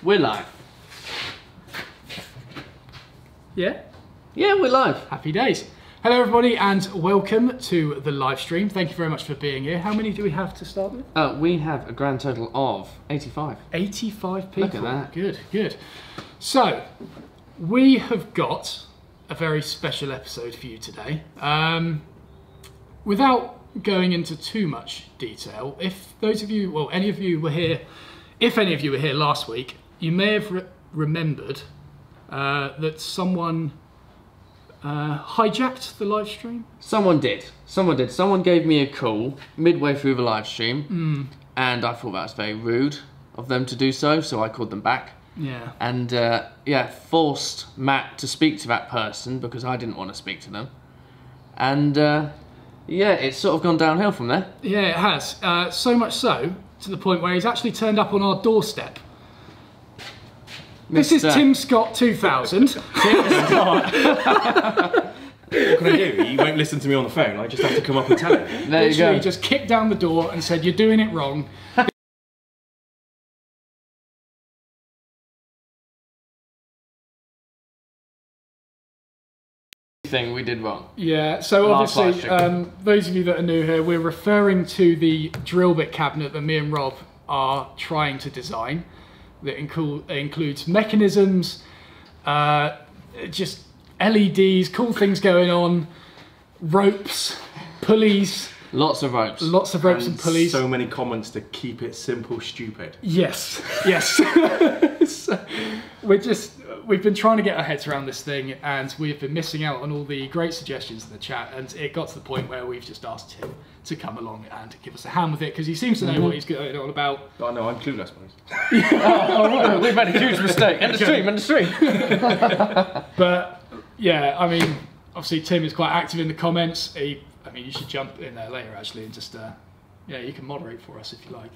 We're live. Yeah? Yeah, we're live. Happy days. Hello everybody and welcome to the live stream. Thank you very much for being here. How many do we have to start with? We have a grand total of 85. 85 people. Look at that. Good, good. So, we have got a very special episode for you today. Without going into too much detail, if those of you, well, any of you were here, if any of you were here last week, you may have remembered that someone hijacked the live stream. Someone did. Someone gave me a call midway through the live stream, and I thought that was very rude of them to do so, so I called them back. Yeah. And yeah, forced Matt to speak to that person because I didn't want to speak to them. And yeah, it's sort of gone downhill from there. Yeah, it has. So much so, to the point where he's actually turned up on our doorstep. This is Tim Scott 2000. What can I do? You won't listen to me on the phone. I just have to come up and tell him. There you go. Literally just kicked down the door and said, "You're doing it wrong." Thing we did wrong. Yeah, so obviously, those of you that are new here, we're referring to the drill bit cabinet that me and Rob are trying to design. That includes mechanisms, just LEDs, cool things going on, ropes, pulleys. Lots of ropes. Lots of ropes and pulleys. So many comments to keep it simple, stupid. Yes, yes. So we've been trying to get our heads around this thing, and we've been missing out on all the great suggestions in the chat, and it got to the point where we've just asked him to come along and give us a hand with it, because he seems to know what he's going on about. Oh no, I'm clueless, boys. Oh, we've made a huge mistake. End of stream. But yeah, I mean, obviously Tim is quite active in the comments. I mean, you should jump in there later actually and just, yeah, you can moderate for us if you like.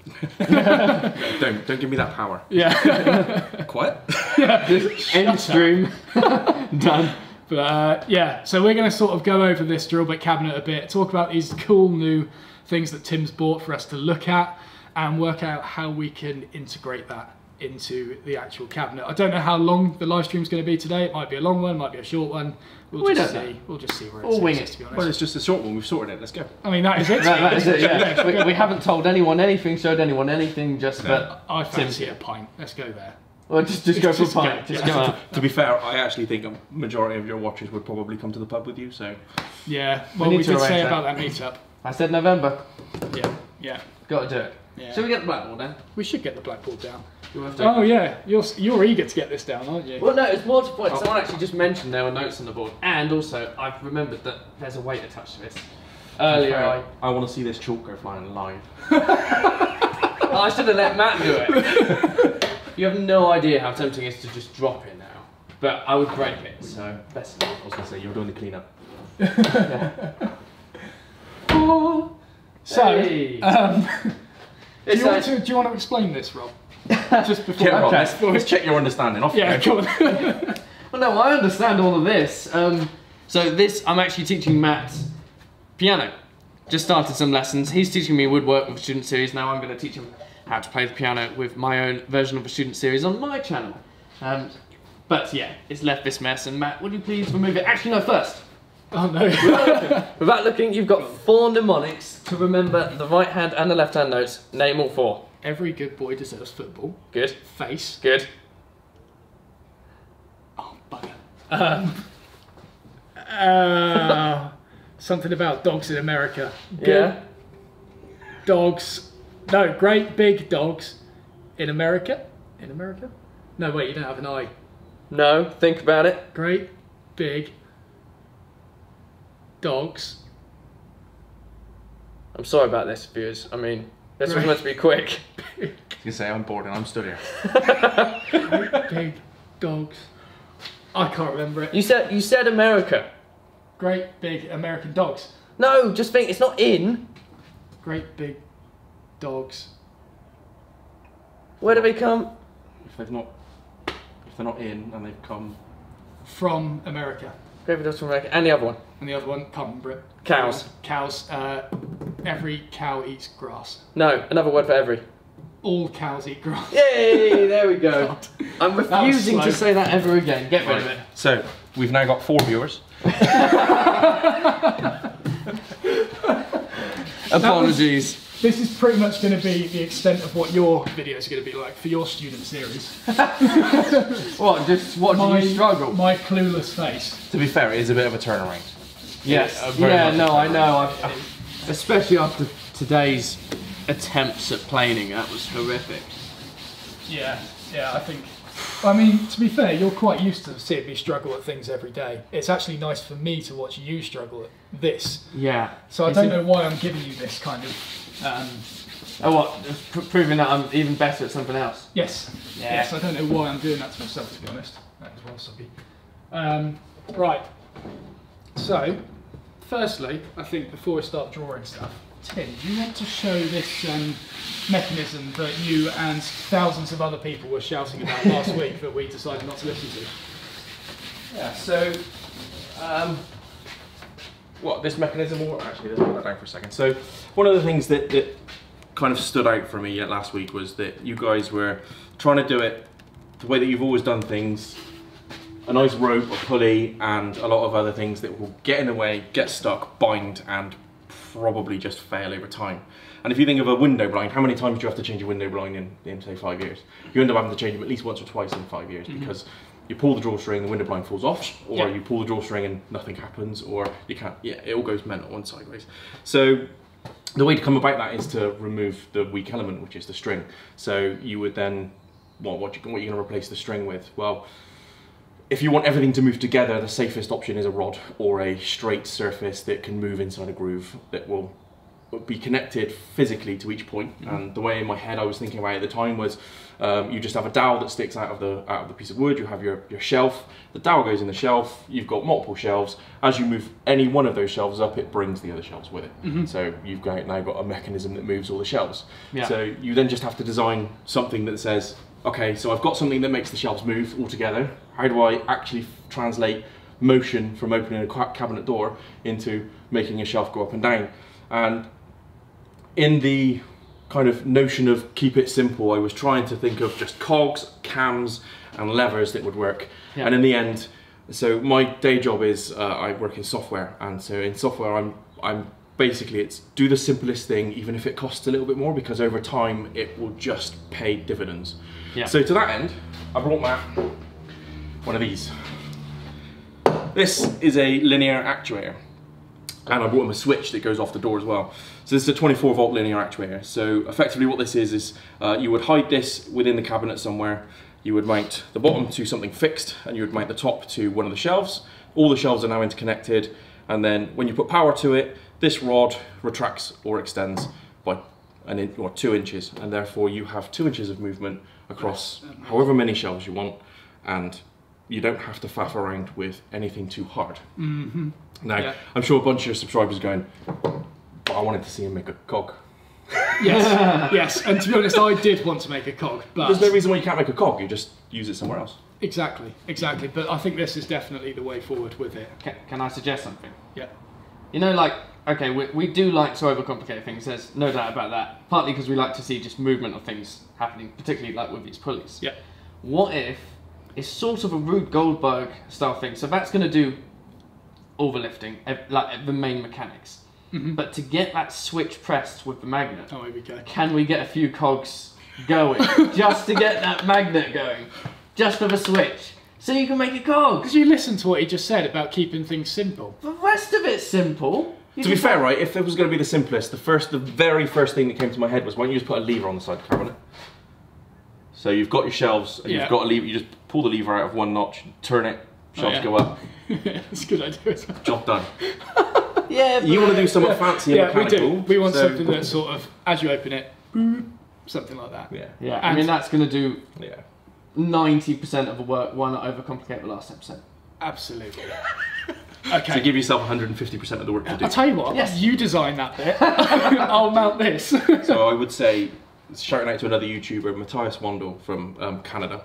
Don't give me that power. Yeah. Quiet. Yeah. End stream. Done. But yeah, so we're going to sort of go over this drill bit cabinet a bit, talk about these cool new things that Tim's bought for us to look at, and work out how we can integrate that into the actual cabinet. I don't know how long the live stream's going to be today. It might be a long one, might be a short one. We'll just see where it takes us, to be honest. Well, it's just a short one. We've sorted it. Let's go. I mean, that is it. That is it, yeah. We haven't told anyone anything, showed anyone anything, just that. I fancy a pint. Let's go there. Well, just go for a pint. Just go out. To be fair, I actually think a majority of your watchers would probably come to the pub with you, so... Yeah, well, we did say about that meetup. I said November. Yeah, yeah. Got to do it. Yeah. Shall we get the blackboard down? We should get the blackboard down. Oh yeah, you're eager to get this down, aren't you? Well, no, it's more to the point. Someone actually just mentioned there were notes on the board, and also I've remembered that there's a weight attached to this. Earlier, I want to see this chalk go flying live. I should have let Matt do it. You have no idea how tempting it is to just drop it now, but I would break it. So best. I was going to say you're doing the cleanup. Oh. So, Hey. do you want to explain this, Rob? Just before. Yeah, Okay. let's check your understanding. Off Yeah, you go. come on. Well, no, I understand all of this. So this, I'm actually teaching Matt piano. Just started some lessons. He's teaching me woodwork with student series. Now I'm going to teach him how to play the piano with my own version of a student series on my channel. But yeah, it's left this mess. And Matt, would you please remove it? Actually, no, first. Oh no. Without looking, you've got 4 mnemonics to remember the right hand and the left hand notes. Name all 4. Every good boy deserves football. Good. Face. Good. Oh, bugger. Something about dogs in America. Good. Yeah. Dogs. No, great big dogs in America. In America? No, wait, you don't have an I. No, think about it. Great big dogs. I'm sorry about this, viewers. I mean, this was meant to be quick. You say I'm bored and I'm stood here. Great big dogs. I can't remember it. You said America. Great big American dogs. No, just think, it's not in. Great big dogs. Where do they come? If they're not in and they've come From America. Great big dogs from America. And the other one. And the other one, can't remember it. Cows. Cows. Every cow eats grass. No, another word for every. all cows eat grass. Yay! There we go. God. I'm refusing slow. to say that ever again. Get rid of it. So we've now got 4 viewers. Apologies. This is pretty much going to be the extent of what your video is going to be like for your student series. What? Just watching you struggle? My clueless face. To be fair, it is a bit of a turnaround. Yes. very Yeah. much No, a I know. Especially after today's attempts at planing, that was horrific. Yeah, I think. I mean, to be fair, you're quite used to seeing me struggle at things every day. It's actually nice for me to watch you struggle at this. Yeah. So I don't know why I'm giving you this kind of. Oh, what? Proving that I'm even better at something else. Yes. Yeah. Yes, I don't know why I'm doing that to myself, to be honest. That is well soppy. Right. So, firstly, I think before we start drawing stuff, Tim, do you want to show this mechanism that you and thousands of other people were shouting about last week that we decided not to listen to? Yeah, so this mechanism will actually, let's put that down for a second. So one of the things that kind of stood out for me last week was that you guys were trying to do it the way that you've always done things, a nice rope, a pulley, and a lot of other things that will get in the way, get stuck, bind, and probably just fail over time. And if you think of a window blind, how many times do you have to change a window blind in say 5 years? You end up having to change them at least once or twice in 5 years because you pull the drawstring, the window blind falls off, or you pull the drawstring and nothing happens, or you can't, it all goes mental and sideways. So the way to come about that is to remove the weak element, which is the string. So you would then, what are you going to replace the string with? Well, if you want everything to move together, the safest option is a rod or a straight surface that can move inside a groove that will be connected physically to each point. And the way in my head I was thinking about it at the time was you just have a dowel that sticks out of the piece of wood, you have your shelf, the dowel goes in the shelf, you've got multiple shelves. As you move any one of those shelves up, it brings the other shelves with it. So you've now got a mechanism that moves all the shelves. So you then just have to design something that says, okay, so I've got something that makes the shelves move all together. How do I actually translate motion from opening a cabinet door into making a shelf go up and down? And in the kind of notion of keep it simple, I was trying to think of just cogs, cams, and levers that would work. And in the end, so my day job is I work in software, and so in software I'm basically, it's do the simplest thing even if it costs a little bit more, because over time it will just pay dividends. So to that end, I brought Matt one of these. This is a linear actuator, and I brought him a switch that goes off the door as well. So this is a 24 volt linear actuator. So effectively what this is you would hide this within the cabinet somewhere. You would mount the bottom to something fixed, and you would mount the top to one of the shelves. All the shelves are now interconnected, and then when you put power to it, this rod retracts or extends by an inch or 2 inches, and therefore you have 2 inches of movement across however many shelves you want, and you don't have to faff around with anything too hard. Now, I'm sure a bunch of your subscribers are going, but I wanted to see him make a cog. Yes, and to be honest, I did want to make a cog, but there's no reason why you can't make a cog, you just use it somewhere else. Exactly, but I think this is definitely the way forward with it. Can I suggest something? Yeah. You know, like, okay, we do like to overcomplicate things, there's no doubt about that. Partly because we like to see just movement of things happening, particularly like with these pulleys. Yeah. What if it's sort of a Rube Goldberg style thing? So that's going to do all the lifting, like the main mechanics. But to get that switch pressed with the magnet, here we go. Can we get a few cogs going just to get that magnet going, just for the switch, so you can make a cog? Did you listen to what he just said about keeping things simple? The rest of it's simple. To be fair, right, if it was going to be the simplest, the very first thing that came to my head was, why don't you just put a lever on the side of the cabinet? So you've got your shelves, and you've got a lever, you just pull the lever out of one notch, turn it, shelves go up. That's a good idea. Job done. Yeah, you want to do something fancy and mechanical. We do. We want something that sort of, as you open it, something like that. Yeah. I mean, that's going to do 90% of the work. Why not overcomplicate the last episode? Absolutely. Okay. So give yourself 150% of the work to do. I'll tell you what. Yes. You design that bit. I'll mount this. So I would say, shouting out to another YouTuber, Matthias Wandel from Canada.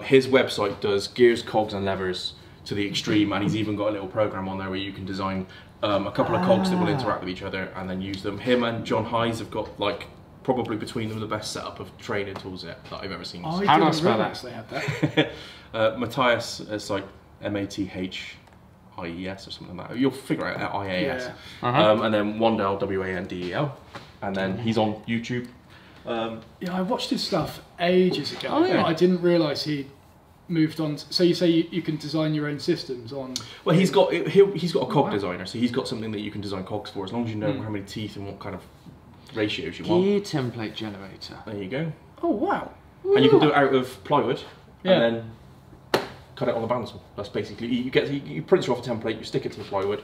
His website does gears, cogs, and levers to the extreme, and he's even got a little program on there where you can design a couple of cogs that will interact with each other and then use them. Him and John Hayes have got like probably between them the best setup of training tools that I've ever seen. I How do I didn't spell realise they had that. Matthias, it's like Mathies or something like that. You'll figure it out IAS. Uh-huh. And then Wandel, Wandel, and then he's on YouTube. Yeah, I watched his stuff ages ago. Oh, yeah. But I didn't realise he moved on. So you say you can design your own systems on? Well, he's got a cog wow. designer, so he's got something that you can design cogs for, as long as you know how many teeth and what kind of ratios you want. Gear template generator. There you go. Oh wow! And you can do it out of plywood, Yeah. and then cut it on the bandsaw. That's basically you print off a template, you stick it to the plywood,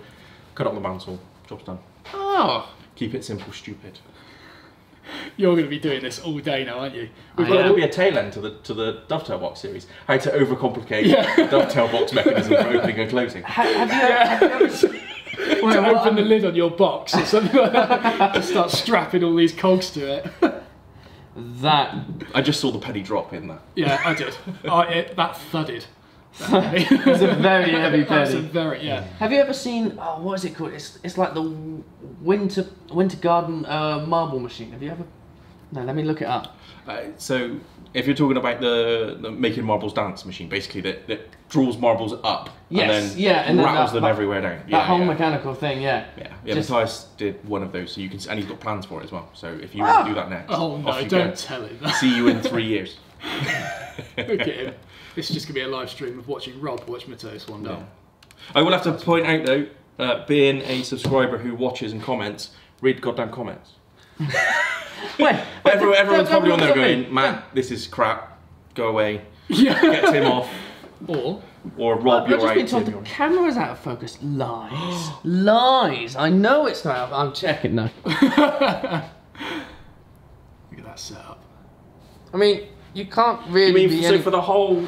cut it on the bandsaw, job's done. Oh. Keep it simple, stupid. You're going to be doing this all day now, aren't you? There'll be a tail end to the dovetail box series. How to overcomplicate the dovetail box mechanism for opening and closing. Have you ever seen... Wait, to open the lid on your box or something like that. Just start strapping all these cogs to it. That... I just saw the penny drop in that. Yeah, I did. That thudded. It's a very heavy That's a penny. very, yeah. Have you ever seen, oh, what is it called? It's like the winter garden marble machine. Have you ever? No, let me look it up. So if you're talking about the making marbles dance machine, basically that draws marbles up Yes, and yeah, and then then rattles that- them everywhere down. That whole mechanical thing, yeah. Yeah, Just- Matthias did one of those, so you can, and he's got plans for it as well. So if you want to do that next, Oh no, off you don't go. tell him that. See you in 3 years. Look at him. This is just going to be a live stream of watching Rob watch Matthias one day. Yeah. I will have to point out though, being a subscriber who watches and comments, read goddamn comments. Wait, Everyone's probably on there don't- going, Matt, this is crap, go away, Yeah. get Tim off, Or or Rob, I've you're just been out, told Tim, the you're camera's out of focus. Lies. Lies. I know it's not. I'm checking now. look at that setup. I mean, you can't really You mean, be so any... for the whole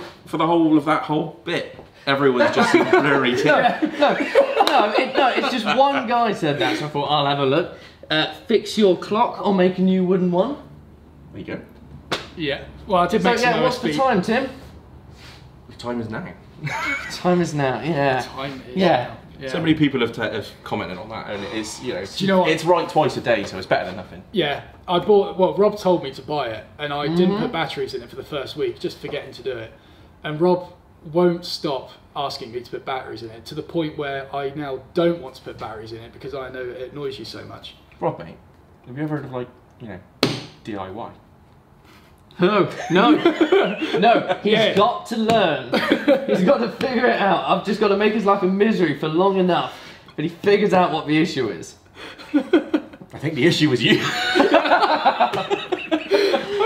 of that whole bit, everyone's just seen blurry tip. No, it's just one guy said that, so I thought I'll have a look. Fix your clock or make a new wooden one. There you go. Yeah. Well, I did So make some yeah, what's the OSB. time, Tim? The time is now. Time is now, yeah. Time is Yeah. now. Yeah. So many people have commented on that, and it's, you know, Do you know what? it's right twice a day, so it's better than nothing. Yeah, I bought. Well, Rob told me to buy it, and I didn't put batteries in it for the first week, just forgetting to do it. And Rob won't stop asking me to put batteries in it, to the point where I now don't want to put batteries in it because I know it annoys you so much. Rob, mate, have you ever heard of, like, you know, DIY? No, he's Yeah. got to learn. He's got to figure it out. I've just got to make his life a misery for long enough that he figures out what the issue is. I think the issue was you.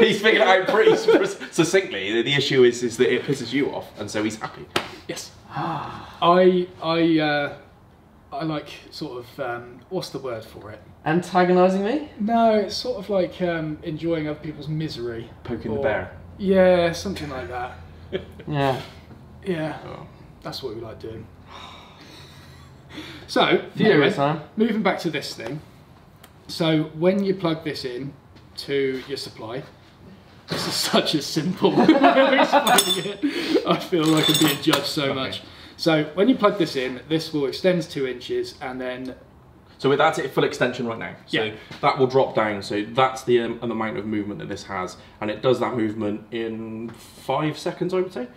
He's figured it out pretty succinctly. The issue is that it pisses you off, and so he's happy. Yes. I like sort of what's the word for it? Antagonising me? No, it's sort of like enjoying other people's misery. Poking the bear. Yeah, something like that. Yeah. Yeah, Oh. that's what we like doing. So, Furious, anyway, huh? moving back to this thing. So when you plug this in to your supply, this is such a simple way of explaining it. I feel like I'm being judged so much. So when you plug this in, this will extend 2 inches, and then So that's it, full extension right now. So Yeah. that will drop down. So that's the amount of movement that this has, and it does that movement in 5 seconds, I would say.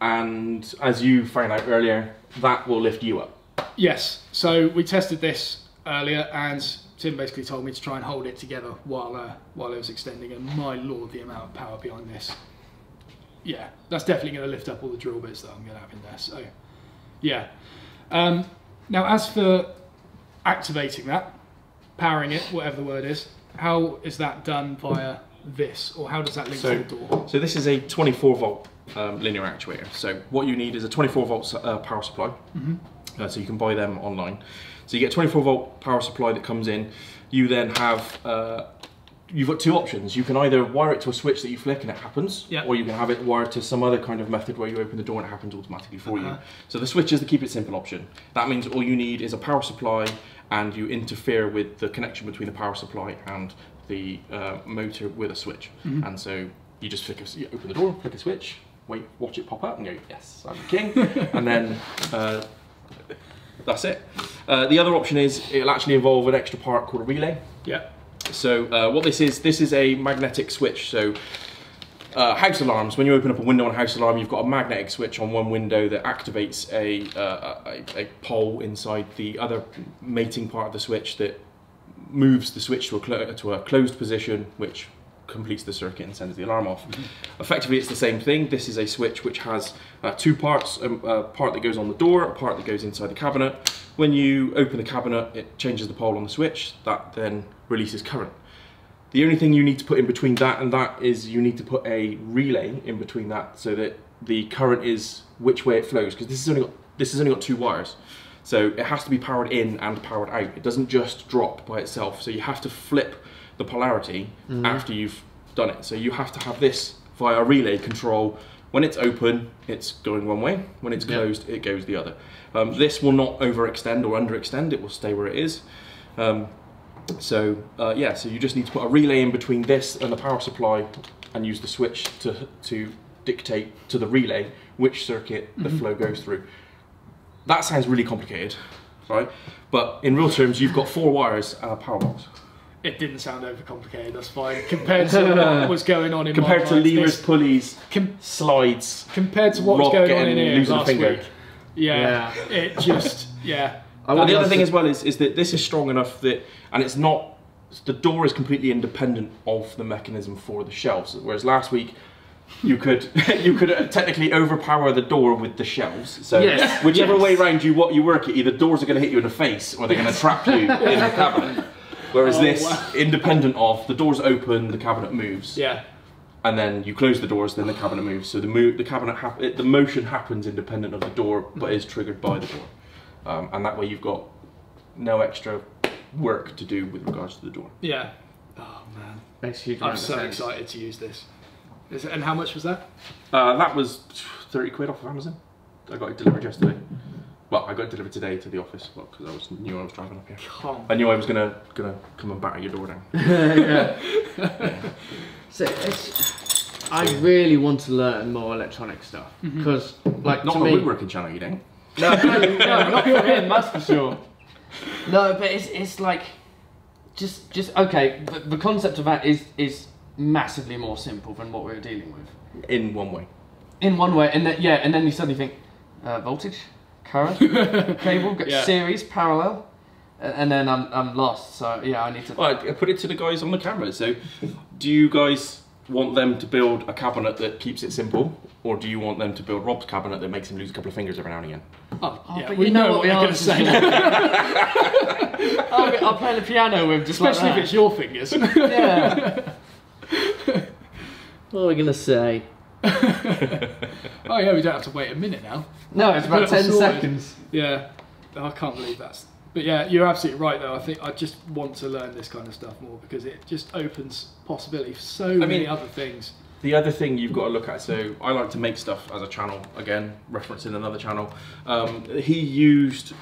And as you found out earlier, that will lift you up. yes. So we tested this earlier, and Tim basically told me to try and hold it together while it was extending, and my lord, the amount of power behind this. Yeah, that's definitely going to lift up all the drill bits that I'm going to have in there. So, yeah. Now, as for activating that, powering it, whatever the word is, how is that done via this, or how does that link to the door? So this is a 24 volt linear actuator. So what you need is a 24 volt power supply. So you can buy them online. So you get 24 volt power supply that comes in. You then have, you've got 2 options. You can either wire it to a switch that you flick and it happens, Yeah. or you can have it wired to some other kind of method where you open the door and it happens automatically for you. So the switch is the keep it simple option. That means all you need is a power supply, and you interfere with the connection between the power supply and the motor with a switch. And so you just you open the door, flick a switch, wait, watch it pop up, and go, yes, I'm the king. And then that's it. The other option is it'll actually involve an extra part called a relay. Yeah. So what this is a magnetic switch. So house alarms, when you open up a window on a house alarm, you've got a magnetic switch on one window that activates a pole inside the other mating part of the switch that moves the switch to a closed position, which completes the circuit and sends the alarm off. Effectively, it's the same thing. This is a switch which has two parts, a part that goes on the door, a part that goes inside the cabinet. When you open the cabinet, it changes the pole on the switch, that then releases current. The only thing you need to put in between that and that is you need to put a relay in between that so that the current is which way it flows, because this has only got two wires. So it has to be powered in and powered out. It doesn't just drop by itself. So you have to flip the polarity after you've done it. So you have to have this via relay control. When it's open, it's going one way. When it's closed, it goes the other. This will not overextend or underextend. It will stay where it is. So you just need to put a relay in between this and the power supply and use the switch to dictate to the relay which circuit the flow goes through. That sounds really complicated, right? But in real terms, you've got 4 wires and a power box. It didn't sound overcomplicated, that's fine. Compared to what was going on in my Compared to mind, levers, pulleys, slides. Compared to what was going on in here last week. It just, the other thing as well is that this is strong enough that, and it's not, the door is completely independent of the mechanism for the shelves. Whereas last week, you could technically overpower the door with the shelves. So whichever way round you work it, either doors are going to hit you in the face or they're going to trap you in the cabinet. Whereas independent of, the door's open, the cabinet moves. Yeah. And then you close the doors, then the cabinet moves. So the motion happens independent of the door, but is triggered by the door. And that way you've got no extra work to do with regards to the door. Yeah. Oh man, makes a huge I'm so excited to use this. And how much was that? That was 30 quid off of Amazon. I got it delivered yesterday. Well, I got it delivered today to the office, because knew I was driving up here. I knew I was gonna come and batter your door down. So I really want to learn more electronic stuff because, like, not to on me, the woodworking channel, you don't. No, not for him, that's for sure. No, but it's like just okay. The concept of that is massively more simple than what we were dealing with. In one way. In one way, and then you suddenly think voltage, current, cable, series, parallel, and then I'm lost. So yeah, I need to. Well, I put it to the guys on the camera. So, do you guys want them to build a cabinet that keeps it simple, or do you want them to build Rob's cabinet that makes him lose a couple of fingers every now and again? But we know what we're going to say. I'll play the piano with just especially like if it's your fingers. Yeah. What are we going to say? Oh yeah, we don't have to wait a minute now. No, it's about 10 seconds. Yeah, I can't believe that's. But yeah, you're absolutely right though. I think I just want to learn this kind of stuff more because it just opens possibility for so many other things. The other thing you've got to look at, so I like to make stuff as a channel, again, referencing another channel. He used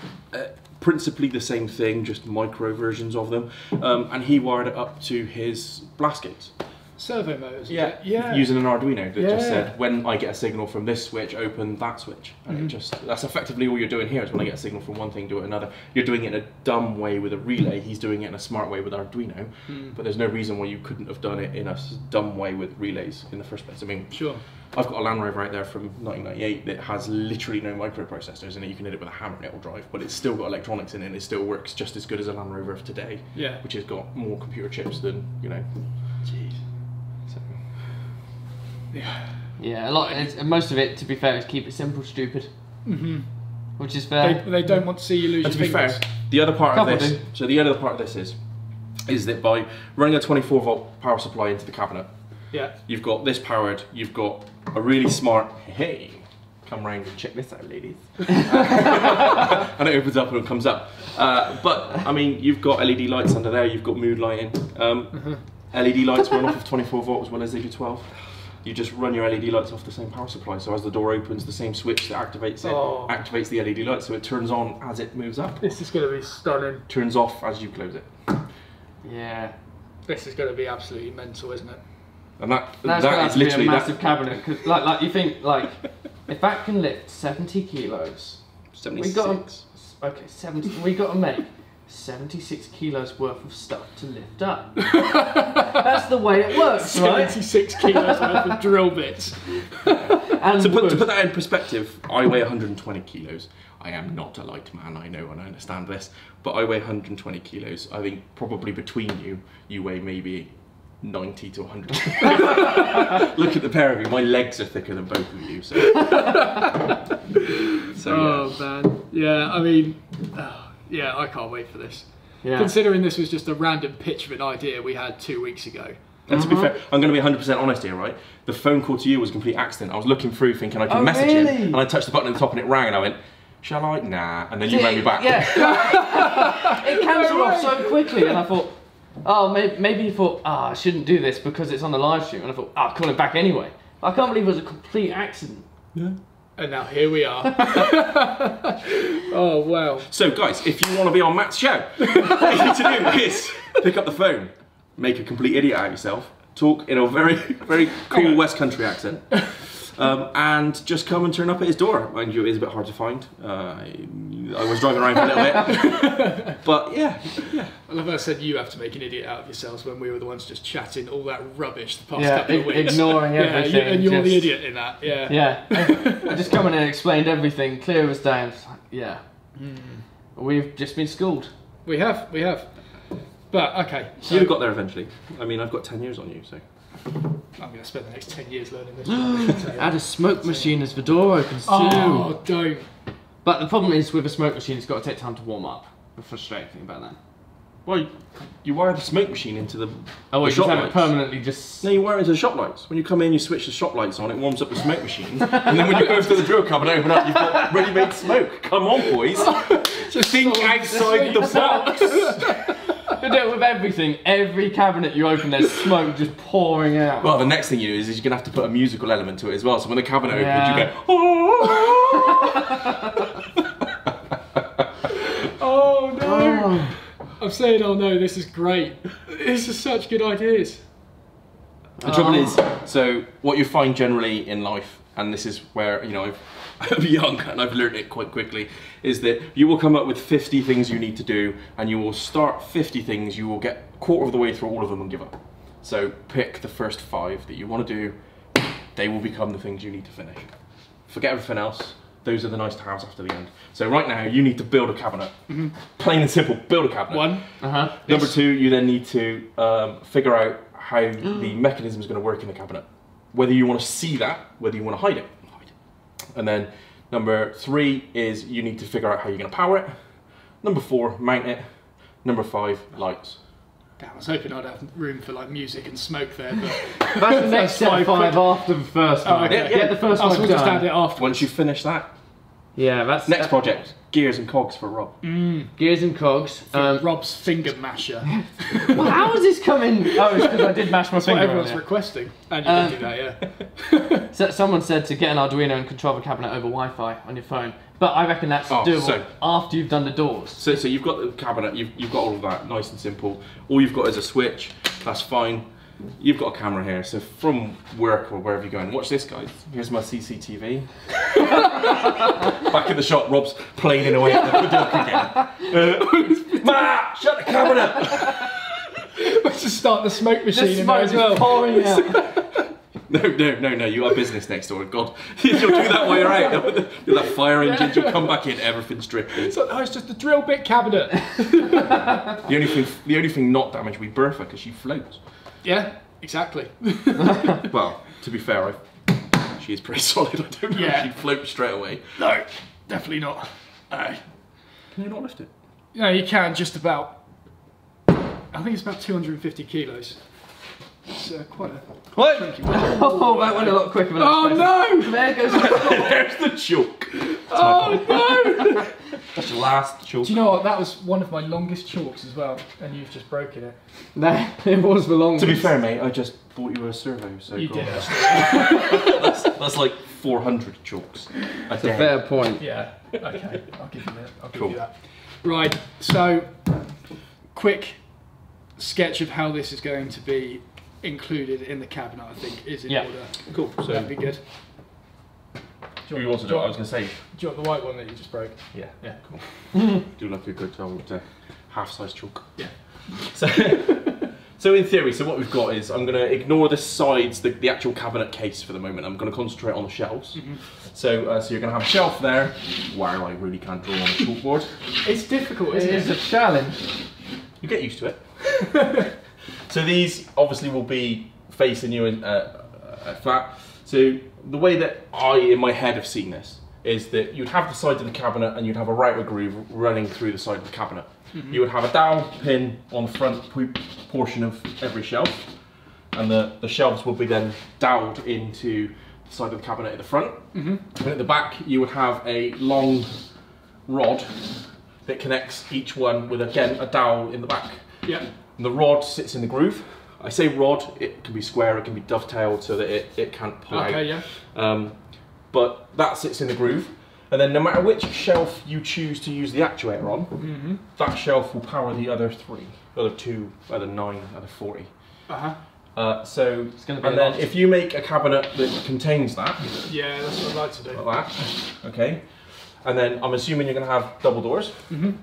principally the same thing, just micro versions of them, and he wired it up to his blast gates. Servo motors. Yeah, using an Arduino that just said, when I get a signal from this switch, open that switch. And that's effectively all you're doing here is when I get a signal from one thing, do it another. You're doing it in a dumb way with a relay, he's doing it in a smart way with Arduino, but there's no reason why you couldn't have done it in a dumb way with relays in the first place. I mean, sure. I've got a Land Rover out there from 1998 that has literally no microprocessors in it. You can hit it with a hammer and it will drive, but it's still got electronics in it and it still works just as good as a Land Rover of today, which has got more computer chips than, you know. Jeez. Yeah, most of it, to be fair, is keep it simple, stupid. Which is fair. They don't want to see you lose your fingers. To be fair, the other part of this. So the other part of this is that by running a 24-volt power supply into the cabinet, you've got this powered. You've got a really smart. Hey, come round and check this out, ladies. And it opens up and it comes up. But I mean, you've got LED lights under there. You've got mood lighting. LED lights run off of 24 volt as well as they do 12. You just run your LED lights off the same power supply, so as the door opens, the same switch that activates it activates the LED light, so it turns on as it moves up. This is going to be stunning. Turns off as you close it. Yeah. This is going to be absolutely mental, isn't it? And that is literally a massive cabinet. Cause like you think, like, if that can lift 70 kilos, 76. we got to make 76 kilos worth of stuff to lift up. That's the way it works, right? 76 kilos worth of drill bits. And To put that in perspective, I weigh 120 kilos. I am not a light man, I know and I understand this, but I weigh 120 kilos. I think probably between you weigh maybe 90 to 100. Look at the pair of you, my legs are thicker than both of you. So, Oh man, yeah, I mean, yeah, I can't wait for this. Yeah. Considering this was just a random pitch of an idea we had 2 weeks ago. And to be fair, I'm going to be 100% honest here, right? The phone call to you was a complete accident. I was looking through thinking I could message him, and I touched the button at the top and it rang, and I went, shall I? Nah. And then you rang me back. Yeah. It cancelled off so quickly, and I thought, oh, maybe you thought, I shouldn't do this because it's on the live stream, and I thought, I'll call it back anyway. I can't believe it was a complete accident. Yeah. And now here we are. Oh, wow. So guys, if you want to be on Matt's show, what you need to do is pick up the phone, make a complete idiot out of yourself, talk in a very, very cool West Country accent, and just come and turn up at his door. Mind you, it is a bit hard to find. I was driving around for a little bit, but yeah. I love how I said you have to make an idiot out of yourselves when we were the ones just chatting all that rubbish the past couple of weeks. Ignoring everything. And you're the idiot in that, yeah. Yeah. I just come in and explained everything, clear as day. It's like, yeah. We've just been schooled. We have. But, okay. So You've got there eventually. I mean, I've got 10 years on you, so. I'm going to spend the next 10 years learning this. Add a smoke machine as the door opens too. Oh, don't. But the problem is with a smoke machine, it's got to take time to warm up. The frustrating thing about that. Well, you wire the smoke machine into the Oh, you shop just have lights. it permanently just... No, you wire it into the shop lights. When you come in, you switch the shop lights on, it warms up the smoke machine, and then when you go to the drill cupboard and open up, you've got ready-made smoke. Come on, boys. Just think outside the box. You do it with everything. Every cabinet you open, there's smoke just pouring out. Well, the next thing you do is you're going to have to put a musical element to it as well. So when the cabinet opens, you go, Oh, no. I'm saying, oh, no, this is great. This is such good ideas. The trouble is, so what you find generally in life, and this is where, you know, I'm young and I've learned it quite quickly, is that you will come up with 50 things you need to do, and you will start 50 things, you will get a quarter of the way through all of them and give up. So pick the first 5 that you want to do, they will become the things you need to finish. Forget everything else, those are the nice to haves after the end. So right now, you need to build a cabinet. Plain and simple, build a cabinet. 1. Number 2, you then need to figure out how the mechanism is going to work in the cabinet. Whether you want to see that, whether you want to hide it. And then number 3 is you need to figure out how you're going to power it. Number 4, mount it. Number 5, lights. Damn, I was hoping I'd have room for like music and smoke there, but That's the next step 5 after the first one. okay. Get the first I was one just done. add it after. Once you finish that, Yeah, that's... next project, gears and cogs for Rob. Gears and cogs. Rob's finger masher. Well, how is this coming? Oh, it's because I did mash my That's what finger everyone's earlier. requesting. And you did do that, yeah. So someone said to get an Arduino and control the cabinet over Wi-Fi on your phone. But I reckon that's doable after you've done the doors. So you've got the cabinet, you've got all of that, nice and simple. All you've got is a switch, that's fine. You've got a camera here, so from work or wherever you're going, watch this, guys. Here's my CCTV. Back in the shop, Rob's planing away at the door again. Matt, shut the cabinet! Let's just start the smoke machine The in there smoke as well. is pouring out. No, you got business next door. God, you'll do that while you're out. You'll have fire engines, you'll come back in, everything's dripping. So, oh, it's just a drill bit cabinet. The only thing not damaged will be Bertha, because she floats. Yeah, exactly. Well, to be fair, she is pretty solid. I don't know if she'd float straight away. No, definitely not. Can you not lift it? No, you can just about. I think it's about 250 kilos. It's quite a What? chunky one. Oh, that went a lot quicker than I Oh expected. no! There goes the door. There's the chalk. Oh no! That's the last chalk. Do you know what? That was one of my longest chalks as well, and you've just broken it. No, it was the longest. To be fair, mate, I just bought you a servo, so You go did on. actually. That's like 400 chalks. That's a fair point. Yeah. Okay. I'll give you that. I'll give Cool. you that. Right. So, quick sketch of how this is going to be included in the cabinet. I think is in order. Cool. So That'd be good. who you want to do it? I was going to say. Do you want the white one that you just broke? Yeah. Yeah. Cool. Do like a good old half-size chalk. Yeah. So, so in theory, so what we've got is I'm going to ignore the sides, the actual cabinet case for the moment. I'm going to concentrate on the shelves. So you're going to have a shelf there. Wow, I really can't draw on a chalkboard. It's difficult, isn't it? It's a challenge. You get used to it. So these obviously will be facing you in flat. So the way that I, in my head, have seen this is that you'd have the side of the cabinet and you'd have a router groove running through the side of the cabinet. You would have a dowel pin on the front portion of every shelf, and the shelves will be then doweled into the side of the cabinet at the front. And at the back you would have a long rod that connects each one with, again, a dowel in the back. Yeah. And the rod sits in the groove. I say rod, it can be square, it can be dovetailed so that it can't pull out. Okay, yeah. But that sits in the groove. And then no matter which shelf you choose to use the actuator on, that shelf will power the other three, other 2, other 9, other 40. So, it's gonna be and then if you make a cabinet that contains that, Yeah, that's what I'd like to do. like that, okay, and then I'm assuming you're going to have double doors, so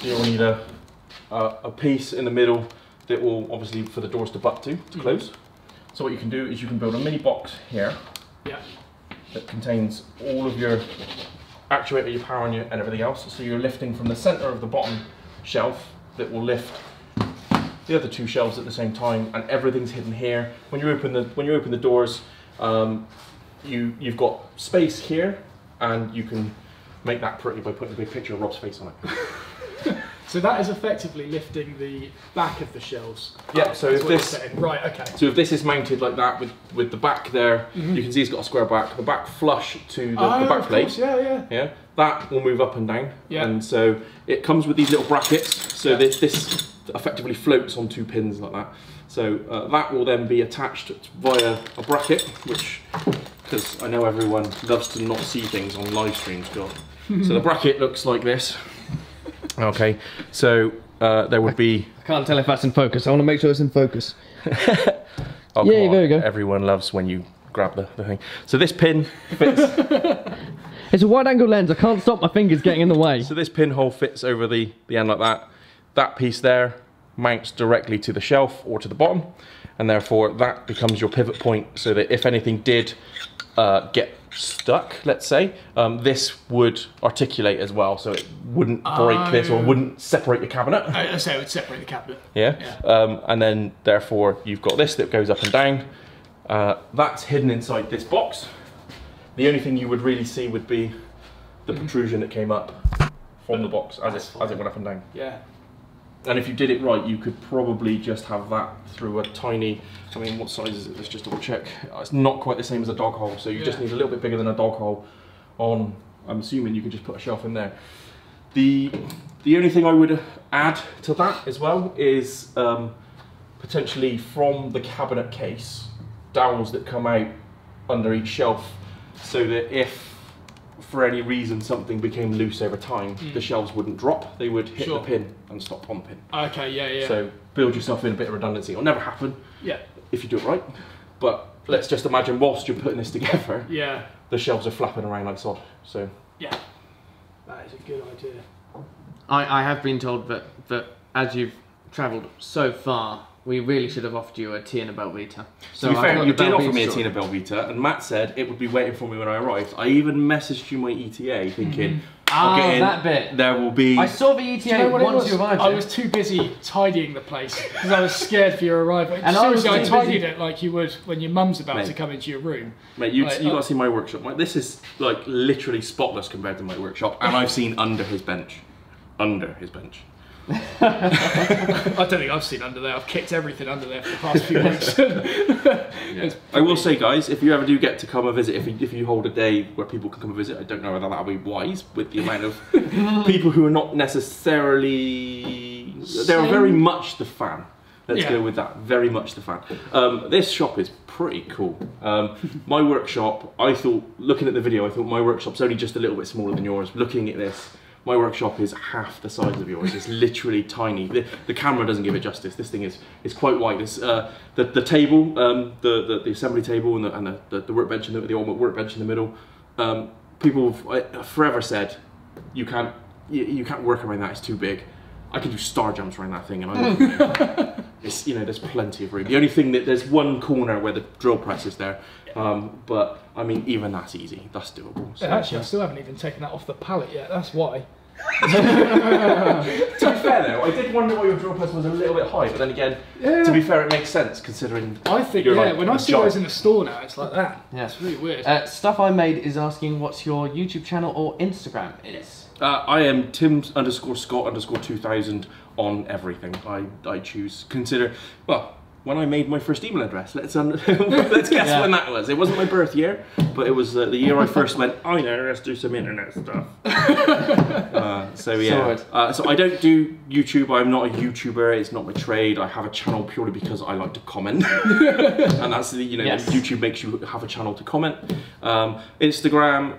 you'll need a piece in the middle that will obviously for the doors to butt to close. So what you can do is you can build a mini box here that contains all of your actuator, your power and everything else. So you're lifting from the center of the bottom shelf that will lift the other 2 shelves at the same time, and everything's hidden here. When you open the doors, you've got space here, and you can make that pretty by putting a big picture of Rob's face on it. So that is effectively lifting the back of the shelves. Yeah. So if this, right, okay. so if this is mounted like that with the back there, you can see it's got a square back. The back flush to the back plate. Course, yeah. Yeah. That will move up and down. Yeah. And so it comes with these little brackets. So this effectively floats on 2 pins like that. So that will then be attached via a bracket, which, because I know everyone loves to not see things on live streams, God. So the bracket looks like this. Okay, so there would be... I can't tell if that's in focus. I want to make sure it's in focus. Oh, yeah, there we go. Everyone loves when you grab the thing. So this pin fits... It's a wide angle lens. I can't stop my fingers getting in the way. So this pinhole fits over the end like that. That piece there mounts directly to the shelf or to the bottom, and therefore that becomes your pivot point, so that if anything did get stuck, let's say, this would articulate as well, so it wouldn't break this or wouldn't separate your cabinet. I say it would separate the cabinet. Yeah. And then therefore you've got this that goes up and down. That's hidden inside this box. The only thing you would really see would be the protrusion that came up from the box as it went up and down. Yeah. And if you did it right, you could probably just have that through a tiny, I mean, what size is it? Let's just double check. It's not quite the same as a dog hole, so you just need a little bit bigger than a dog hole on, I'm assuming you could just put a shelf in there. The only thing I would add to that as well is potentially from the cabinet case, dowels that come out under each shelf, so that if for any reason something became loose over time, the shelves wouldn't drop, they would hit the pin and stop on the pin. Okay, yeah. So build yourself in a bit of redundancy. It'll never happen if you do it right, but let's just imagine whilst you're putting this together, the shelves are flapping around like sod. So yeah, that is a good idea. I have been told that as you've travelled so far, we really should have offered you a tea and a Belvita. So to be fair, you did offer me a tea and a Belvita, and Matt said it would be waiting for me when I arrived. I even messaged you my ETA thinking, that bit. There will be... I saw the ETA once you arrived. I was too busy tidying the place because I was scared for your arrival. And I tidied it like you would when your mum's about to come into your room. Mate, you got to see my workshop. Mate, this is like literally spotless compared to my workshop, and I've seen under his bench. Under his bench. I don't think I've seen under there. I've kicked everything under there for the past few weeks. I will say, guys, if you ever do get to come and visit, if you hold a day where people can come and visit, I don't know whether that'll be wise with the amount of people who are not necessarily... They're very much the fan. Let's go with that. Very much the fan. This shop is pretty cool. My workshop, I thought, looking at the video, I thought my workshop's only just a little bit smaller than yours. Looking at this, my workshop is half the size of yours. It's literally tiny. The camera doesn't give it justice. This thing is quite wide. It's, the table, the assembly table, and the workbench, and the old workbench in the middle. People have forever said you can't work around that. It's too big. I can do star jumps around that thing, and I it's, you know, there's plenty of room. The only thing that there's one corner where the drill press is there, but I mean, even that's easy. That's doable. So, Actually, I still haven't even taken that off the pallet yet. That's why. to be fair though, I did wonder why your drill press was a little bit high, but then again, to be fair, it makes sense considering. I think like when I see those in the store now, it's like that. Yeah, it's really weird. Stuff I Made is asking what's your YouTube channel or Instagram is. I am Tim_Scott_2000 on everything. I choose. Consider, well, when I made my first email address, let's guess when that was. It wasn't my birth year, but it was the year I first went, I know, let's do some internet stuff. So yeah, so I don't do YouTube. I'm not a YouTuber. It's not my trade. I have a channel purely because I like to comment, and that's the, you know, YouTube makes you have a channel to comment. Instagram,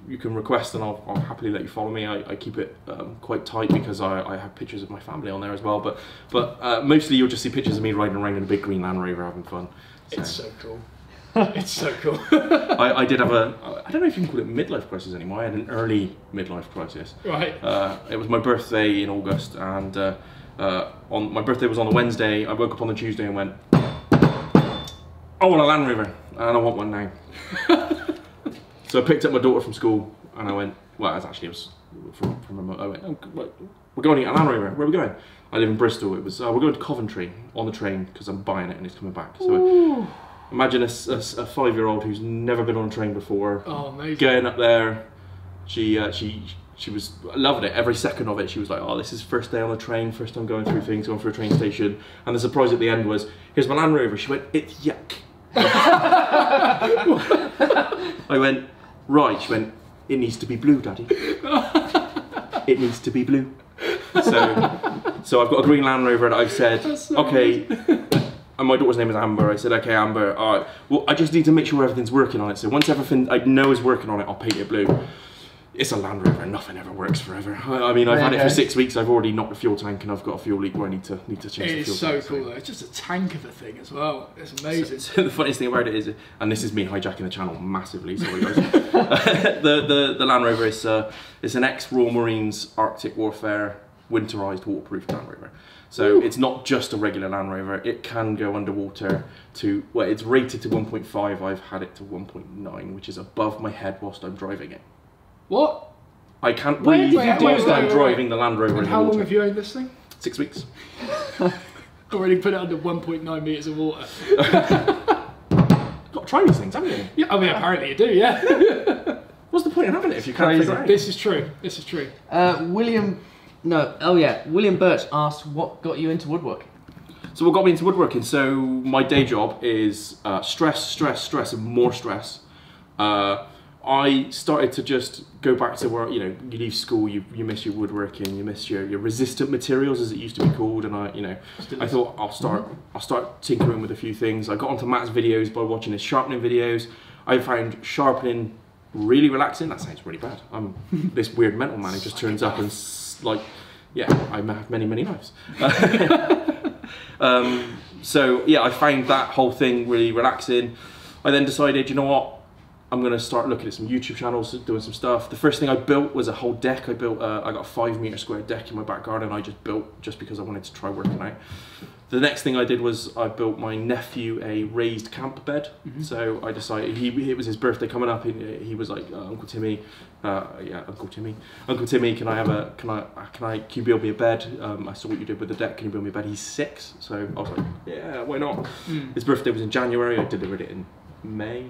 you can request and I'll happily let you follow me. I keep it quite tight because I have pictures of my family on there as well. But mostly you'll just see pictures of me riding around in a big green Land Rover having fun. So. It's so cool. It's so cool. I did have I don't know if you can call it midlife crisis anymore. I had an early midlife crisis. Right. It was my birthday in August, and on my birthday was on a Wednesday. I woke up on the Tuesday and went, I want a Land Rover, and I want one now. So I picked up my daughter from school, and I went, well, it was from remote. I went, oh, we're going to get a Land Rover. Where are we going? I live in Bristol. It was, we're going to Coventry on the train because I'm buying it and it's coming back. So imagine a 5-year-old who's never been on a train before. Oh, amazing. Going up there. She was loving it. Every second of it, she was like, oh, this is first day on the train, first time going through things, going through a train station. And the surprise at the end was, here's my Land Rover. She went, it's yuck. I went, right. She went, it needs to be blue, Daddy. It needs to be blue. So I've got a green Land Rover that I've said, okay, and my daughter's name is Amber. I said, okay, Amber, all right, well, I just need to make sure everything's working on it. So once everything I know is working on it, I'll paint it blue. It's a Land Rover, nothing ever works forever. I mean, I've had it for 6 weeks, I've already knocked the fuel tank and I've got a fuel leak where I need to change the fuel tank. It is so cool though, it's just a tank of a thing as well, it's amazing. So the funniest thing about it is, and this is me hijacking the channel massively, sorry guys, the Land Rover is it's an ex-Royal Marines Arctic Warfare winterized waterproof Land Rover. So it's not just a regular Land Rover, it can go underwater to, well, it's rated to 1.5, I've had it to 1.9, which is above my head whilst I'm driving it. What? I can't breathe whilst I'm driving the Land Rover in the how long water. have you owned this thing? 6 weeks. Already put it under 1.9 metres of water. Got to try these things, haven't you? Yeah, I mean, apparently you do, yeah. What's the point in having it if you can't figure it out? This is true, this is true. William Birch asked what got you into woodworking. So what got me into woodworking? So my day job is stress, and more stress. I started to just go back to where, you know, you leave school, you miss your woodworking, you miss your resistant materials as it used to be called, and I thought I'll start tinkering with a few things. I got onto Matt's videos by watching his sharpening videos. I found sharpening really relaxing. That sounds really bad. I'm this weird mental man who just turns up and like, yeah, I have many knives. So yeah, I found that whole thing really relaxing. I then decided, you know what, I'm going to start looking at some YouTube channels, doing some stuff. The first thing I built was a whole deck. I got a 5 metre square deck in my back garden. I just built just because I wanted to try working out. The next thing I did was I built my nephew a raised camp bed. So I decided, it was his birthday coming up. He was like, Uncle Timmy, Uncle Timmy, can you build me a bed? I saw what you did with the deck. Can you build me a bed? He's 6, so I was like, yeah, why not? His birthday was in January. I delivered it in May.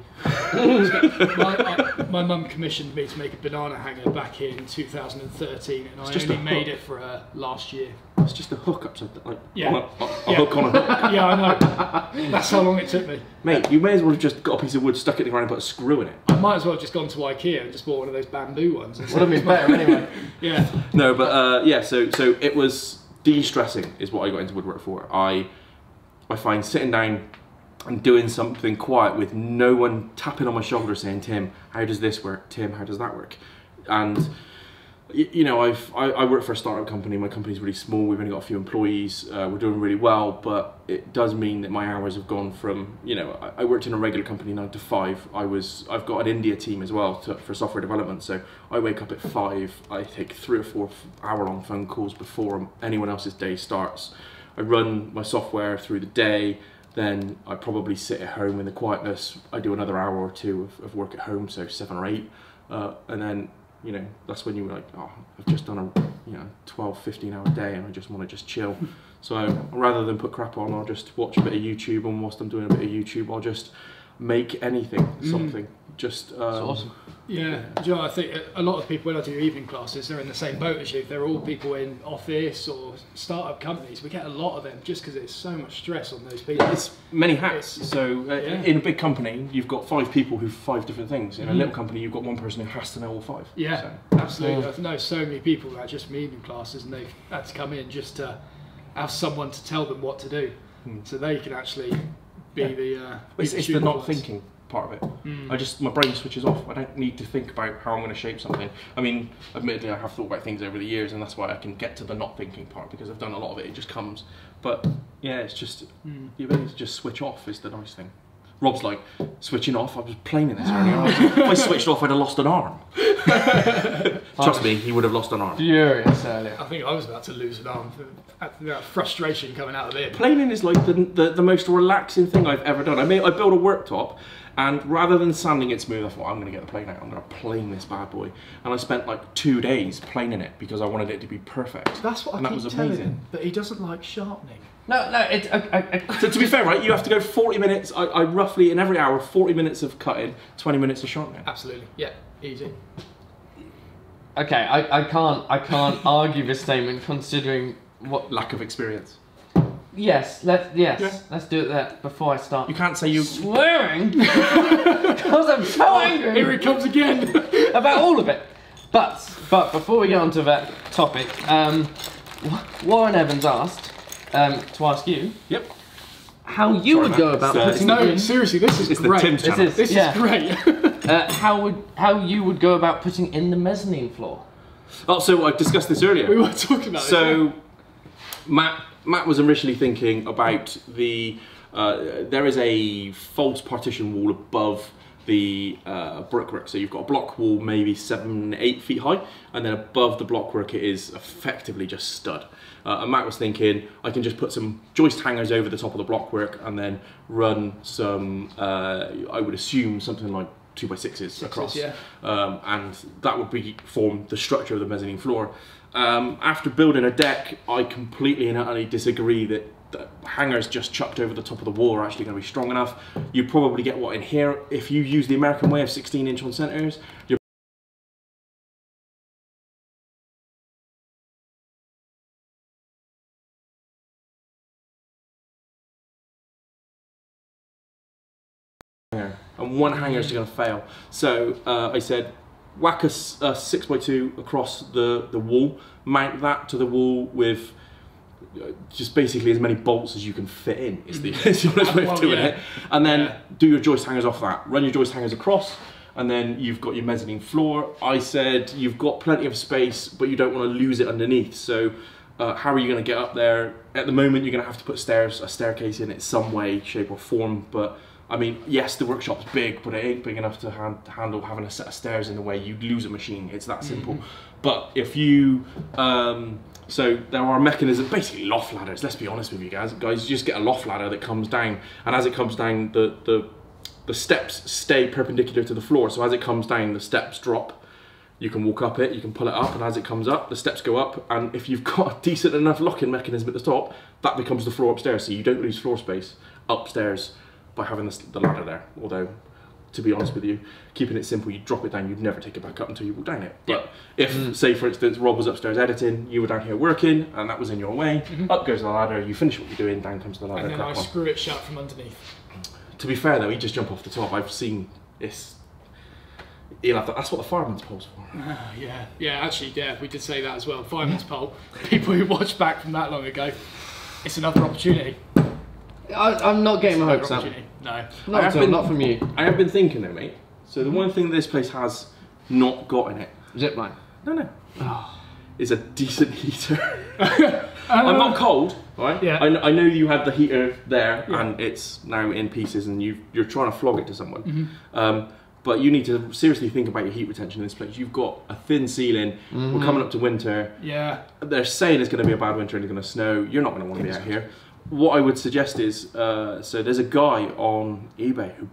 My mum commissioned me to make a banana hanger back in 2013, and I only made it for her last year. It's just a hook upside down, like a hook on a hook. Yeah, I know. That's how long it took me. Mate, you may as well have just got a piece of wood, stuck it in the ground and put a screw in it. I might as well have just gone to IKEA and just bought one of those bamboo ones. Would have been better anyway. Yeah. No, but yeah, so it was de-stressing is what I got into woodwork for. I find sitting down and doing something quiet with no one tapping on my shoulder saying, Tim, how does this work? Tim, how does that work? And you know, I work for a startup company. My company's really small. We've only got a few employees. We're doing really well, but it does mean that my hours have gone from, you know, I worked in a regular company 9 to 5. I've got an India team as well for software development. So I wake up at 5. I take 3 or 4 hour-long phone calls before anyone else's day starts. I run my software through the day. Then I probably sit at home in the quietness. I do another hour or 2 of work at home, so 7 or 8, and then, you know, that's when you're like, oh, I've just done a, you know, 12, 15 hour day and I just want to just chill. So rather than put crap on, I'll just watch a bit of YouTube, and whilst I'm doing a bit of YouTube, I'll just make anything, something. Just That's awesome. Yeah, do you know, I think a lot of people, when I do evening classes, they're in the same boat as you. They're all people in office or startup companies. We get a lot of them just because it's so much stress on those people. It's many hats. So in a big company, you've got 5 people who 5 different things. In a little company, you've got 1 person who has to know all 5. Yeah, so. absolutely. I know so many people that are just evening classes, and they've had to come in just to have someone to tell them what to do, so they can actually be the. It's the not thinking part of it. My brain switches off. I don't need to think about how I'm going to shape something. I mean, admittedly, I have thought about things over the years, and that's why I can get to the not thinking part, because I've done a lot of it. It just comes. But yeah, it's just the ability to just switch off is the nice thing. Rob's like, switching off? I was playing in this earlier. If I switched off, I'd have lost an arm. Trust me, he would have lost an arm. Furious earlier. I think I was about to lose an arm. That frustration coming out of it. Planing is like the most relaxing thing I've ever done. I built a worktop, and rather than sanding it smooth, I thought, I'm going to get the plane out. I'm going to plane this bad boy. And I spent like 2 days planing it because I wanted it to be perfect. That's what I keep telling him, that he doesn't like sharpening. No, it's... So to be fair, right, you have to go 40 minutes, I roughly, in every hour, 40 minutes of cutting, 20 minutes of sharpening. Absolutely, yeah, easy. Okay, I can't argue this statement considering what... Lack of experience. Yes, let's do it there before I start. You can't say you... Swearing! Because I'm so angry! Here it comes again! About all of it. But before we get on to that topic, Warren Evans asked to ask you how you would go about putting... No, seriously, this is great. Tim's channel. This is great. how you would go about putting in the mezzanine floor. Oh, so I discussed this earlier. We were talking about it. So, Matt was originally thinking about the... there is a false partition wall above the brickwork. So you've got a block wall maybe 7-8 feet high, and then above the blockwork it is effectively just stud. And Matt was thinking, I can just put some joist hangers over the top of the blockwork and then run some, I would assume something like 2x6s across, and that would form the structure of the mezzanine floor. After building a deck, I completely and utterly disagree that the hangers just chucked over the top of the wall are actually going to be strong enough. You probably get what in here. If you use the American way of 16-inch on centers, you're and one hanger is going to fail. So I said, whack a 6x2 across the wall, mount that to the wall with just basically as many bolts as you can fit in is the honest way of doing it. And then do your joist hangers off that. Run your joist hangers across, and then you've got your mezzanine floor. I said you've got plenty of space, but you don't want to lose it underneath. So how are you going to get up there? At the moment, you're going to have to put a staircase in it some way, shape or form. But I mean, yes, the workshop's big, but it ain't big enough to handle having a set of stairs in the way. You'd lose a machine. It's that simple. But if you so there are mechanisms, basically loft ladders, let's be honest with you guys, you just get a loft ladder that comes down, and as it comes down, the steps stay perpendicular to the floor, so as it comes down, the steps drop. You can walk up it, you can pull it up, and as it comes up, the steps go up, and if you've got a decent enough locking mechanism at the top, that becomes the floor upstairs, so you don't lose floor space upstairs by having the ladder there. Although, to be honest with you, keeping it simple, you drop it down, you'd never take it back up until you walk down it. But if, say for instance, Rob was upstairs editing, you were down here working, and that was in your way, up goes the ladder, you finish what you're doing, down comes the ladder. And then I screw it shut from underneath. To be fair though, he just jump off the top. I've seen this. He'll have to, that's what the fireman's pole's for. Actually, we did say that as well. Fireman's pole. People who watched back from that long ago, it's another opportunity. I'm not getting my hopes up. No. Not from you. I have been thinking though, mate. So the one thing this place has not got in it. Zipline. No. It's a decent heater. I'm not cold, right? Yeah. I know you had the heater there and it's now in pieces and you're trying to flog it to someone. But you need to seriously think about your heat retention in this place. You've got a thin ceiling. We're coming up to winter. Yeah. They're saying it's going to be a bad winter and it's going to snow. You're not going to want to be out here. What I would suggest is, so there's a guy on eBay who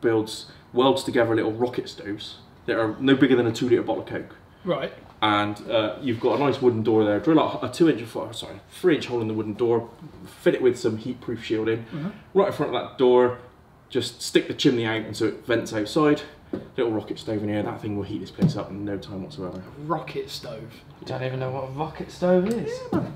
welds together little rocket stoves that are no bigger than a 2 litre bottle of Coke. Right. And you've got a nice wooden door there. Drill out a 3-inch hole in the wooden door. Fit it with some heat-proof shielding. Right in front of that door, just stick the chimney out and so it vents outside. Little rocket stove in here. That thing will heat this place up in no time whatsoever. Rocket stove. You don't even know what a rocket stove is.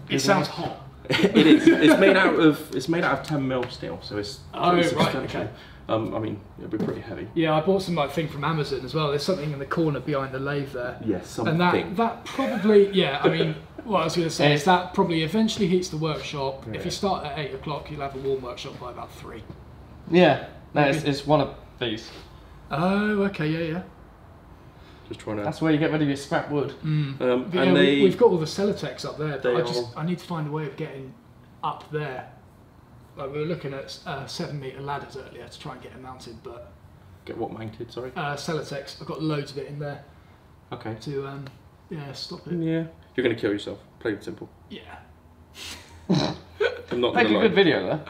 It sounds hot. It is. It's made out of 10mm steel, so it's right, substantial. okay. I mean, it'll be pretty heavy. Yeah, I bought some thing from Amazon as well. There's something in the corner behind the lathe there. Yeah, something. And that probably, yeah, I mean, what I was going to say is that probably eventually heats the workshop. Yeah. If you start at 8 o'clock, you'll have a warm workshop by about 3. Yeah, no, it's one of these. Oh, okay, yeah. Just trying to. That's where you get rid of your scrap wood. And Yeah, we've got all the Celotex up there, They but I need to find a way of getting up there. Like we were looking at 7-metre ladders earlier to try and get it mounted, but Get what mounted? Sorry. Celotex. I've got loads of it in there Okay. to stop it. Yeah. You're going to kill yourself. Plain and simple. Yeah. I'm not Make going a to good lie. video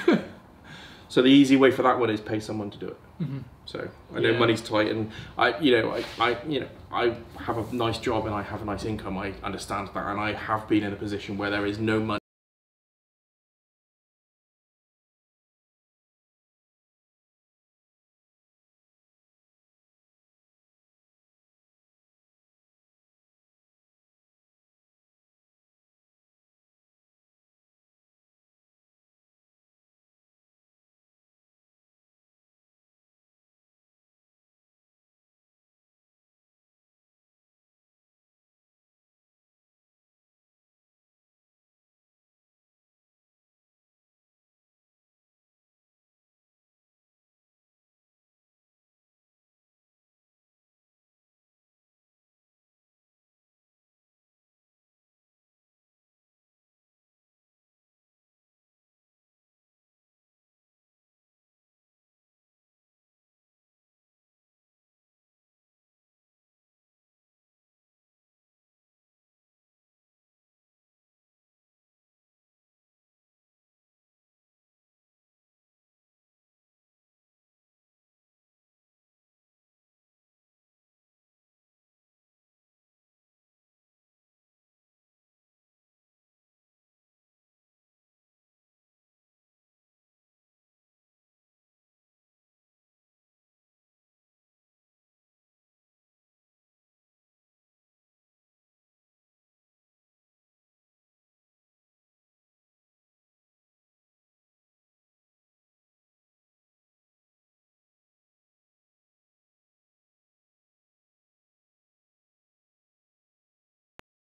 there. So the easy way for that one is pay someone to do it. Mm-hmm. So I know Yeah. money's tight, and I have a nice job and I have a nice income. I understand that, and I have been in a position where there is no money.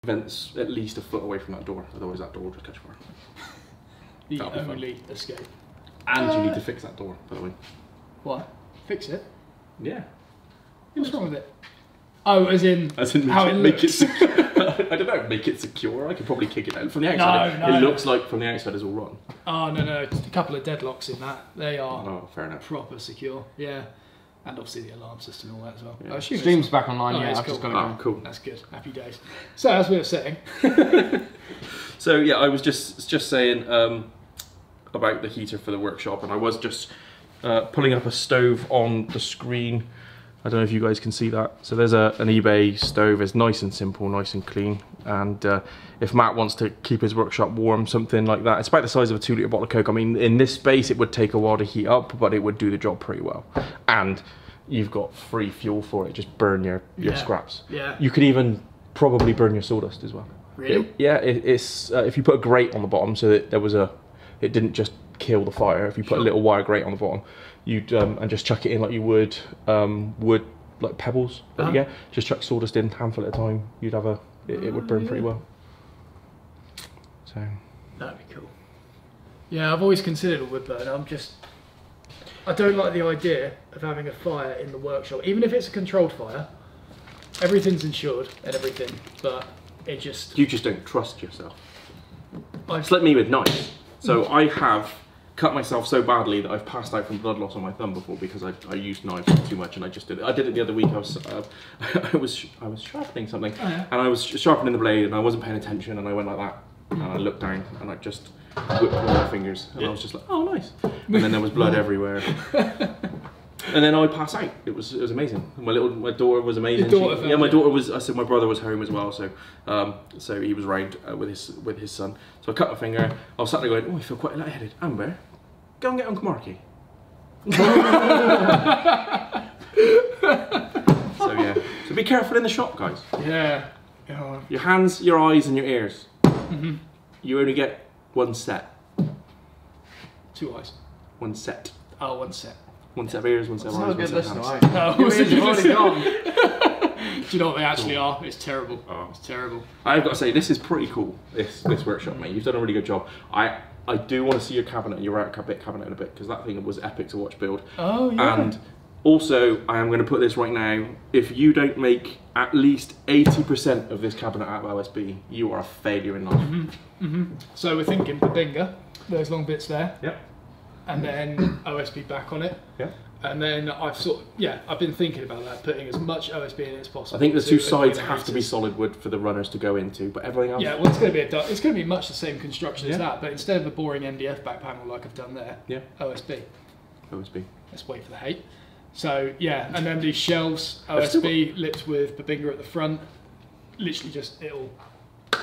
Vents at least a foot away from that door, otherwise that door will just catch fire. The That'll be fun. only escape. And you need to fix that door, by the way. What? Fix it? Yeah. What's wrong with it? Oh, as in how it make looks. it I don't know, make it secure. I could probably kick it out from the outside. No. It looks like from the outside it's all rotten. Oh, no, just a couple of deadlocks in that. They are Oh, fair enough. proper secure, yeah. And obviously the alarm system and all that as well. Yeah. I assume Stream's it's- back online, Oh, yeah, it's I've just cool. got Ah, to go. cool. That's good, happy days. So, as we were saying, So yeah, I was just saying about the heater for the workshop, and I was just pulling up a stove on the screen. I don't know if you guys can see that. So there's an eBay stove. It's nice and simple, nice and clean. And if Matt wants to keep his workshop warm, something like that. It's about the size of a 2 litre bottle of Coke. I mean, in this space, it would take a while to heat up, but it would do the job pretty well. And you've got free fuel for it. Just burn your scraps. yeah. You could even probably burn your sawdust as well. Really? It's if you put a grate on the bottom, so that it didn't just kill the fire. If you put a little wire grate on the bottom, you'd and just chuck it in like you would like pebbles that you get. Just chuck sawdust in, handful at a time. You'd have it would burn pretty well. So That'd be cool. Yeah, I've always considered a wood burner. I don't like the idea of having a fire in the workshop, even if it's a controlled fire. everything's insured and everything, but it just... You just don't trust yourself. It's like me with knives. So I have cut myself so badly that I've passed out from blood loss on my thumb before because I used knives too much, and I just did it. I did it the other week. I was sharpening something, and I was sharpening the blade, and I wasn't paying attention, and I went like that, and I looked down, and I just whipped one of my fingers, and I was just like, oh nice, and then there was blood everywhere. And then I passed out. It was amazing. My daughter was amazing. Yeah, my daughter was. I said my brother was home as well, so so he was round with his son. So I cut my finger. I was sat there going, oh, I feel quite lightheaded. Amber, go and get Uncle Marky. So yeah. So be careful in the shop, guys. Yeah. Your hands, your eyes, and your ears. Mm-hmm. You only get one set. 2 eyes. One set. Oh, one set. One set of ears, one set of eyes, one set of hands. No, you've already gone. Do you know what they actually are? It's terrible. Oh. It's terrible. I've got to say, this is pretty cool, this workshop, mate. You've done a really good job. I do want to see your cabinet, your Rycotewood cabinet in a bit, because that thing was epic to watch build. Oh, yeah. And also, I am going to put this right now, if you don't make at least 80% of this cabinet out of OSB, you are a failure in life. Mm-hmm. Mm-hmm. So we're thinking Babinga, those long bits there. Yep. And then OSB back on it. Yeah. And then I've been thinking about that, putting as much OSB in it as possible. I think the two sides have to be solid wood for the runners to go into, but everything else. Yeah, well, it's going to be much the same construction as that, but instead of a boring MDF back panel like I've done there, OSB. OSB. Let's wait for the hate. So yeah, and then these shelves, OSB lipped with Babinga at the front. Literally just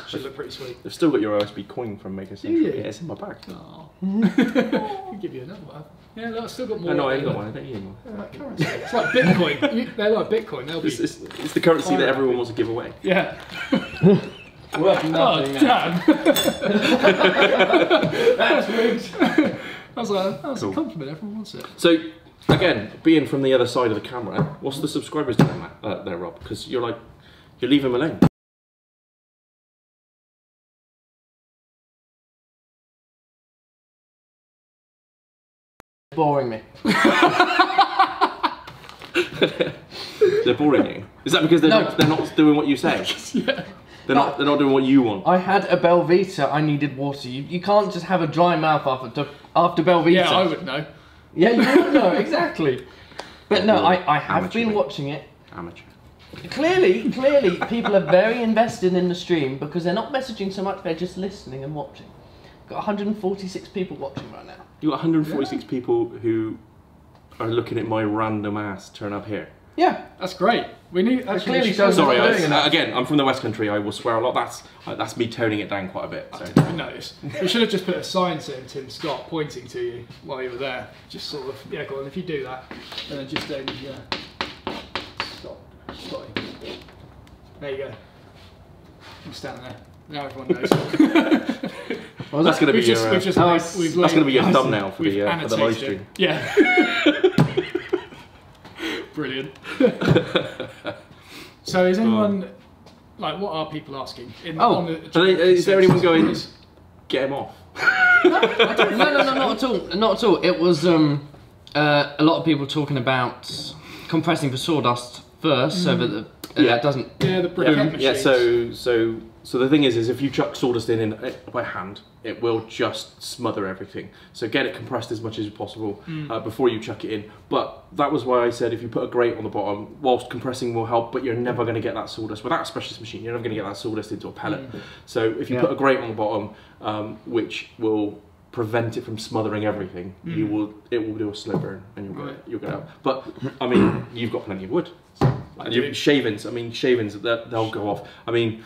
should look pretty sweet. I've still got your OSB coin from Maker Central. Yeah, it's in my bag. Oh. I'll give you another one. Yeah, look, I've still got more. No, I ain't got one. I don't need one. Like currency. It's like Bitcoin. They're like Bitcoin. They'll be. It's the currency that everyone wants to give away. Yeah. Worth nothing. Damn. That's rude. That's a compliment. Everyone wants it. So, again, being from the other side of the camera, what's the subscribers doing there, Rob? Because you're leaving them alone. Boring me. They're boring you. Is that because they're not doing what you say? Yeah. They're not doing what you want. I had a Belvita. I needed water. You can't just have a dry mouth after Belvita. Yeah, I would know. Yeah, you would know exactly. But no, I have been watching it. Amateur. Clearly, people are very invested in the stream because they're not messaging so much. They're just listening and watching. Got 146 people watching right now. You got 146 people who are looking at my random ass turn up here. Yeah, that's great. We need clearly. Sorry, again, I'm from the West Country. I will swear a lot. That's me toning it down quite a bit. So. I didn't even notice. We should have just put a sign saying Tim Scott pointing to you while you were there. Just sort of, yeah, go on. If you do that, and then just only stop. There you go. I'm standing there. Now everyone knows. Well, that's going to be your thumbnail for the live stream. Yeah. Brilliant. So is anyone what are people asking? Is there anyone going? Get him off. No, not at all. Not at all. It was a lot of people talking about compressing for sawdust first, so that that doesn't. Yeah, the briquette machines. Yeah, so the thing is if you chuck sawdust in by hand, it will just smother everything. So get it compressed as much as possible before you chuck it in. But that was why I said if you put a grate on the bottom, whilst compressing will help, but you're never going to get that sawdust without a specialist machine. You're never going to get that sawdust into a pellet. So if you put a grate on the bottom, which will prevent it from smothering everything, it will do a slow burn and you'll get out. But I mean, you've got plenty of wood. So, shavings. They'll go off. I mean.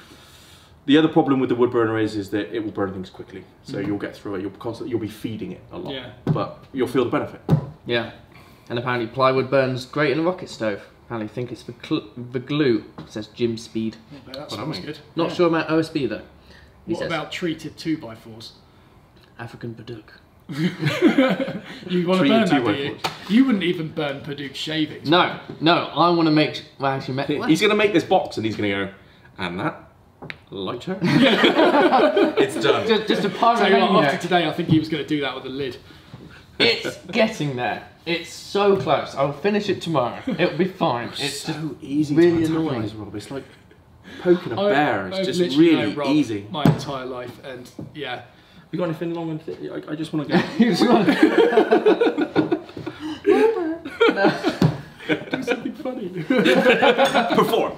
The other problem with the wood burner is that it will burn things quickly, so you'll get through it. You'll be feeding it a lot, but you'll feel the benefit. Yeah, and apparently plywood burns great in a rocket stove. Apparently, think it's the glue. It says Jim Speed. Yeah, that sounds good. Not sure about OSB though. What about treated 2x4s? African Padouk. You want to burn that, do you? You wouldn't even burn Padouk shavings. No, I want to make. Well, actually, he's going to make this box, and he's going to go, and that. Lighter? It's done. Just a pirate. So after today, I think he was going to do that with a lid. It's getting there. It's so close. I'll finish it tomorrow. It'll be fine. It's so just easy really to annoying. antagonize, Rob. It's like poking a bear. It's I've just literally really known Rob easy. my entire life, and yeah. You got anything long? I just want to go. You just want Do something funny. Perform.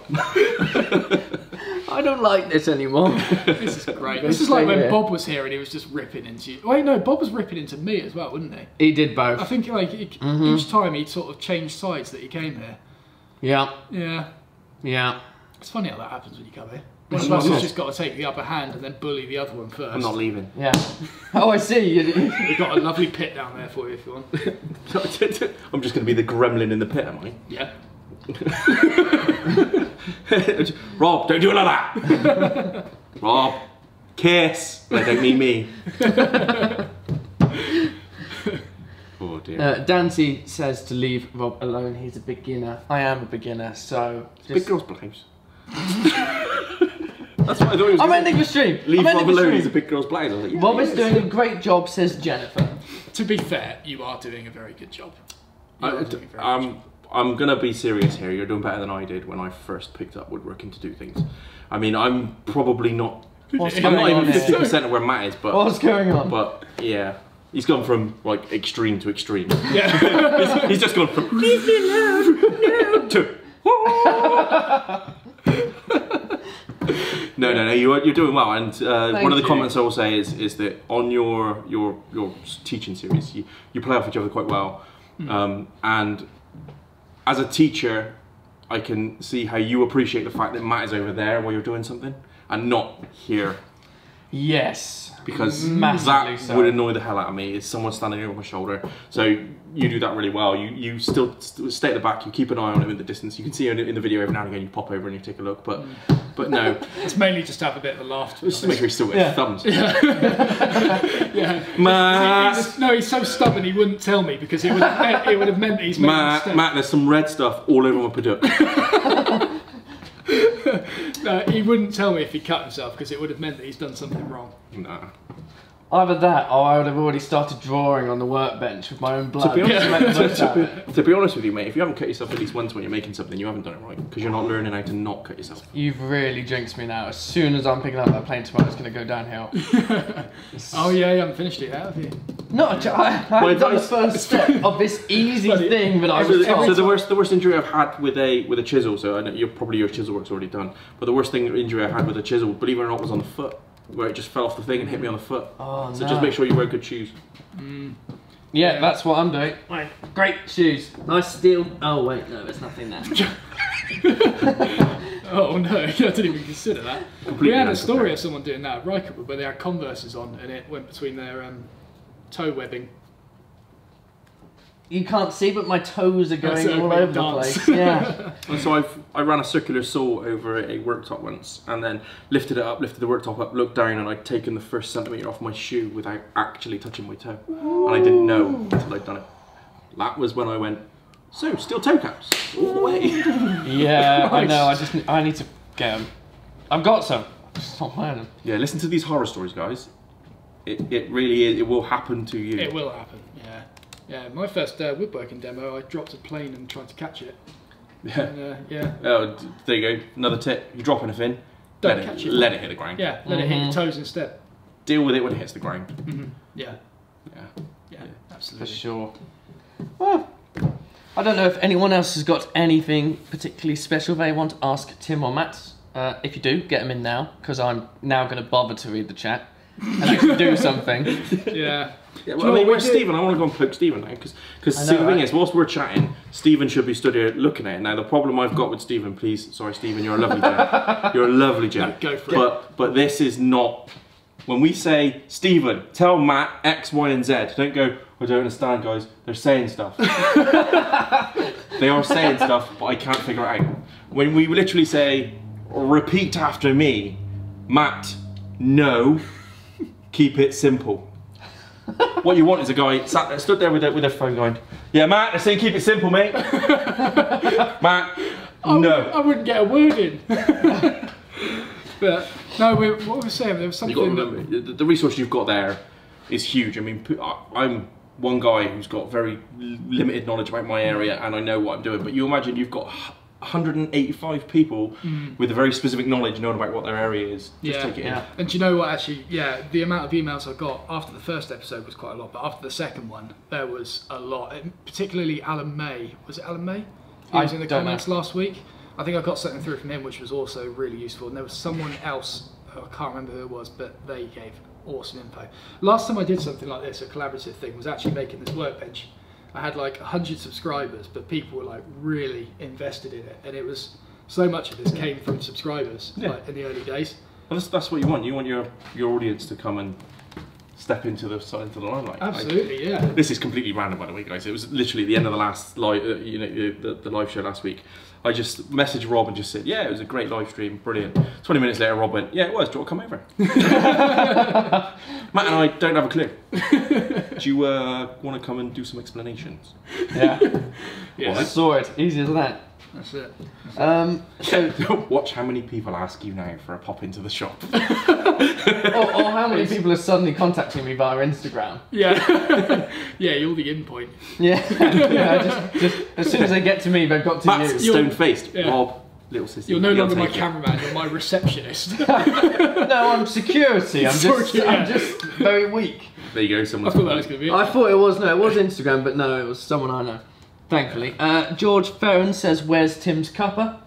I don't like this anymore. This is great. This is like when Bob was here and he was just ripping into you. Wait, no, Bob was ripping into me as well, wasn't he? He did both. I think like each time he sort of changed sides that he came here. Yeah. Yeah. Yeah. It's funny how that happens when you come here. One of us has just got to take the upper hand and then bully the other one first. I'm not leaving. Yeah. Oh, I see. We've got a lovely pit down there for you if you want. I'm just going to be the gremlin in the pit, am I? Yeah. Rob, don't do it like that. Rob, kiss. I don't mean me. Oh dear. Dante says to leave Rob alone. He's a beginner. I am a beginner, so Big girl's blouse. That's what I thought he was. I'm ending the stream. Leave Rob alone. He's a big girl's blouse. Like, Rob is doing a great job, says Jennifer. To be fair, you are doing a very good job. You are doing a very good job. I'm gonna be serious here. You're doing better than I did when I first picked up woodworking to do things. I mean, I'm probably not. I'm not even 50% of where Matt is, but what's going on? But yeah, he's gone from like extreme to extreme. Yeah. he's just gone from leave me alone to. No, you're doing well. And one of the comments I will say is that on your teaching series, you play off each other quite well, and as a teacher, I can see how you appreciate the fact that Matt is over there while you're doing something and not here. Yes. Because Massively that would annoy the hell out of me. Is someone standing over my shoulder. So you do that really well. You still stay at the back. You keep an eye on him in the distance. You can see him in the video every now and again. You pop over and you take a look. But no. It's mainly just to have a bit of a laugh. Just to make sure he's still got thumbs. Yeah. Matt. No, he's so stubborn he wouldn't tell me because it would have meant he's made a mistake. Matt, there's some red stuff all over my paddock. No, he wouldn't tell me if he cut himself because it would have meant that he's done something wrong. Nah. Either that, or I would have already started drawing on the workbench with my own blood. To be honest with you, mate, if you haven't cut yourself at least once when you're making something, you haven't done it right because you're not learning how to not cut yourself. You've really jinxed me now. As soon as I'm picking up that plane tomorrow, it's going to go downhill. Oh yeah, you haven't finished it yet, have you? No, I haven't done the first step of this easy thing that I was told. So the worst injury I've had with a chisel. So I know your chisel work's already done. But the worst injury I had with a chisel, believe it or not, was on the foot, where it just fell off the thing and hit me on the foot. Oh, so just make sure you wear good shoes. Yeah, that's what I'm doing. Right, great shoes. Nice steel. Oh wait, no, there's nothing there. Oh no, I didn't even consider that. Completely we had a story of someone doing that at Rycotewood where they had Converses on and it went between their toe webbing. You can't see, but my toes are going all over the place. Yeah. And so I ran a circular saw over a worktop once, and then lifted the worktop up, looked down, and I'd taken the first centimetre off my shoe without actually touching my toe, and I didn't know until I'd done it. That was when I went, so steel toe caps all the way. Yeah, I know. I need to get them. I've got some. Just not wearing them. Yeah, listen to these horror stories, guys. It really is. It will happen to you. It will happen. Yeah. Yeah, my first woodworking demo, I dropped a plane and tried to catch it. Yeah. And, yeah. Oh, there you go. Another tip. You drop anything, Don't catch it. Let it hit the ground. Yeah, let it hit your toes instead. Deal with it when it hits the ground. Yeah. Yeah, absolutely. For sure. Well, I don't know if anyone else has got anything particularly special they want to ask Tim or Matt. If you do, get them in now, because I'm now going to bother to read the chat and actually do something. Yeah. Yeah, well, I mean, where's Stephen? I want to go and poke Stephen now, because the thing is, whilst we're chatting, Stephen should be stood here looking at it. Now, the problem I've got with Stephen, please, sorry Stephen, you're a lovely gent. You're a lovely gent. No, go for it. But this is not, when we say, Stephen, tell Matt X, Y and Z, don't go, I don't understand guys, they're saying stuff. They are saying stuff, but I can't figure it out. When we literally say, repeat after me, Matt, no, keep it simple. What you want is a guy stood there with their phone going, yeah, Matt, they're saying keep it simple, mate. Matt, no. I wouldn't get a word in. But no, what were we saying? There was something. You've got to remember, the resource you've got there is huge. I mean, one guy who's got very limited knowledge about my area and I know what I'm doing. But you imagine you've got 185 people with a very specific knowledge knowing about what their area is. Just take it in. And do you know what, actually, the amount of emails I got after the first episode was quite a lot, but after the second one, there was a lot. Particularly Alan May. Was it Alan May? He was in the comments last week. I think I got something through from him which was also really useful. And there was someone else, I can't remember who it was, but they gave awesome info. Last time I did something like this, a collaborative thing, was actually making this workbench. I had like 100 subscribers, but people were like really invested in it, and it was so much of this came from subscribers like in the early days. Well, that's what you want. You want your audience to come and step into the limelight. Absolutely, yeah. This is completely random, by the way, guys. It was literally the end of the last live, the live show last week. I just messaged Rob and just said, yeah, it was a great live stream, brilliant. 20 minutes later, Rob went, yeah, it was. Do you want to come over? Matt and I don't have a clue. Do you want to come and do some explanations? Yeah. I saw it. Easy as that. That's it. So watch how many people ask you now for a pop into the shop. or how many people are suddenly contacting me via Instagram. Yeah. Yeah, you're the in point. Yeah. Just as soon as they get to me, they've got to Matt's you. stone-faced. Rob, little sister. You're no longer my cameraman, you're my receptionist. No, I'm security. I'm just very weak. There you go, I someone. thought that was going to be it. I thought it was Instagram, but no, it was someone I know. Thankfully. George Ferron says, where's Tim's cuppa?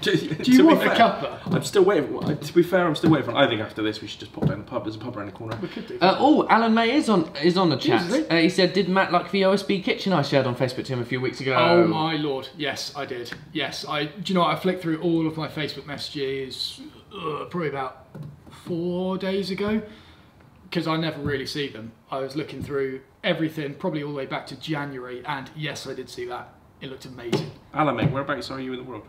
Do you want a cuppa? I'm still waiting. To be fair, I'm still waiting for. I think after this, we should just pop down the pub. There's a pub around the corner. We could do. Alan May is on the chat. Jesus, he said, did Matt like the OSB kitchen I shared on Facebook to him a few weeks ago? Oh my lord, yes, I did. Yes, do you know what? I flicked through all of my Facebook messages probably about 4 days ago, because I never really see them. I was looking through everything, probably all the way back to January, and yes, I did see that. It looked amazing. Alan, mate, whereabouts are you in the world?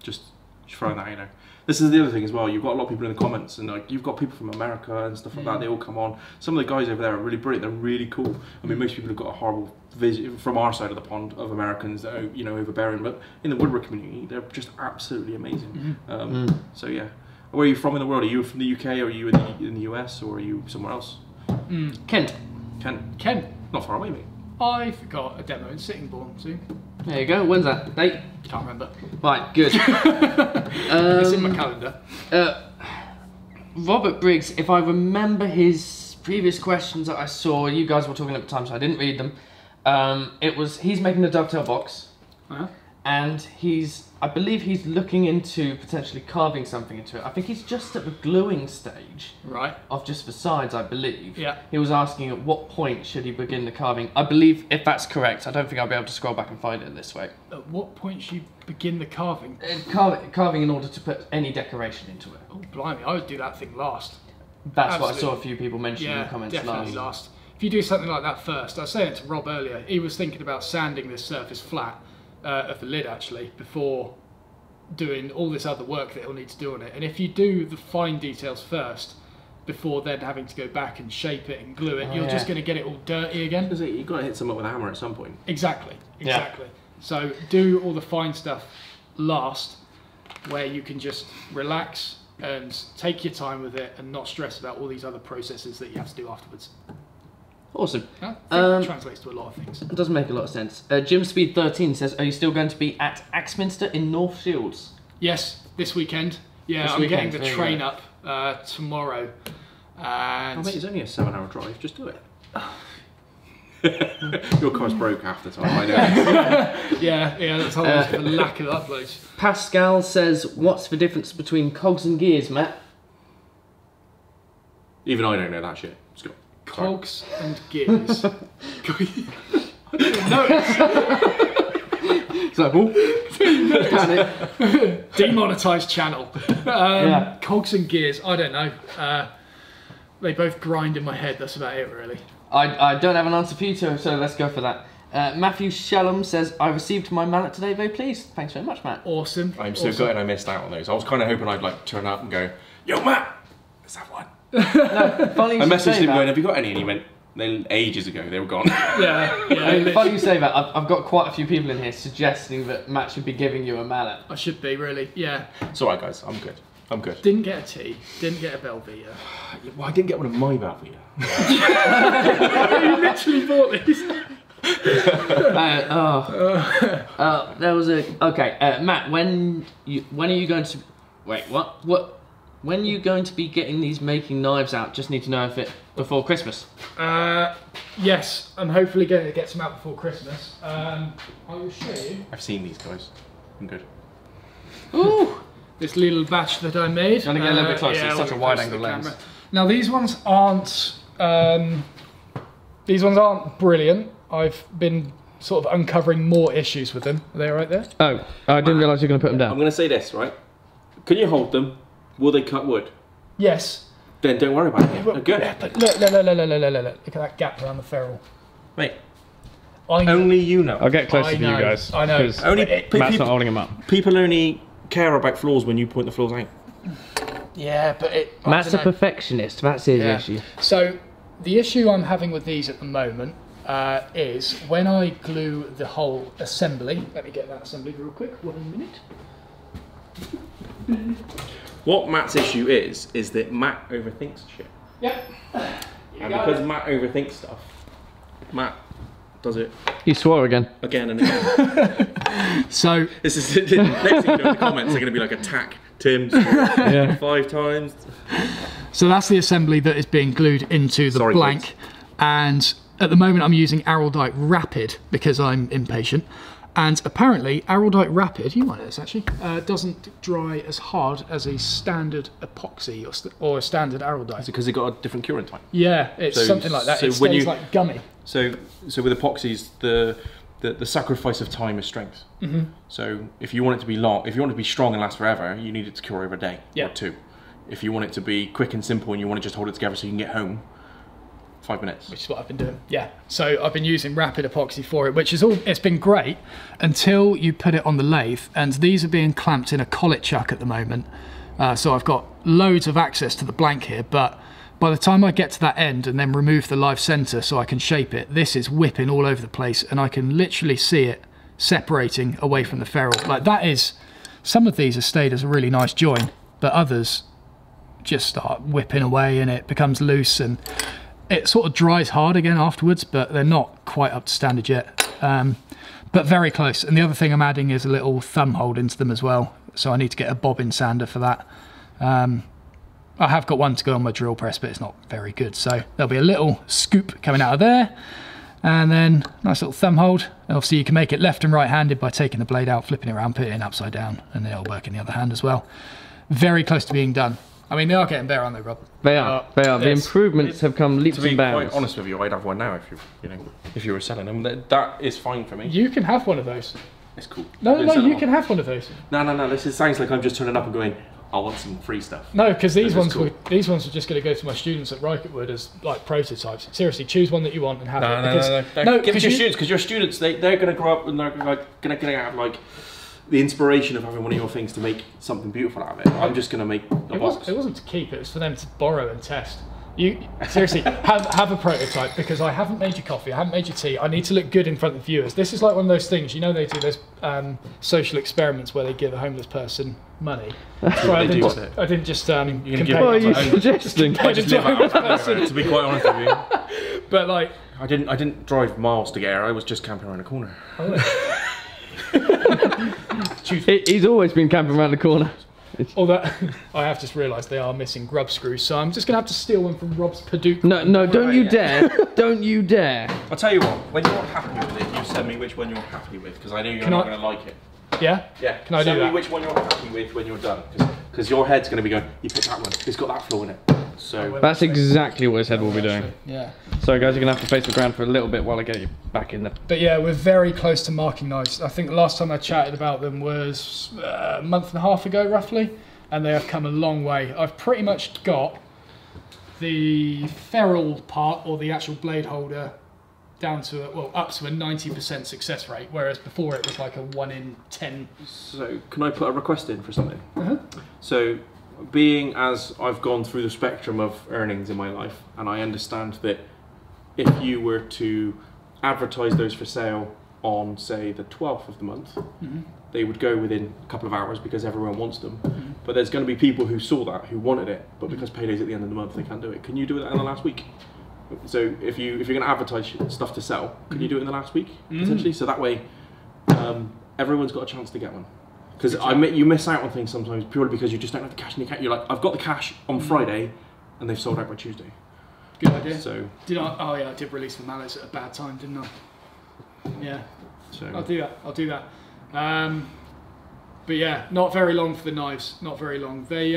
Just throwing that in there. This is the other thing as well. You've got a lot of people in the comments, and like you've got people from America and stuff like that. They all come on. Some of the guys over there are really brilliant. They're really cool. I mean, most people have got a horrible vision from our side of the pond of Americans that are overbearing, but in the woodwork community, they're just absolutely amazing. So yeah, where are you from in the world? Are you from the UK? Or are you in the US? Or are you somewhere else? Kent. Kent. Not far away, mate. I've got a demo in Sittingbourne soon. There you go. When's that date? Can't remember. Right, good. It's in my calendar. Robert Briggs, if I remember his previous questions that I saw, you guys were talking at the time, so I didn't read them. He's making a dovetail box, and I believe he's looking into potentially carving something into it. I think he's just at the gluing stage, of just the sides, I believe. Yeah. He was asking at what point should he begin the carving. I believe, if that's correct, I don't think I'll be able to scroll back and find it this way. At what point should you begin the carving? Carving in order to put any decoration into it. Oh, blimey, I would do that thing last. That's what I saw a few people mention in the comments definitely last. If you do something like that first, I was saying it to Rob earlier, he was thinking about sanding this surface flat of the lid actually before doing all this other work that he'll need to do on it. And if you do the fine details first before then having to go back and shape it and glue it, you're just going to get it all dirty again. You've got to hit something with a hammer at some point. Exactly. So do all the fine stuff last, where you can just relax and take your time with it and not stress about all these other processes that you have to do afterwards. Awesome. I think that translates to a lot of things. It does make a lot of sense. Jim Speed 13 says, are you still going to be at Axminster in North Shields? Yes, this weekend. Yeah, I'm getting the train up tomorrow. And mate, it's only a 7-hour drive. Just do it. Your car's broke half the time, I know. yeah, that's always the lack of uploads. Pascal says, what's the difference between cogs and gears, Matt? Even I don't know that shit. Scott. Cogs and gears. I didn't notice. It's like, oh, panic. Demonetised channel. Cogs and gears, I don't know. They both grind in my head, that's about it really. I don't have an answer for you two, so let's go for that. Matthew Shellum says, I received my mallet today, very pleased. Thanks very much, Matt. Awesome. I'm so gutted I missed out on those. I was kind of hoping I'd like turn up and go, yo Matt, let's have one. No, funny I you messaged say him that. going, have you got any? And he went, ages ago, they were gone. Yeah. Funny you say that. I've got quite a few people in here suggesting that Matt should be giving you a mallet. I should be, really, yeah. It's alright guys, I'm good. I'm good. Didn't get a tea, didn't get a Belvita. Well, I didn't get one of my Belvita. You literally bought these. There was a Matt. When are you going to wait? What? When are you going to be getting these making knives out? Just need to know if it before Christmas. Yes, I'm hopefully going to get some out before Christmas. I will show you. I've seen these guys. I'm good. Ooh, this little batch that I made. Trying to get a little bit closer. Yeah, It's such a wide angle lens. Now these ones aren't. These ones aren't brilliant. I've been sort of uncovering more issues with them. Are they right there? Oh, I didn't realise you were going to put them down. I'm going to say this, right? Can you hold them? Will they cut wood? Yes. Then don't worry about it. They're good. But look at that gap around the ferrule. Mate, I know. only you know. I'll get closer I to you know, guys. I know. 'cause Only Matt's not holding them up. People only care about flaws when you point the flaws out. Yeah, but Matt's a perfectionist. That's his issue. So the issue I'm having with these at the moment is when I glue the whole assembly. Let me get that assembly real quick. 1 minute. What Matt's issue is that Matt overthinks shit. Yep. And because Matt overthinks stuff, Matt does it You swore again. again and again. So This is next thing you know, the comments are going to be like attack Tim 5 times. So that's the assembly that is being glued into the blank. kids. And at the moment I'm using Araldite Rapid because I'm impatient. And apparently Araldite Rapid, you might know this actually, doesn't dry as hard as a standard epoxy or a standard Araldite. Because they got a different curing time. Yeah, it's something like that. so It when stays you- like gummy. So with epoxies, the sacrifice of time is strength. So if you want it to be long, if you want it to be strong and last forever, you need it to cure over a day or 2. If you want it to be quick and simple and you want to just hold it together so you can get home, 5 minutes. Which is what I've been doing. Yeah. So I've been using rapid epoxy for it, which is it's been great until you put it on the lathe, and these are being clamped in a collet chuck at the moment. So I've got loads of access to the blank here, but by the time I get to that end and then remove the live center so I can shape it, this is whipping all over the place and I can literally see it separating away from the ferrule. Like that is, some of these have stayed as a really nice join, but others just start whipping away and it becomes loose and it sort of dries hard again afterwards, but they're not quite up to standard yet. But very close. And the other thing I'm adding is a little thumb hold into them as well. So I need to get a bobbin sander for that. I have got one to go on my drill press, but it's not very good. So there'll be a little scoop coming out of there. And then nice little thumb hold. And obviously you can make it left and right handed by taking the blade out, flipping it around, putting it in upside down, and then it'll work in the other hand as well. Very close to being done. I mean, they are getting better, aren't they, Rob? They are. The improvements have come leaps To be and quite bounds. honest with you, I'd have one now if you were selling them. That is fine for me. You can have one of those. It's cool. No, you can have one of those. No. This sounds like I'm just turning up and going, I want some free stuff. No, because these This is ones these ones are just going to go to my students at Rycotewood as like prototypes. Seriously, choose one that you want and have it. No, give it to your students, because your students they're going to grow up and they're going to have like the inspiration of having one of your things to make something beautiful out of it. I'm just going to make a box. It wasn't to keep, it was for them to borrow and test. You seriously have a prototype, because I haven't made your coffee, I haven't made your tea. I need to look good in front of the viewers. This is like one of those things, you know, they do those social experiments where they give a homeless person money. So I didn't just compare. What are you suggesting? I just live out to be quite honest with you. But like, I didn't drive miles to get here. I was just camping around the corner. He's always been camping around the corner. although I have just realised they are missing grub screws, so I'm just gonna have to steal one from Rob's Paducah. No, don't you dare! Don't you dare! I'll tell you what. When you're happy with it, you send me which one you're happy with, because I know you're not going to like it. Yeah? Yeah. Can I do that? Send me which one you're happy with when you're done, because your head's going to be going, you pick that one. It's got that flaw in it. So That's exactly what his head will be doing. Yeah. So guys, you're gonna have to face the ground for a little bit while I get you back in there. But yeah, we're very close to marking knives. I think the last time I chatted about them was a month and a half ago, roughly, and they have come a long way. I've pretty much got the ferrule part, or the actual blade holder, down to up to a 90% success rate, whereas before it was like a 1 in 10. So can I put a request in for something? So, being as I've gone through the spectrum of earnings in my life, and I understand that if you were to advertise those for sale on, say, the 12th of the month, they would go within a couple of hours because everyone wants them. But there's going to be people who saw that, who wanted it, but because payday's at the end of the month, they can't do it. Can you do it in the last week? So if you're going to advertise stuff to sell, can you do it in the last week potentially? So that way, everyone's got a chance to get one. Because you miss out on things sometimes purely because you just don't have the cash in your account. You're like, I've got the cash on Friday, and they've sold out by Tuesday. Good idea. So Oh yeah, I did release the mallets at a bad time, didn't I? Yeah. So I'll do that. But yeah, not very long for the knives. Not very long. They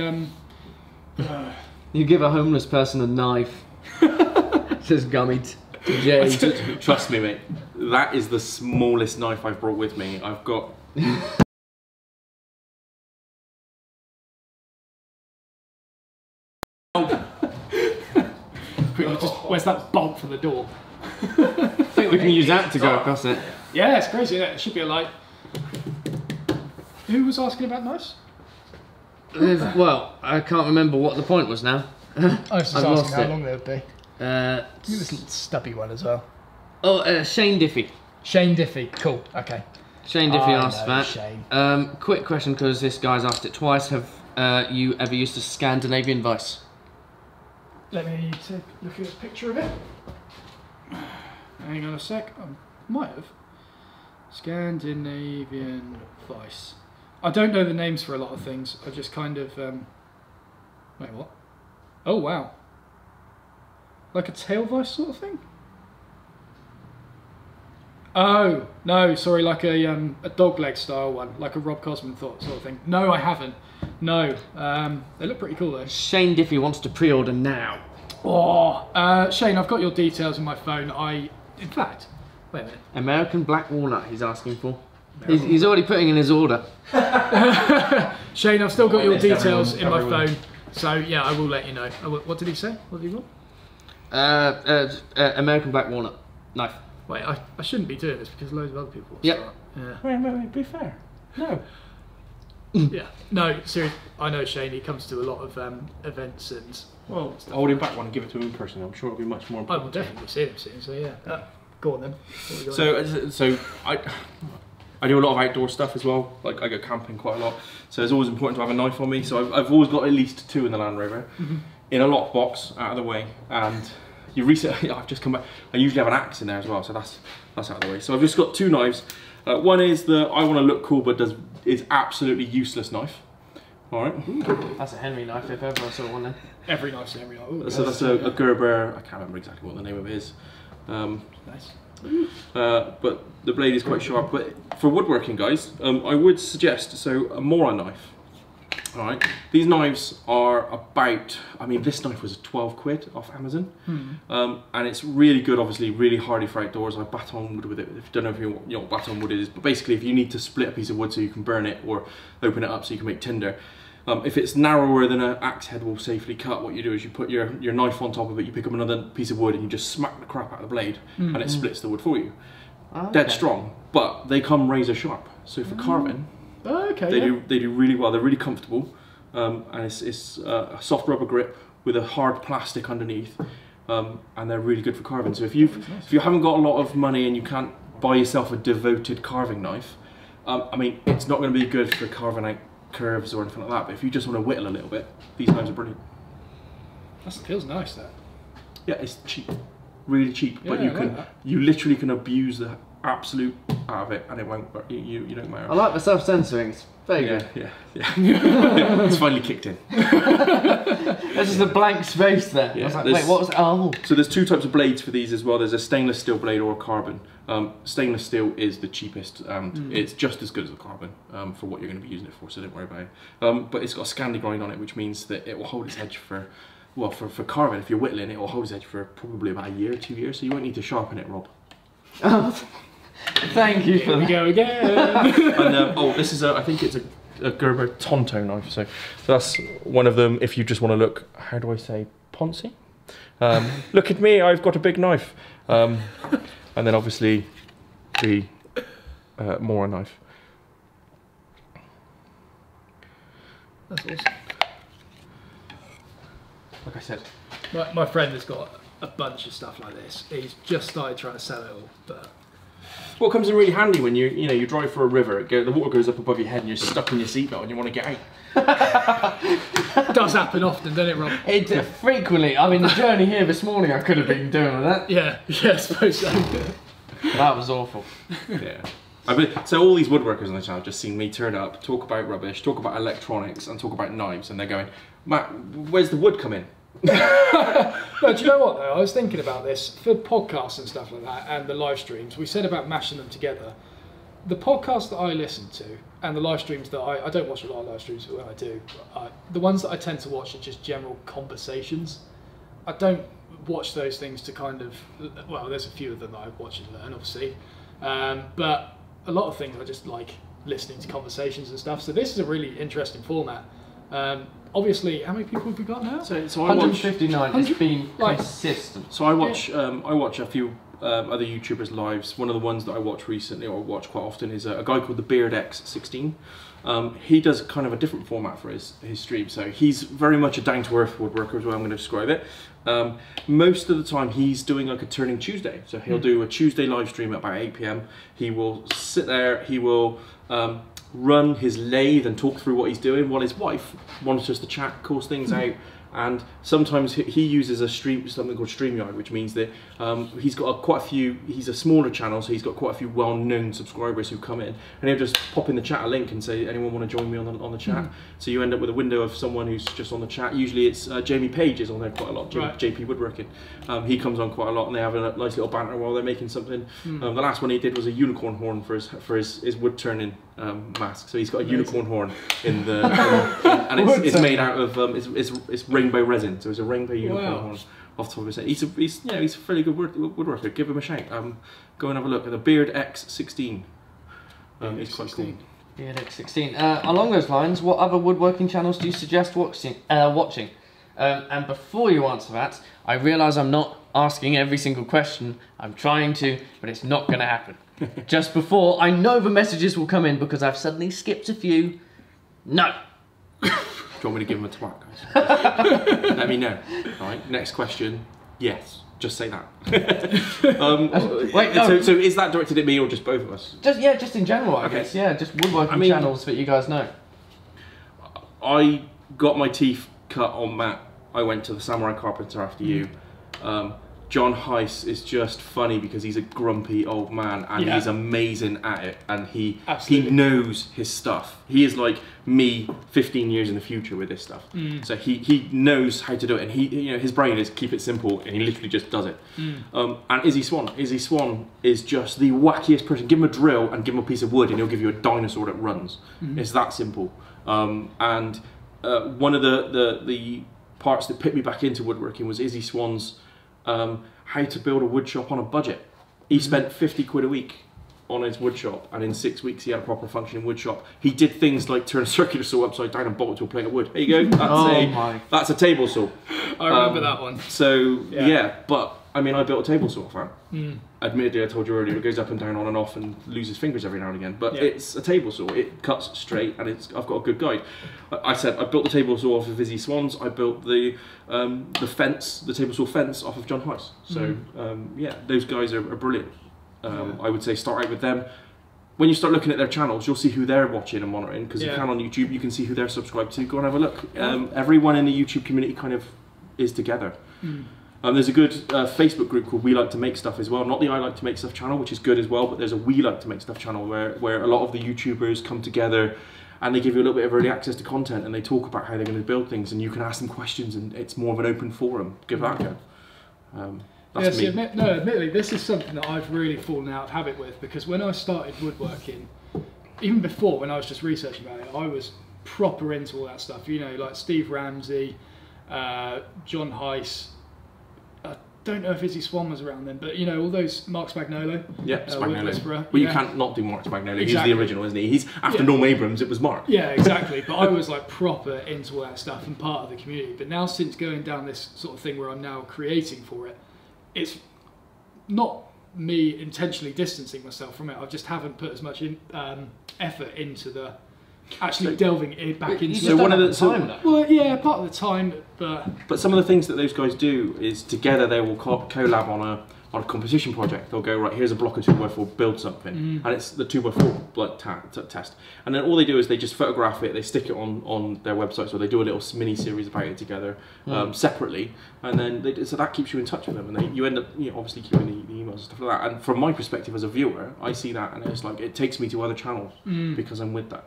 You give a homeless person a knife. Says Gummy to Jay. Trust me, mate. That is the smallest knife I've brought with me. I've got. Where's that bolt for the door? I think we can use that to go across it. Yeah, it's crazy. Isn't it? It should be a light. Who was asking about knives? Well, I can't remember what the point was now. I was just I've asking lost how it. long they would be. This stubby one as well. Oh, Shane Diffie. Shane Diffie, cool, okay. Shane Diffie I asked know that. Shane. Quick question, because this guy's asked it twice. Have you ever used a Scandinavian vice? Let me take a look at a picture of it. Hang on a sec. I might have. Scandinavian vice. I don't know the names for a lot of things. I just kind of. Wait, what? Oh, wow. Like a tail vice sort of thing? Oh, no, sorry, like a dog leg style one, like a Rob Cosman sort of thing. No, I haven't. No, they look pretty cool though. Shane Diffie wants to pre-order now. Oh, Shane, I've got your details on my phone. In fact, wait a minute. American black walnut he's asking for. He's already putting in his order. Shane, I've still got your details in my phone. So yeah, I will let you know. What did he say? What did he want? American black walnut knife. Wait, I shouldn't be doing this because loads of other people will Yep. start. Yeah. Wait, be fair. No. Yeah. No, seriously, I know Shane. He comes to a lot of events and. Well, hold him back one and give it to him in person. I'm sure it'll be much more I important. will definitely see him soon. So yeah. Go on then. What we got So I do a lot of outdoor stuff as well. Like I go camping quite a lot, so it's always important to have a knife on me. So I've always got at least 2 in the Land Rover, in a lockbox out of the way. And I've just come back. I usually have an axe in there as well, so that's out of the way. So I've just got 2 knives. One is the I want to look cool, but is absolutely useless knife. All right. That's a Henry knife if ever I saw one then. Every knife's every knife. Ooh, So that's a Gerber. I can't remember exactly what the name of it is. Nice. But the blade is quite sharp. But for woodworking, guys, I would suggest a Mora knife. All right, these knives are about. I mean, this knife was 12 quid off Amazon, and it's really good. Obviously, really hardy for outdoors. I baton wood with it. If you don't know if you know what baton wood is, but basically, if you need to split a piece of wood so you can burn it or open it up so you can make tinder. If it's narrower than an axe head will safely cut, what you do is you put your knife on top of it, you pick up another piece of wood and you just smack the crap out of the blade and it splits the wood for you. Okay. Dead strong, but they come razor sharp. So for carving, they do really well. They're really comfortable, and it's a soft rubber grip with a hard plastic underneath, and they're really good for carving. So if you haven't got a lot of money and you can't buy yourself a devoted carving knife, I mean it's not going to be good for carving out curves or anything like that, but if you just want to whittle a little bit, these knives are brilliant. That feels nice, that. Yeah, it's cheap, really cheap, but Yeah, you literally can abuse the absolute out of it and it won't, you don't matter. I like the self-censoring. It's very good. Yeah. It's finally kicked in. There's just a blank space there. Yeah, I was like, wait, what was that? Oh. So there's 2 types of blades for these as well. There's a stainless steel blade or a carbon. Stainless steel is the cheapest and it's just as good as a carbon for what you're going to be using it for, so don't worry about it. But it's got a Scandi grind on it, which means that it will hold its edge for carving. If you're whittling, it will hold its edge for probably about a year, 2 years, so you won't need to sharpen it, Rob. Thank you for Here we go again. And this is I think it's a Gerber Tonto knife. So that's one of them. If you just want to look, how do I say, poncy? Look at me, I've got a big knife. And then obviously the Mora knife. That's awesome. Like I said, My friend has got a bunch of stuff like this. He's just started trying to sell it all, but Well, it comes in really handy when you drive for a river. The water goes up above your head and you're stuck in your seatbelt and you want to get out. It does happen often, doesn't it, Rob? It frequently. I mean, the journey here this morning, I could have been doing that. Yeah, I suppose so. That was awful. Yeah. So all these woodworkers on the channel just seen me turn up, talk about rubbish, talk about electronics, and talk about knives, and they're going, Matt, where's the wood come in? No, do you know what though? I was thinking about this for podcasts and stuff like that, and the live streams. We said about mashing them together. The podcasts that I listen to and the live streams that I don't watch a lot of live streams, but when I do, the ones that I tend to watch are just general conversations. I don't watch those things to kind of, well, there's a few of them that I watch and learn, obviously, but a lot of things I just like listening to conversations and stuff. So this is a really interesting format. Obviously, how many people have we got now? So I watch 159. It's been consistent. So I watch a few other YouTubers' lives. One of the ones that I watch recently, or watch quite often, is a guy called the Beard X16. He does kind of a different format for his stream. So he's very much a down-to-earth woodworker, is what I'm going to describe it. Most of the time he's doing like a Turning Tuesday. So he'll do a Tuesday live stream at about 8 PM. He will sit there, he will run his lathe and talk through what he's doing while his wife wants us to chat, calls things out. And sometimes he uses something called StreamYard, which means that he's got quite a few. He's a smaller channel, so he's got quite a few well-known subscribers who come in, and he'll just pop in the chat a link and say, "Anyone want to join me on the chat?" So you end up with a window of someone who's just on the chat. Usually it's Jamie Page is on there quite a lot. JP Woodworking. He comes on quite a lot, and they have a nice little banter while they're making something. The last one he did was a unicorn horn for his wood turning mask. So he's got a unicorn horn in the and it's made out of it's rainbow resin, so it's a rainbow unicorn horn off the top of his head. He's a fairly good woodworker. Give him a shout. Go and have a look at the Beard X16. He's quite cool. Beard X16. Along those lines, what other woodworking channels do you suggest watching? And before you answer that, I realise I'm not asking every single question. I'm trying to, but it's not going to happen. Just before, I know the messages will come in because I've suddenly skipped a few. No. Do you want me to give him a twat, guys? Let me know. All right, next question. Yes, just say that. Wait, no. So is that directed at me or just both of us? Just in general, I guess. Yeah, just woodworking channels that you guys know. I got my teeth cut on Matt. I went to the Samurai Carpenter after you. John Heiss is just funny because he's a grumpy old man and he's amazing at it, and he knows his stuff. He is like me 15 years in the future with this stuff. So he knows how to do it, and his brain is keep it simple, and he literally just does it. And Izzy Swan is just the wackiest person. Give him a drill and give him a piece of wood and he'll give you a dinosaur that runs. It's that simple. And one of the parts that put me back into woodworking was Izzy Swan's how to build a wood shop on a budget. He spent 50 quid a week on his wood shop, and in 6 weeks he had a proper functioning wood shop. He did things like turn a circular saw upside down and bolt it to a plate of wood. There you go. That's a table saw. I remember that one. So yeah, but I mean, I built a table saw, fam. Admittedly, I told you earlier, it goes up and down, on and off, and loses fingers every now and again. But it's a table saw. It cuts straight, and I've got a good guide. I said I built the table saw off of Izzy Swan's. I built the table saw fence off of John Heiss. So yeah, those guys are brilliant. I would say start out with them. When you start looking at their channels, you'll see who they're watching and monitoring, because you can on YouTube. You can see who they're subscribed to. Go and have a look. Everyone in the YouTube community kind of is together. There's a good Facebook group called We Like to Make Stuff as well. Not the I Like to Make Stuff channel, which is good as well, but there's a We Like to Make Stuff channel where a lot of the YouTubers come together and they give you a little bit of early access to content, and they talk about how they're going to build things, and you can ask them questions, and it's more of an open forum. Give that a go. That's me. Admittedly, this is something that I've really fallen out of habit with, because when I started woodworking, even before, when I was just researching about it, I was proper into all that stuff. You know, like Steve Ramsey, John Heiss. I don't know if Izzy Swan was around then, but you know, all those Mark Spagnolo. Yeah, Spagnolo. Well, you can't not do Mark Spagnolo. Exactly. He's the original, isn't he? He's after Norm Abrams. It was Mark. Yeah, exactly. But I was like proper into all that stuff and part of the community. But now, since going down this sort of thing where I'm now creating for it, it's not me intentionally distancing myself from it. I just haven't put as much effort into the actually delving back into. So one of the time, well, yeah, part of the time, but some of the things that those guys do is together they will collab on a competition project, they'll go, right, here's a block of 2x4, build something, and it's the 2x4 like test, and then all they do is they just photograph it, they stick it on their websites, or they do a little mini series about it together separately, and then so that keeps you in touch with them, and you end up obviously keeping the emails and stuff like that. And from my perspective as a viewer, I see that, and it's like it takes me to other channels because I'm with that.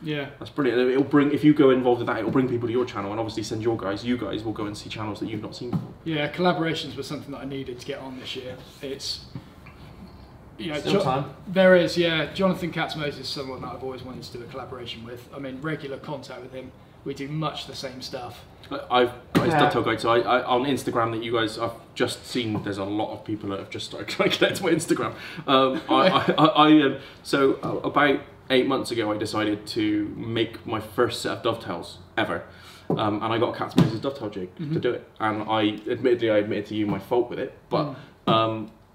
Yeah, that's brilliant. It'll bring, if you go involved with that, it'll bring people to your channel, and obviously send you guys will go and see channels that you've not seen before. Yeah, collaborations was something that I needed to get on this year. It's still time. There is, yeah. Jonathan Katz-Moses is someone that I've always wanted to do a collaboration with. I'm in regular contact with him. We do much the same stuff. I've got his dovetail guide, so I on Instagram that you guys, I've just seen there's a lot of people that have just started trying to connect to my Instagram. So about 8 months ago I decided to make my first set of dovetails ever. And I got a Katz-Moses dovetail jig to do it. And I admitted to you my fault with it, but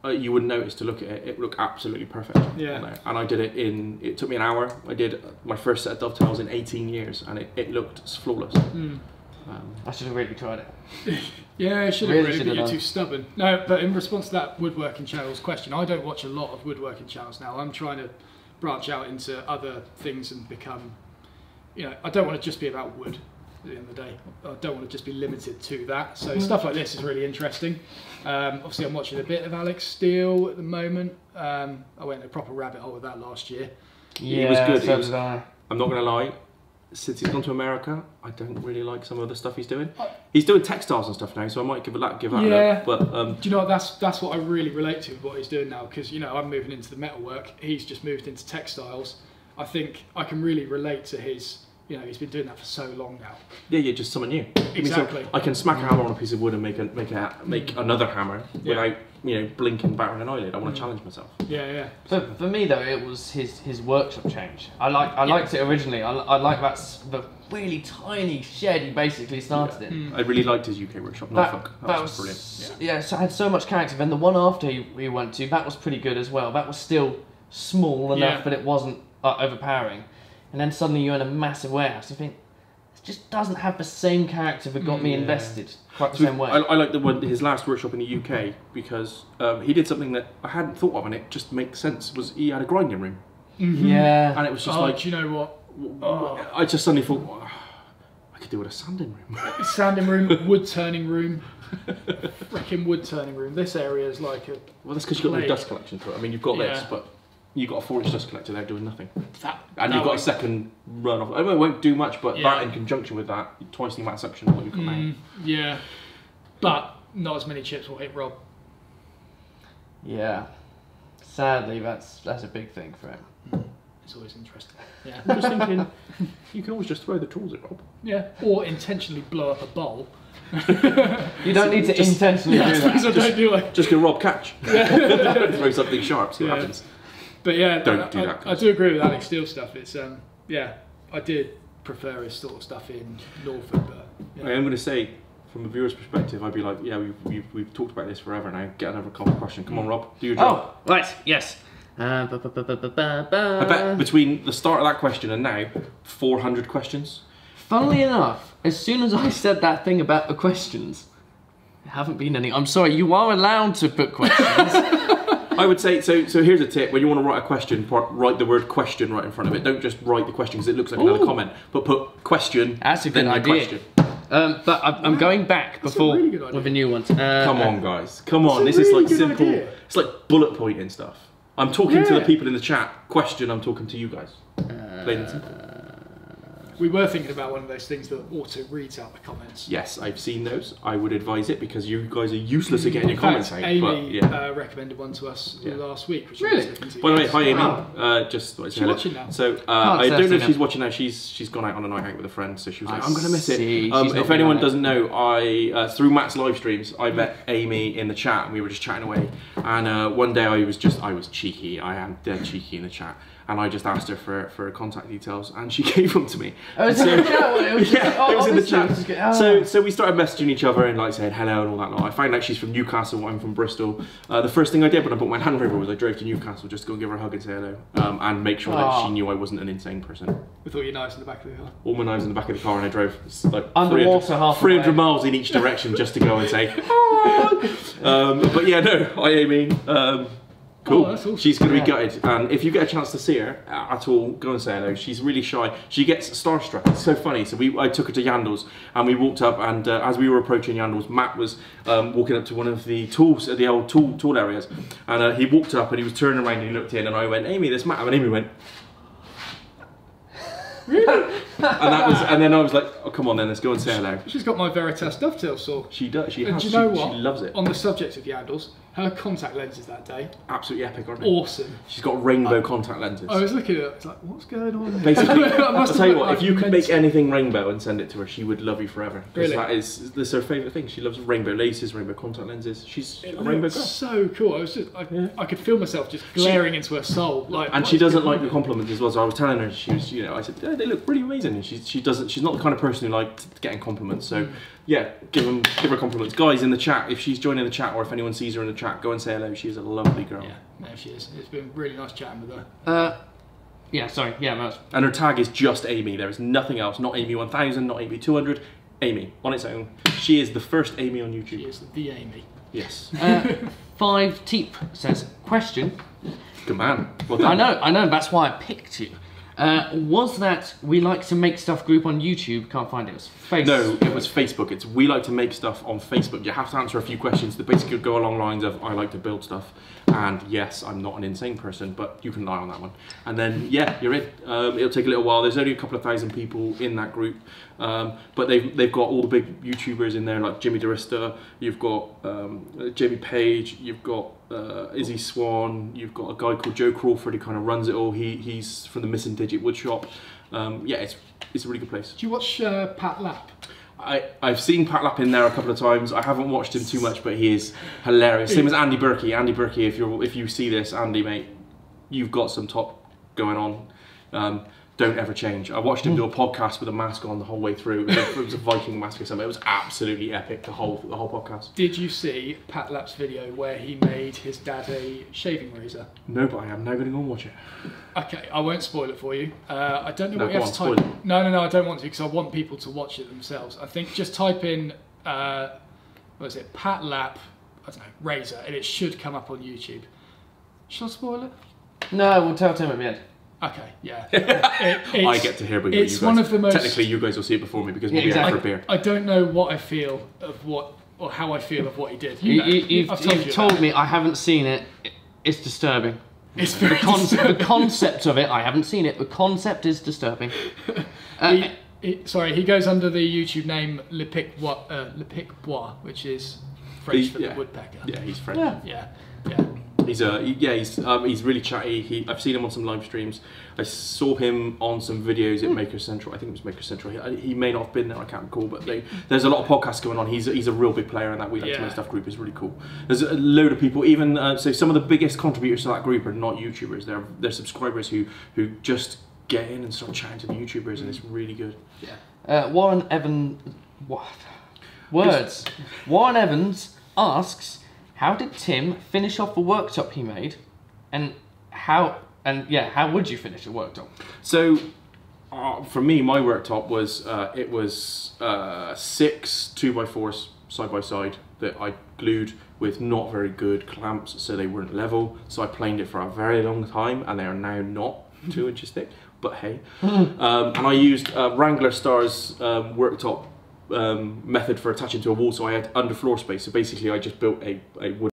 you wouldn't notice to look at it. It looked absolutely perfect. Yeah. And I did it it took me an hour. I did my first set of dovetails in 18 years, and it looked flawless. I should have really tried it. Yeah, I should have really, but you're too stubborn. No, but in response to that woodworking channels question, I don't watch a lot of woodworking channels now. I'm trying to branch out into other things and become, I don't want to just be about wood at the end of the day. I don't want to just be limited to that. So stuff like this is really interesting. Obviously I'm watching a bit of Alex Steele at the moment. I went in a proper rabbit hole with that last year. Yeah, it was good. So did I. I'm not going to lie, since he's gone to America, I don't really like some of the stuff he's doing. He's doing textiles and stuff now, so I might give that a look. But do you know what, that's what I really relate to with what he's doing now, because I'm moving into the metalwork, he's just moved into textiles. I think I can really relate to his, he's been doing that for so long now. Yeah, just something new. Exactly. I can smack a hammer on a piece of wood and make another hammer without blinking, battering an eyelid. I want to challenge myself. Yeah. So for me though, it was his workshop change. I liked it originally. I like the really tiny shed he basically started in. I really liked his UK workshop. Norfolk. That was brilliant. Yeah, so it had so much character. Then the one after we went to, that was pretty good as well. That was still small enough, but it wasn't overpowering. And then suddenly you're in a massive warehouse. You think, it just doesn't have the same character that got me invested quite the same way. I like his last workshop in the UK because he did something that I hadn't thought of, and it just makes sense. Was he had a grinding room? Yeah. And it was just like, do you know what? I just suddenly thought, I could do with a sanding room. Sanding room, wood turning room, freaking wood turning room. This area is like a. Well, that's because you've got no dust collection to it. I mean, you've got this, but you've got a 4-inch dust collector there doing nothing. And you've got a second run off. I mean, it won't do much, but that in conjunction with that, twice the amount of suction of what you've got now. Yeah, but not as many chips will hit Rob. Yeah, sadly, that's a big thing for him. It's always interesting. Yeah, I'm just thinking, you can always just throw the tools at Rob. Yeah, or intentionally blow up a bowl. You don't need to intentionally do that. Just go, Rob, catch. Throw something sharp, see what happens. But yeah, don't do that. I do agree with Alex Steele stuff. It's I did prefer his sort of stuff in Norfolk, but I am going to say, from a viewer's perspective, I'd be like, we've talked about this forever now. Get another common question. Come on, Rob, do your job. Oh, right, yes. I bet between the start of that question and now, 400 questions. Funnily enough, as soon as I said that thing about the questions, there haven't been any. I'm sorry, you are allowed to put questions. I would say, so here's a tip. When you want to write a question, write the word question right in front of it. Don't just write the question because it looks like another comment, but put question, that's a good idea. Question. But I'm going back before with a new one. Come on, guys. Come on. This is like simple. Idea. It's like bullet pointing stuff. I'm talking to the people in the chat. Question, I'm talking to you guys. Plain and simple. We were thinking about one of those things that auto reads out the comments. Yes, I've seen those. I would advise it because you guys are useless at getting your comments out. Amy recommended one to us last week. Which really? By the way, hi Amy. Just thought I'd say hello. Watching now. So I don't know if she's watching now. She's gone out on a night out with a friend, so she was like, I'm going to miss it. If anyone doesn't know, I through Matt's live streams, I met Amy in the chat and we were just chatting away. And one day I was cheeky. I am dead cheeky in the chat. And I just asked her for her contact details, and she gave them to me. Oh, it was in the chat? It was in the chat. So we started messaging each other and like saying hello and all that lot. I found out she's from Newcastle, I'm from Bristol. The first thing I did when I bought my Land Rover was I drove to Newcastle just to go and give her a hug and say hello, and make sure that she knew I wasn't an insane person. With all your knives in the back of the car? All my knives in the back of the car, and I drove like underwater 300 miles in each direction just to go and say, oh. But yeah, no, hi Amy. Cool. Oh, that's awesome. She's going to be gutted, and if you get a chance to see her at all, go and say hello. She's really shy. She gets starstruck. It's so funny. So I took her to Yandles, and we walked up, and as we were approaching Yandles, Matt was walking up to one of the tools, the old tool areas, and he walked up, and he was turning around, and he looked in, and I went, Amy, there's Matt, and Amy went. Really? and then I was like, oh come on then, let's go and say hello. She's got my Veritas dovetail saw. She does. She And has. do you know what? She loves it. On the subject of Yandles, her contact lenses that day, Absolutely epic, aren't they? awesome. She's got rainbow contact lenses. I was looking at it, it's like, what's going on here? Basically, I I'll must tell you have what, looked if you like could make mental. anything rainbow and send it to her, she would love you forever. Because Really? that's her favourite thing. She loves rainbow laces, rainbow contact lenses. She's It a rainbow looks girl. so cool. I could feel myself just glaring into her soul. Like, And what she is doesn't going like on the compliments as well. So I was telling her, she was, I said, yeah, they look pretty amazing. And she doesn't. She's not the kind of person who likes getting compliments. So yeah, give her compliments, guys. In the chat, if she's joining the chat or if anyone sees her in the chat, go and say hello. She is a lovely girl. Yeah, no, she is. It's been really nice chatting with her. Yeah, sorry. Yeah, Matt. And her tag is just Amy. There is nothing else. Not Amy 1000, not Amy 200. Amy on its own. She is the first Amy on YouTube. She is the Amy. Yes. 5 Teep says, question. Good man. Well done. I know, that's why I picked you. Was that We Like to Make Stuff group on YouTube? Can't find it. It was Facebook. No, it was Facebook. It's We Like to Make Stuff on Facebook. You have to answer a few questions that basically go along lines of I like to build stuff, and yes, I'm not an insane person, but you can lie on that one. And then yeah, you're in. It'll take a little while. There's only a couple of thousand people in that group, but they've got all the big YouTubers in there like Jimmy DeRista. You've got Jamie Page. You've got Izzy Swan. You've got a guy called Joe Crawford who kind of runs it all. He's from the Missing Digit Woodshop. Yeah, it's a really good place. Do you watch Pat Lapp? I've seen Pat Lapp in there a couple of times. I haven't watched him too much, but he is hilarious. Same as Andy Berkey. Andy Berkey, if you see this, Andy mate, you've got some top going on. Don't ever change. I watched him do a podcast with a mask on the whole way through. It was a Viking mask or something. It was absolutely epic. The whole podcast. Did you see Pat Lapp's video where he made his dad a shaving razor? No, but I am now going to go and watch it. Okay, I won't spoil it for you. I don't know No, what you go have to on, type. spoil it. No, I don't want to because I want people to watch it themselves. I think just type in, what is it, Pat Lapp, I don't know, razor, and it should come up on YouTube. Shall I spoil it? No, we'll tell Tim at the end. Okay, yeah. I get to hear about you it's guys. one of the most. Technically, you guys will see it before me because we'll Yeah, be out for a exactly. beer. I don't know what I feel of what, or how I feel of what he did. You know, You've I've told you told that. me, I haven't seen it. It's disturbing. It's very The concept of it, I haven't seen it. The concept is disturbing. He goes under the YouTube name Le Pic Bois, which is French for the woodpecker. Yeah, he's French. Yeah. He's really chatty. I've seen him on some live streams. I saw him on some videos at Maker Central. I think it was Maker Central. He may not have been there. I can't recall. But there's a lot of podcasts going on. He's a real big player, and that We Like to Make Stuff group is really cool. There's a load of people. Even so, some of the biggest contributors to that group are not YouTubers. They're subscribers who just get in and start chatting to the YouTubers, and it's really good. Yeah. Warren Evans asks, how did Tim finish off the worktop he made, and how would you finish a worktop? So, for me, my worktop was 6 2x4s side by side that I glued with not very good clamps, so they weren't level. So I planed it for a very long time, and they are now not 2 inches thick. But hey, and I used Wrangler Star's worktop method for attaching to a wall, so I had underfloor space. So basically, I just built a wood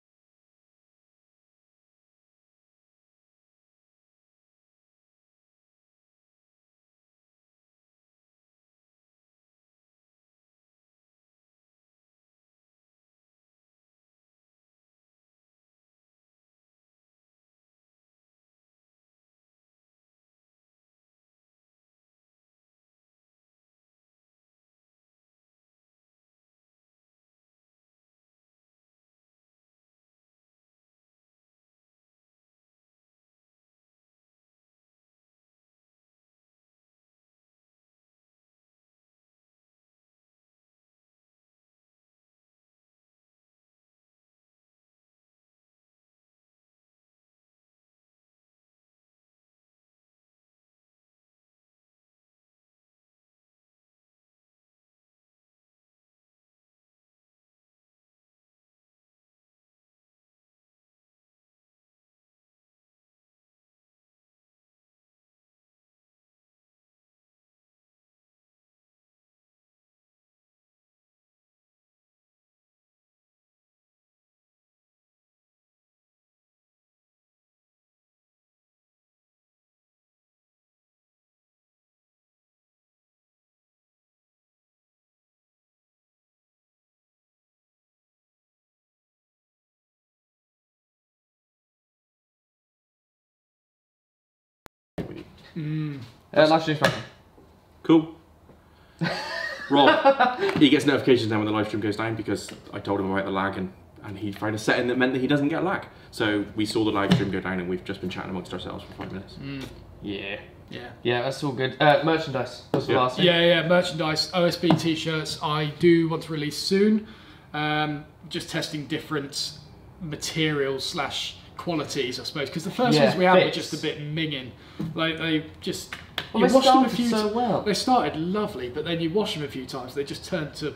Live stream's back. Cool. Rob, he gets notifications now when the live stream goes down because I told him about the lag and he found a setting that meant that he doesn't get lag. So we saw the live stream go down and we've just been chatting amongst ourselves for 5 minutes. Yeah. Yeah. Yeah, that's all good. Merchandise. What's the last thing? Yeah, merchandise, OSB t-shirts. I do want to release soon. Just testing different materials / qualities, I suppose, because the first ones we had were just a bit minging. Like they just you wash them a few so well. They started lovely, but then you wash them a few times, they just turn to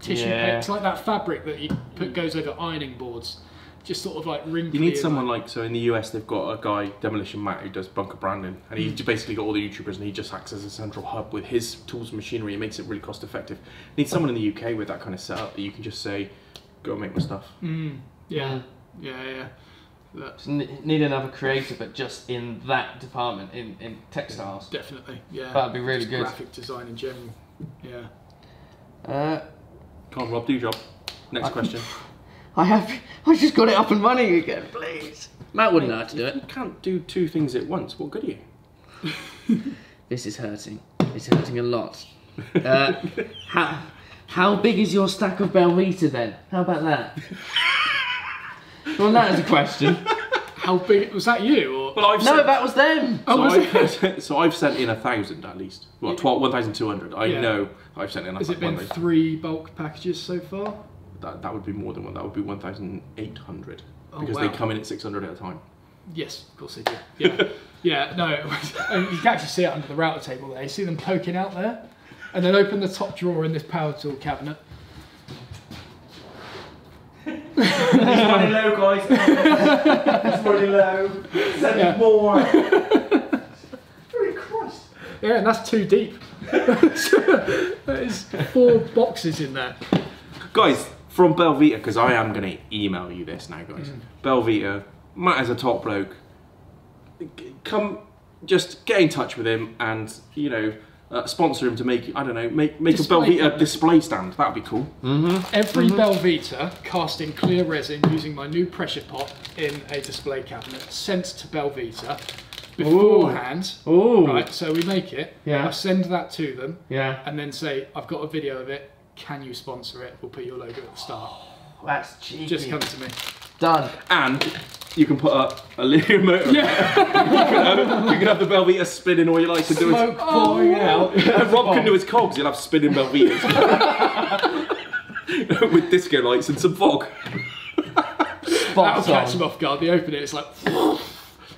tissue paper. It's like that fabric that you put goes over ironing boards. Just sort of like wrinkly. You need someone like, so in the US they've got a guy, Demolition Matt, who does bunker branding, and he's basically got all the YouTubers and he just acts as a central hub with his tools and machinery. It makes it really cost effective. You need someone in the UK with that kind of setup that you can just say, go and make my stuff. Yeah. Just need another creator, but just in that department, in textiles. Definitely, yeah. That'd be really good. Graphic design in general, yeah. Come on, Rob, do your job. Next question. I just got it up and running again, please. Matt wouldn't know how to do You it. can't do 2 things at once. What good are you? This is hurting. It's hurting a lot. How big is your stack of Belvita then? How about that? Well, that is a question. How big was that? You or? Well, That was them. So I've sent in 1,000 at least. Well, 1,200. I know I've sent in. Has it been 3 bulk packages so far? That would be more than one. That would be 1,800 because wow. they come in at 600 at a time. Yes, of course they do. Yeah, yeah. No, you can actually see it under the router table there. You see them poking out there, and then open the top drawer in this power tool cabinet. It's running low, guys. It's running low. Send more. Holy Christ. Yeah, and that's 2 deep. There's 4 boxes in there. Guys, from Belvita, because I am going to email you this now, guys. Belvita, Matt is a top bloke. Come, just get in touch with him and, you know, sponsor him to make, I don't know, make a Belvita display stand. That'd be cool. Every Belvita cast in clear resin using my new pressure pot in a display cabinet, sent to Belvita beforehand. Right, so we make it. I send that to them. And then say, I've got a video of it. Can you sponsor it? We'll put your logo at the start. That's cheeky. Just come to me. Done. And you can put up a linear motor. You can have the Belvita spinning all you like to do. Smoke pouring out. Rob can do his cogs. He'll have spinning Belvitas with disco lights and some fog. That'll catch them off guard. They open it. It's like.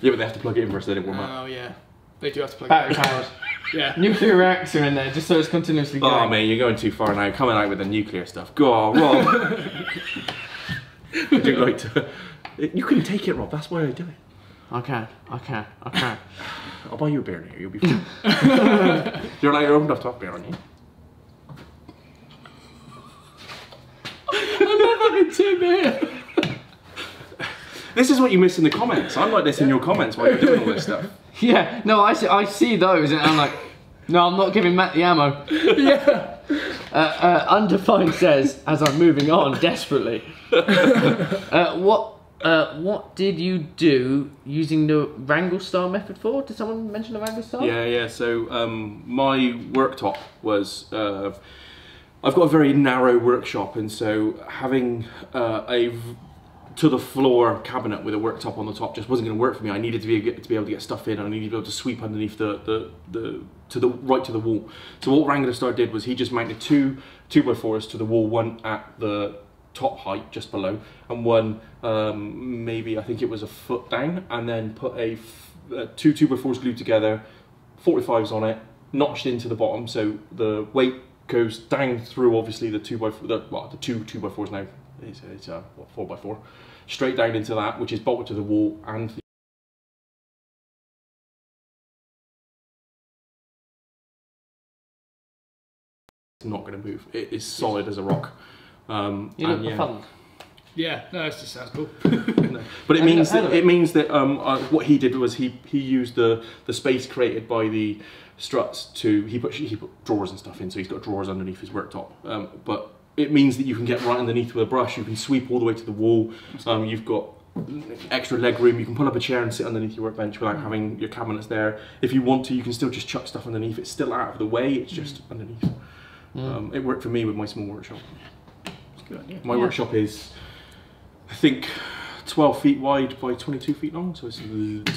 Yeah, but they have to plug it in first. They don't warm up. Oh yeah, they do have to plug Battery it in. powered. Yeah. Nuclear reactor in there, just so it's continuously going. Oh man, you're going too far now. Coming out with the nuclear stuff. Go on, Rob. Would you like to? You can take it, Rob. That's why I do it. Okay. I'll buy you a beer now. You'll be fine. You're not old enough to have beer on you. I'm not having Tim here. This is what you miss in the comments. I'm like this in your comments while you're doing all this stuff. Yeah, no, I see those and I'm like, no, I'm not giving Matt the ammo. Yeah. Undefined says, as I'm moving on desperately, what did you do using the Wrangle Star method for? Did someone mention the Wrangle Star? Yeah. So my worktop was, I've got a very narrow workshop, and so having a to the floor cabinet with a worktop on the top just wasn't going to work for me. I needed to be able to get stuff in, and I needed to be able to sweep underneath right to the wall. So what Wrangler Star did was he just mounted 2 2x4s to the wall, one at the top height just below, and one maybe I think it was a foot down, and then put 2 2x4s glued together, 45s on it, notched into the bottom, so the weight goes down through obviously the 2x4, the 2 2x4s now. It's a 4x4, straight down into that, which is bolted to the wall, and it's not going to move. It is solid as a rock. You look befuddled. Yeah, no, it just sounds cool. But it means that what he did was he used the space created by the struts to he put drawers and stuff in, so he's got drawers underneath his worktop. But it means that you can get right underneath with a brush. You can sweep all the way to the wall. You've got extra leg room. You can pull up a chair and sit underneath your workbench without having your cabinets there. If you want to, you can still just chuck stuff underneath. It's still out of the way, it's just underneath. It worked for me with my small workshop. It's a good idea. My workshop is, I think, 12 feet wide by 22 feet long, so it's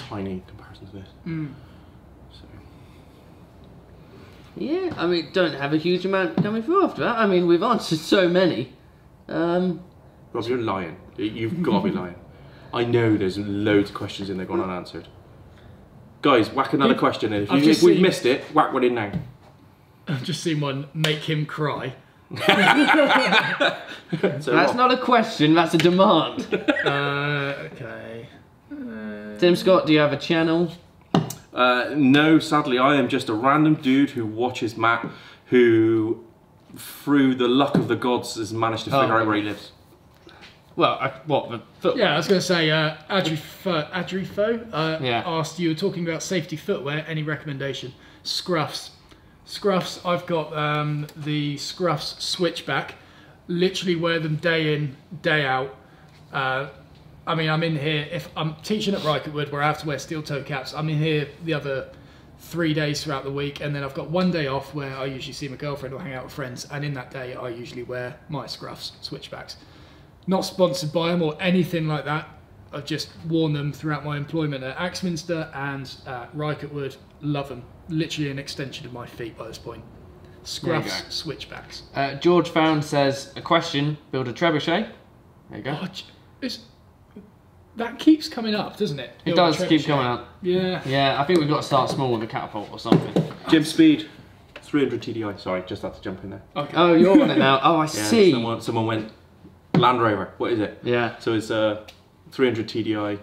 tiny in comparison to this. So. Yeah, I mean, don't have a huge amount coming through after that. I mean, we've answered so many. Rob, you're lying. You've got to be lying. I know there's loads of questions in there gone unanswered. Guys, whack another question in. If we've missed it, whack one in now. I've just seen one, make him cry. So that's not a question, that's a demand. Okay. Tim Scott, do you have a channel? No, sadly, I am just a random dude who watches Matt, who, through the luck of the gods, has managed to figure out where he lives. Well, what, the foot? Yeah, I was going to say, Adrifo Yeah. asked, you were talking about safety footwear, any recommendation? Scruffs. Scruffs, I've got the Scruffs switchback. Literally wear them day in, day out. I mean, I'm in here, if I'm teaching at Rycotewood where I have to wear steel toe caps, I'm in here the other 3 days throughout the week, and then I've got 1 day off where I usually see my girlfriend or hang out with friends, and in that day I usually wear my Scruffs switchbacks. Not sponsored by them or anything like that. I've just worn them throughout my employment at Axminster and Rycotewood. Love them. Literally an extension of my feet by this point. Scruffs, switchbacks. George Found says, a question, build a trebuchet. There you go. Oh, that keeps coming up, doesn't it? It does keep coming up. Yeah. Yeah, I think we've got to start small with a catapult or something. Jim Speed, 300 TDI. Sorry, just had to jump in there. Okay. Oh, you're on it now. Oh, I see. Someone went, Land Rover, what is it? Yeah. So it's 300 TDI.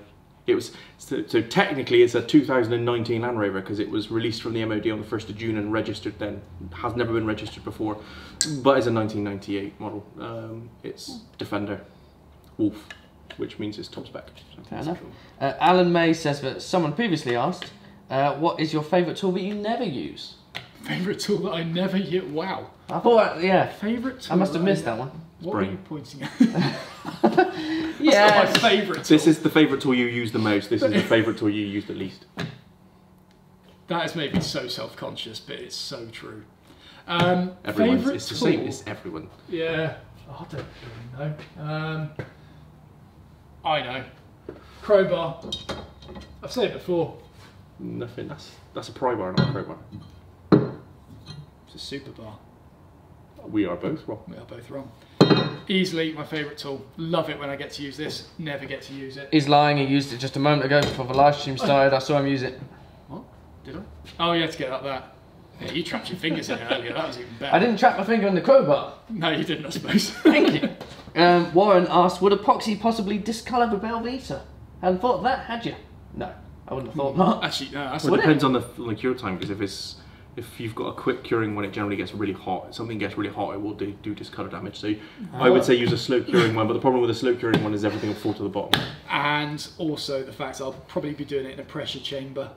It was so technically it's a 2019 Land Rover because it was released from the MOD on the 1st of June and registered then. Has never been registered before, but it's a 1998 model. It's Defender Wolf, which means it's top spec. So Fair enough. Alan May says that someone previously asked, what is your favourite tool that you never use? Favourite tool that I never use? Wow. I thought, yeah. Favourite tool? I must have missed that one. What brain. were you pointing at? Yeah. That's not my favourite tool. This is the favourite tool you use the most. This is the favourite tool you use the least. That has made me so self-conscious, but it's so true. Everyone's, it's the same. It's everyone. Yeah. Oh, I don't really know. I know. Crowbar. I've said it before. Nothing. That's a pry bar, not a crowbar. It's a super bar. We are both wrong. We are both wrong. Easily my favourite tool. Love it when I get to use this. Never get to use it. He's lying, he used it just a moment ago before the live stream started. I saw him use it. What? Did I? Oh, you had to get up there. Yeah, you trapped your fingers in it earlier. That was even better. I didn't trap my finger in the crowbar. No, you didn't, I suppose. Thank you. Warren asked, would epoxy possibly discolour the Velveeta? Hadn't thought of that, had you? No, I wouldn't have thought that. Actually, no. That's Well, it depends on the cure time, because if you've got a quick curing one, it generally gets really hot. Something gets really hot, it will do discolour damage. So I would say use a slow curing one, but the problem with a slow curing one is everything will fall to the bottom. And also the fact I'll probably be doing it in a pressure chamber.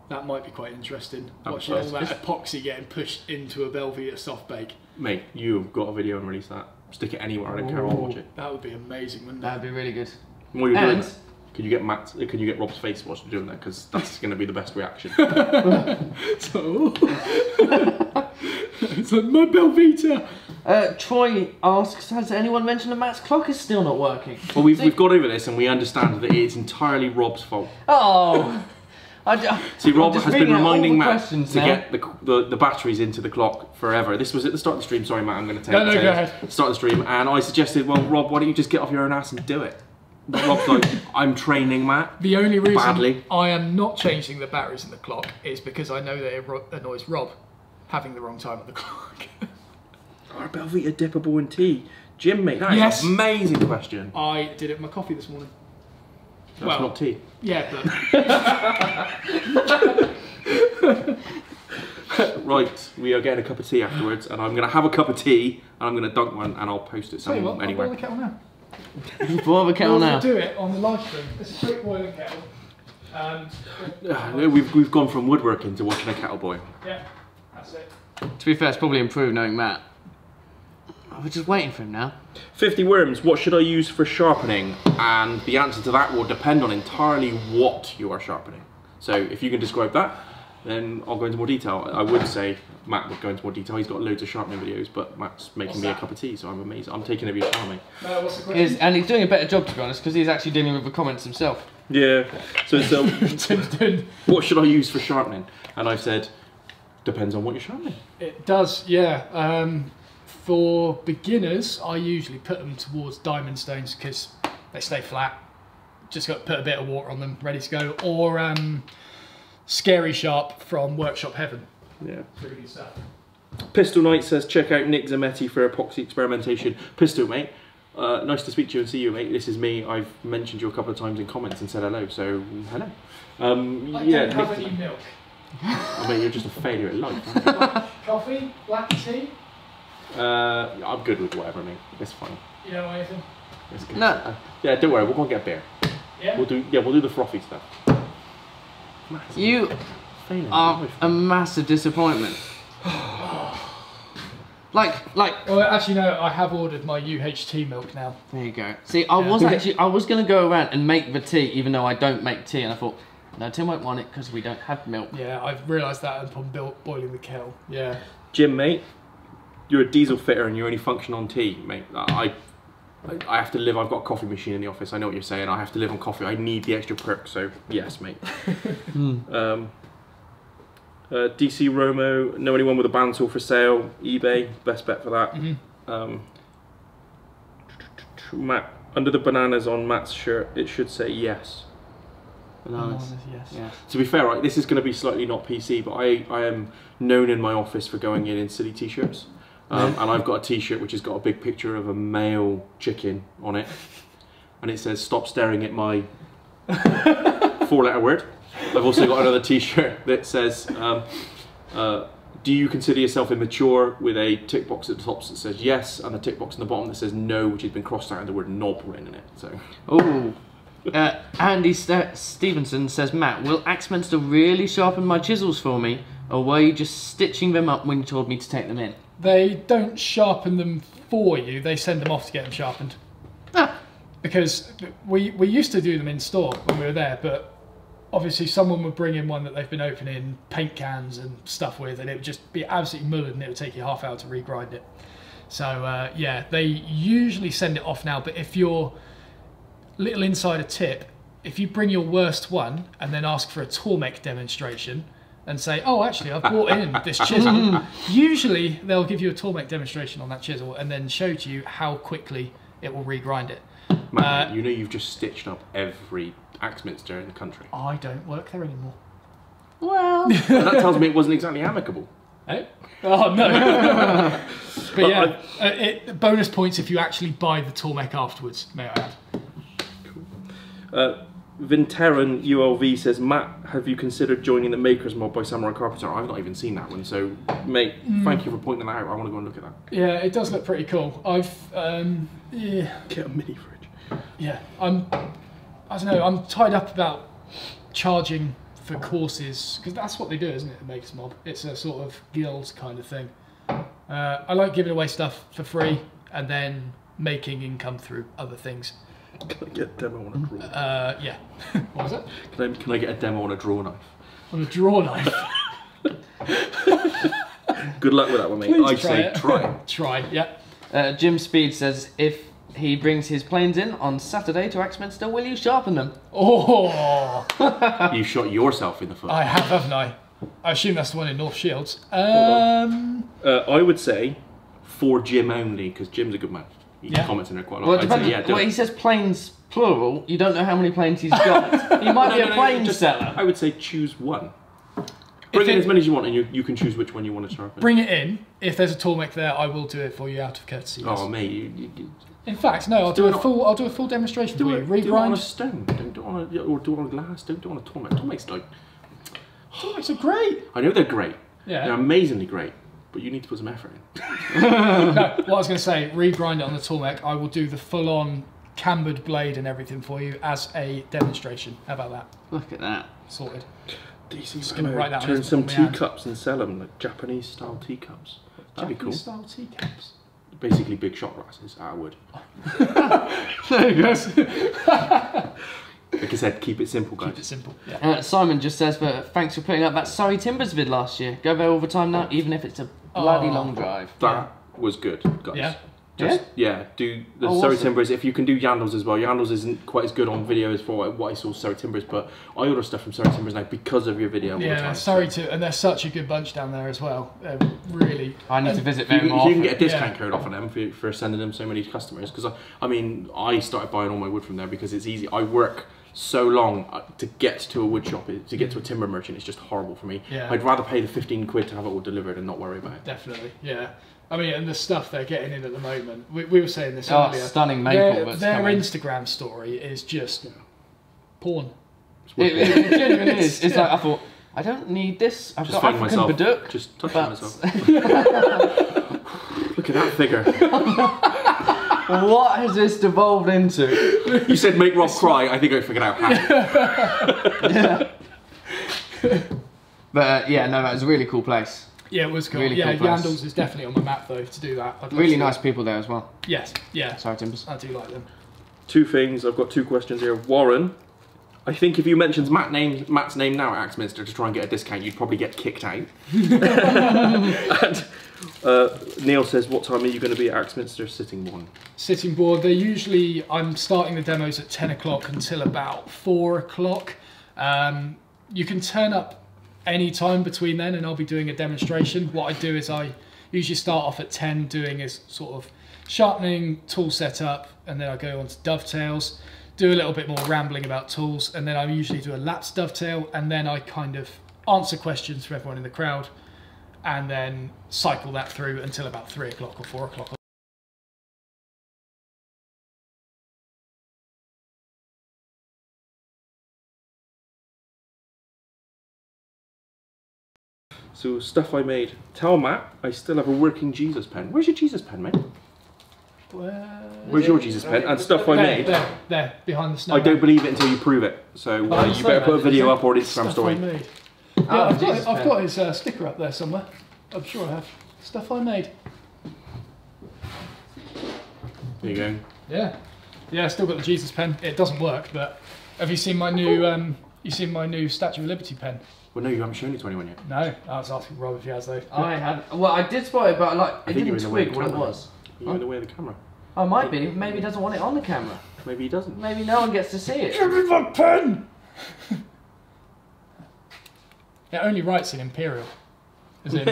That might be quite interesting. Watching all that epoxy getting pushed into a Velveeta soft bake. Mate, you've got a video and release that. Stick it anywhere, I don't care, I'll watch it. That would be amazing, wouldn't it? That'd be really good. While you're doing And that, can you get Rob's face whilst you're doing that? Because that's going to be the best reaction. So, it's like, my Velveeta! Troy asks, has anyone mentioned that Matt's clock is still not working? Well, we've got over this and we understand that it's entirely Rob's fault. Oh! See, Rob has been reminding Matt to now. get the batteries into the clock forever. This was at the start of the stream. Sorry, Matt, I'm going to take No, go ahead. Start of the stream, and I suggested, well, Rob, why don't you just get off your own ass and do it? But Rob's like, I'm training Matt. The only reason badly. I am not changing the batteries in the clock is because I know that it annoys Rob having the wrong time on the clock. Are Velveeta dippable in tea? Jim, mate, that Yes. is an amazing question. I did it with my coffee this morning. That's not tea. Yeah, but... Right, we are getting a cup of tea afterwards, and I'm going to have a cup of tea, and I'm going to dunk one, and I'll post it Tell you what, anywhere. I'll boil the kettle now. Boil the kettle now. We'll do it on the live stream. It's a quick boiling kettle. We've gone from woodworking to watching a kettle boil. Yeah, that's it. To be fair, it's probably improved knowing Matt. We're just waiting for him now. 50 Worms, what should I use for sharpening? And the answer to that will depend on entirely what you are sharpening. So if you can describe that, then I'll go into more detail. I would say Matt would go into more detail. He's got loads of sharpening videos, but Matt's making me a cup of tea, so I'm amazed. I'm taking over your time, mate. What's the question? And he's doing a better job, to be honest, because he's actually dealing with the comments himself. Yeah. So Tim's doing. what should I use for sharpening? And I've said, depends on what you're sharpening. It does, yeah. For beginners, I usually put them towards diamond stones because they stay flat. Just got to put a bit of water on them, ready to go. Or Scary Sharp from Workshop Heaven. Yeah. Pretty good stuff. Pistol Knight says, check out Nick Zametti for epoxy experimentation. Pistol, mate. Nice to speak to you and see you, mate. This is me. I've mentioned you a couple of times in comments and said hello, so hello. I don't have any milk. I mean, you're just a failure at life, aren't you? Coffee? Black tea? I'm good with whatever, mate. It's fine. You know anything? It's good. No. Yeah, don't worry. We'll go and get a beer. Yeah? We'll do the frothy stuff. Massive. You Failing are life. a massive disappointment. like. Well, actually, no. I have ordered my UHT milk now. There you go. See, I was going to go around and make the tea, even though I don't make tea, and I thought, no, Tim won't want it because we don't have milk. Yeah, I've realised that upon boiling the kettle. Yeah. Jim, mate, you're a diesel fitter and you only function on tea, mate. I have to live. I've got a coffee machine in the office. I know what you're saying. I have to live on coffee. I need the extra perk. So yes, mate. DC Romo, know anyone with a bandsaw for sale? eBay, best bet for that. Matt, under the bananas on Matt's shirt, it should say yes. Bananas. Yes. Yeah. To be fair, right, this is going to be slightly not PC, but I am known in my office for going in silly t-shirts. And I've got a t-shirt which has got a big picture of a male chicken on it. And it says, stop staring at my 4-letter word. I've also got another t-shirt that says, do you consider yourself immature, with a tick box at the top that says yes, and a tick box in the bottom that says no, which has been crossed out and the word knob written in it. So. Oh. Andy Stevenson says, Matt, will Axminster really sharpen my chisels for me, or were you just stitching them up when you told me to take them in? They don't sharpen them for you, they send them off to get them sharpened. Ah. Because we used to do them in store when we were there, but obviously someone would bring in one that they've been opening paint cans and stuff with, and it would just be absolutely mullered and it would take you half hour to regrind it. So yeah, they usually send it off now, but if you're little insider tip, if you bring your worst one and then ask for a Tormek demonstration and say, oh, actually, I've brought in this chisel, usually they'll give you a Tormek demonstration on that chisel and then show to you how quickly it will regrind it. Matt, you know you've just stitched up every Axminster in the country. I don't work there anymore. Well, That tells me it wasn't exactly amicable. Eh? Oh, no. But yeah, bonus points if you actually buy the Tormek afterwards, may I add. Vinteran ULV says, Matt, have you considered joining the Makers mod by Samurai Carpenter? I've not even seen that one, so mate, thank you for pointing that out. I want to go and look at that. Yeah, it does look pretty cool. I've yeah, Get a mini fridge. yeah, I don't know, I'm tied up about charging for courses, because that's what they do, isn't it, the Makers mod? It's a sort of guild kind of thing. I like giving away stuff for free and then making income through other things. Can I get a demo on a draw? Yeah. What was it? Can I get a demo on a draw knife? On a draw knife. Good luck with that one, mate. Please I try say it. try. Try, yeah. Jim Speed says, if he brings his planes in on Saturday to Axminster, will you sharpen them? Oh, You shot yourself in the foot. I have, haven't I? I assume that's the one in North Shields. I would say for Jim only, because Jim's a good man. He comments in there quite a lot. Well, it I'd say, depends. yeah, do Well, it. he says planes plural. You don't know how many planes he's got. He might be a plane just- seller. I would say choose one. Bring in as many as you want, and you can choose which one you want to sharpen. Bring it in. If there's a Tormek there, I will do it for you out of courtesy. Yes. Oh, mate, you In fact, no, I'll do a full demonstration for you. do it on a Regrind. stone. Don't do it on a, or do it on glass. Don't do it on a Tormek. Tormek's like, Tormeks are great. I know they're great. Yeah. They're amazingly great, but you need to put some effort in. No, what I was going to say, regrind it on the Tormek. I will do the full-on cambered blade and everything for you as a demonstration. How about that? Look at that. Sorted. DC gonna write that on turn his- some on my hand. teacups and sell them, like Japanese style teacups. That'd be cool. Style teacups. basically big shot glasses out of wood. There you go. Like I said, keep it simple, guys. Keep it simple. Yeah. Simon just says, thanks for putting up that Surrey Timbers vid last year. Go there all the time now, even if it's a bloody long drive. That was good, guys. Yeah. Do the Surrey Timbers. If you can do Yandles as well. Yandles isn't quite as good on video as for what I saw Surrey Timbers, but I order stuff from Surrey Timbers now because of your video. All the time, Surrey too, and they're such a good bunch down there as well. Really. I need to visit them You more. can get a discount code off of them for sending them so many customers. Because I started buying all my wood from there because it's easy. I work so long to get to a wood shop, to get to a timber merchant. It's just horrible for me. Yeah. I'd rather pay the 15 quid to have it all delivered and not worry about it. Definitely. Yeah. I mean, and the stuff they're getting in at the moment, we were saying this earlier. Stunning maple. Their Instagram story is just porn. It genuinely is. It's like, I thought, I don't need this. I've Just got find African myself. Baduk. Just touching myself. Look at that figure. What has this devolved into? You said make Rob cry. I think I figured out how. But yeah, no, that was a really cool place. Yeah, it was cool. Really yeah, cool place. Yandles is definitely on my map though to do that. Really nice people there as well. Yes, yeah. Surrey Timbers. I do like them. Two things. I've got two questions here. Warren, I think if you mentioned Matt's name now at Axminster to try and get a discount, you'd probably get kicked out. And Neil says, what time are you going to be at Axminster sitting board? Sitting board, they're usually, I'm starting the demos at 10 o'clock until about 4 o'clock. You can turn up any time between then and I'll be doing a demonstration. What I do is I usually start off at 10 doing a sort of sharpening tool setup, and then I go on to dovetails, do a little bit more rambling about tools, and then I usually do a lapse dovetail, and then I kind of answer questions from everyone in the crowd and then cycle that through until about 3 o'clock or 4 o'clock. So stuff I made. Tell Matt I still have a working Jesus pen. Where's your Jesus pen, mate? Where's your Jesus pen? And stuff I made. There, behind the snow. I don't believe it until you prove it. So you better put a video up or an Instagram story. Yeah, I've got his sticker up there somewhere. I'm sure I have. Stuff I made. There you go. Yeah, yeah. Still got the Jesus pen. It doesn't work, but have you seen my new? You seen my new Statue of Liberty pen? Well, no, you haven't shown it to anyone yet. No, I was asking Rob if he has though. I had. Well, I did spot it, but like it think didn't you're in the way of twig the what it camera. was. You're in the way of the camera. Oh, might be. Maybe he doesn't want it on the camera. Maybe he doesn't. Maybe no one gets to see it. Give me my pen. It only writes in Imperial. As in.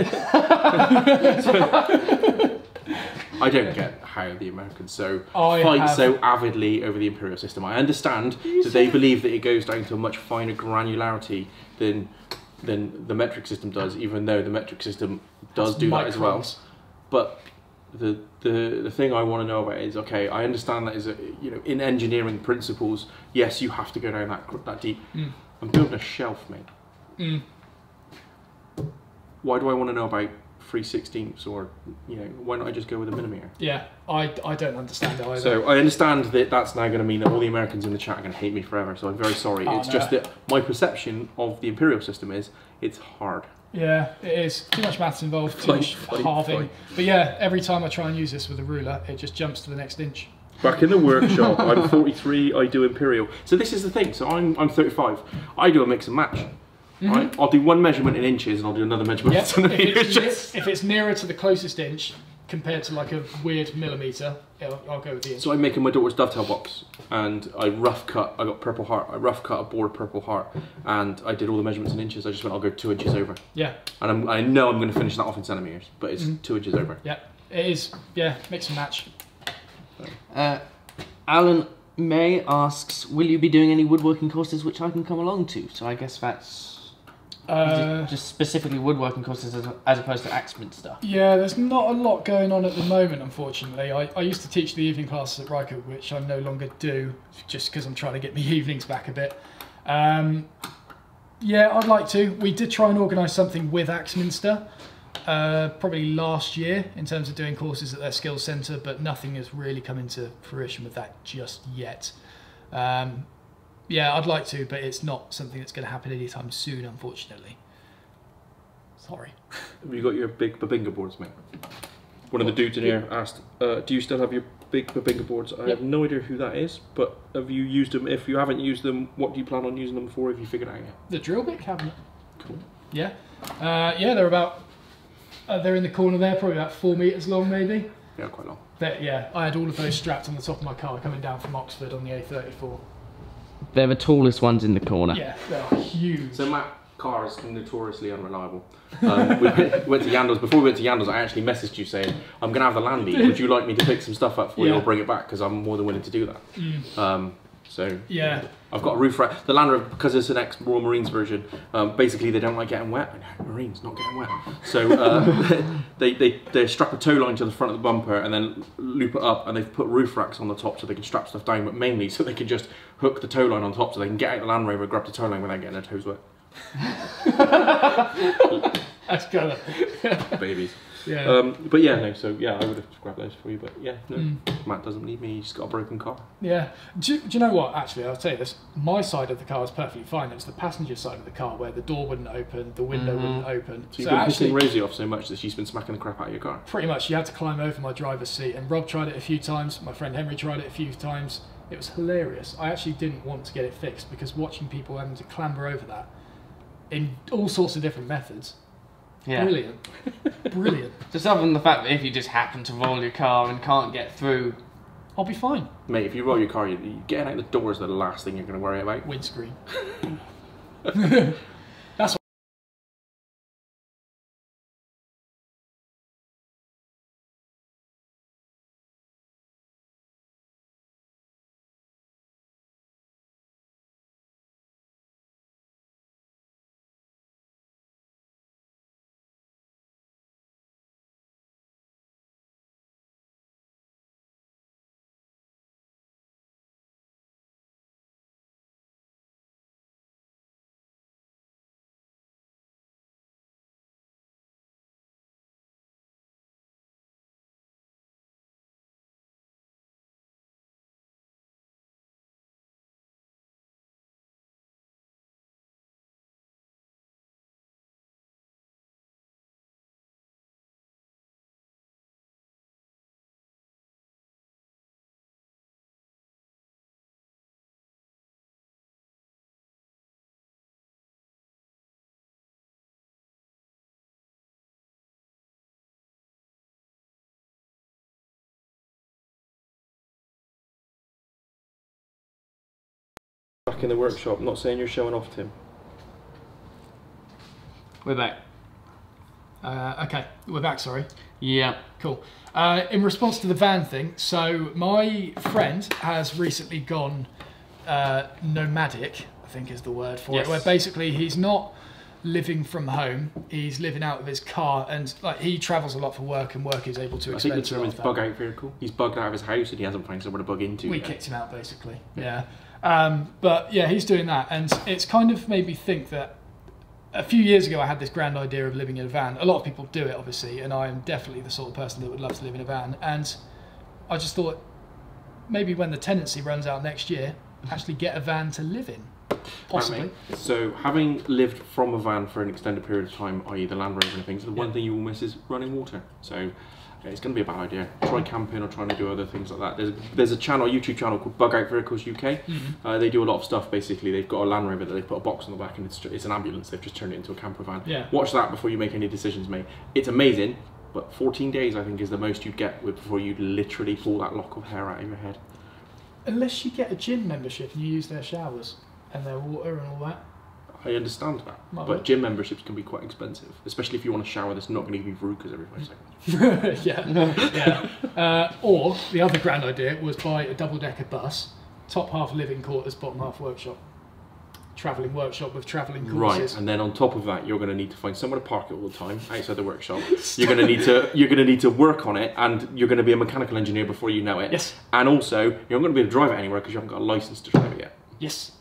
I don't get how the Americans I fight have- so avidly over the imperial system. I understand that they believe that it goes down to a much finer granularity than the metric system does, even though the metric system does do that as well. Microns. But the thing I want to know about is, okay, I understand that is in engineering principles, yes, you have to go down that deep. I'm building a shelf, mate. Why do I want to know about 3/16 or why not I just go with a millimeter? Yeah, I don't understand it either. So I understand that that's now going to mean that all the Americans in the chat are going to hate me forever, so I'm very sorry. Oh, it's no. just that my perception of the imperial system is it's hard. Yeah, it is. Too much maths involved, too much Fight. halving. But yeah, every time I try and use this with a ruler, it just jumps to the next inch. Back in the workshop, I'm 43, I do imperial. So this is the thing, so I'm 35. I do a mix and match. Right? I'll do one measurement in inches and I'll do another measurement in centimetres. If it's nearer to the closest inch compared to like a weird millimetre, I'll go with the inch. So I'm making my daughter's dovetail box and I rough cut, I got purple heart, I rough cut a board purple heart and I did all the measurements in inches. I just went, I'll go 2 inches over. Yeah. And I know I'm going to finish that off in centimetres, but it's 2 inches over. Yeah, it is. Yeah, mix and match. Alan May asks, will you be doing any woodworking courses which I can come along to? So I guess that's just specifically woodworking courses as opposed to Axminster. Yeah, there's not a lot going on at the moment, unfortunately. I used to teach the evening classes at Rycotewood, which I no longer do, just because I'm trying to get my evenings back a bit. Yeah, I'd like to. We did try and organise something with Axminster, probably last year, in terms of doing courses at their skills centre, but nothing has really come into fruition with that just yet. Yeah, I'd like to, but it's not something that's going to happen anytime soon, unfortunately. Sorry. Have you got your big Babinga boards, mate? One of the dudes in here asked, do you still have your big Babinga boards? I have no idea who that is, but have you used them? If you haven't used them, what do you plan on using them for? Have you figured it out yet? The drill bit cabinet. Cool. Yeah. Yeah, they're about, they're in the corner there, probably about 4 metres long maybe. Yeah, quite long. Yeah, I had all of those strapped on the top of my car coming down from Oxford on the A34. They're the tallest ones in the corner. Yeah, they're huge. So Matt, car is notoriously unreliable. We went to Yandles. Before we went to Yandles, I actually messaged you saying, I'm going to have the Landy. Would you like me to pick some stuff up for you or bring it back? Because I'm more than willing to do that. So yeah, I've got a roof rack. The Land Rover, because it's an ex-Royal Marines version, basically they don't like getting wet. Marines, not getting wet. So they strap a tow line to the front of the bumper and then loop it up, and they've put roof racks on the top so they can strap stuff down, but mainly so they can just hook the tow line on top so they can get out the Land Rover, grab the tow line without getting their toes wet. that's good. Babies. Yeah. But yeah, no, so yeah, I would have grabbed those for you, but yeah, no, Matt doesn't need me, he's just got a broken car. Yeah. Do you know what, actually, I'll tell you this, my side of the car is perfectly fine. It was the passenger side of the car where the door wouldn't open, the window wouldn't open. So you've been pissing Rosie off so much that she's been smacking the crap out of your car? Pretty much, you had to climb over my driver's seat, and Rob tried it a few times, my friend Henry tried it a few times. It was hilarious. I actually didn't want to get it fixed because watching people having to clamber over that in all sorts of different methods, brilliant. Brilliant. Just other than the fact that if you just happen to roll your car and can't get through, I'll be fine. Mate, if you roll your car, getting out the door is the last thing you're going to worry about. Windscreen. Back in the workshop, not saying you're showing off, Tim. we're back. Okay, we're back, sorry. Yeah. Cool. In response to the van thing, so my friend has recently gone nomadic, I think is the word for it, where basically he's not living from home, he's living out of his car, and like he travels a lot for work, and work is able to expense. I think the term is bug out vehicle. He's bugged out of his house and he hasn't found somewhere to bug into. We kicked him out basically, yeah. But yeah, he's doing that, and it's kind of made me think that a few years ago I had this grand idea of living in a van. A lot of people do it obviously, and I am definitely the sort of person that would love to live in a van, and I just thought maybe when the tenancy runs out next year, actually get a van to live in. Possibly. Right, so having lived from a van for an extended period of time, i.e. the Land Rover and things, the one thing you will miss is running water. So it's going to be a bad idea. Try camping or trying to do other things like that. There's a channel, YouTube channel called Bug Out Vehicles UK. They do a lot of stuff basically. They've got a Land Rover that they put a box on the back and it's an ambulance. They've just turned it into a camper van. Yeah. Watch that before you make any decisions, mate. It's amazing, but 14 days I think is the most you'd get before you'd literally pull that lock of hair out of your head. Unless you get a gym membership and you use their showers and their water and all that. I understand that, but gym memberships can be quite expensive, especially if you want a shower that's not going to give you verrucas every 5 seconds. Yeah. Or the other grand idea was buy a double-decker bus, top half living quarters, bottom half workshop. Travelling workshop with travelling courses. Right, and then on top of that, you're going to need to find somewhere to park it all the time outside the workshop. You're going to need to work on it, and you're going to be a mechanical engineer before you know it. Yes. And also, you're not going to be able to drive it anywhere because you haven't got a license to drive it yet. Yes.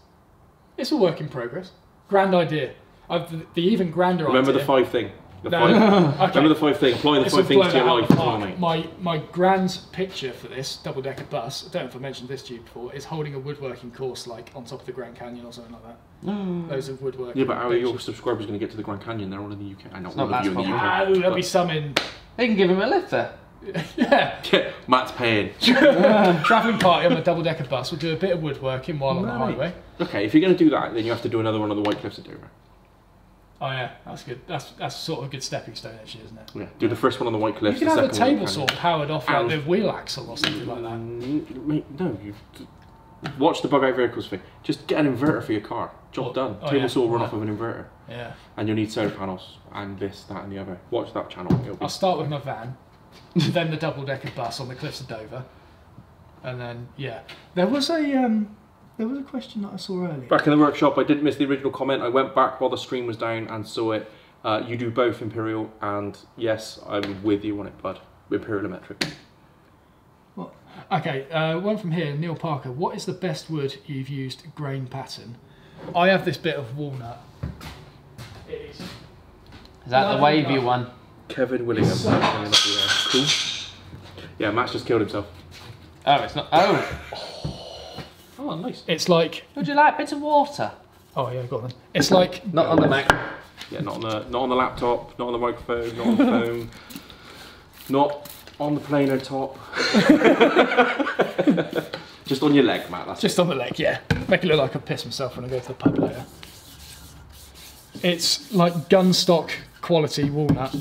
It's a work in progress. Grand idea. The even grander Remember idea. the 5 thing. Okay. Remember the 5 thing. Apply the 5 things to your life as well, mate. My grand picture for this double-decker bus, I don't know if I mentioned this to you before, is holding a woodworking course like on top of the Grand Canyon or something like that. Those of woodworking. Yeah, but how are your subscribers going to get to the Grand Canyon? They're all in the UK. I know all of you in the UK. Oh, there'll be some in. They can give him a lift there. Yeah. Matt's paying. Travelling party on a double-decker bus. We'll do a bit of woodworking while on the highway. Okay, if you're going to do that, then you have to do another one on the White Cliffs at Dover. Oh yeah, that's good. That's sort of a good stepping stone actually, isn't it? Yeah, do the first one on the White Cliffs. You can the have a second table saw powered off like the wheel axle or something like that. Mate, no, you watch the bug out vehicles thing. Just get an inverter for your car. Job done. Table saw will run off of an inverter. Yeah. And you'll need solar panels and this, that, and the other. Watch that channel. I'll start with my van, then the double-decker bus on the cliffs of Dover, and then there was a question that I saw earlier. Back in the workshop, I didn't miss the original comment. I went back while the stream was down and saw it. You do both Imperial and yes, I'm with you on it, bud. Imperial and metric. What? Okay, one from here, Neil Parker. What is the best wood you've used grain pattern? I have this bit of walnut. It is. Is that the wavy one? Kevin Willingham. Cool. Yeah, Matt's just killed himself. Oh, it's not. Oh. Oh, nice. It's like. Would you like bits of water? Oh yeah, got them. It's like. Not on the Mac. Yeah, not on the laptop, not on the microphone, not on the phone, not on the planer top. Just on your leg, Matt. That's just on the leg, yeah. Make it look like I piss myself when I go to the pub later. It's like gun stock quality walnut,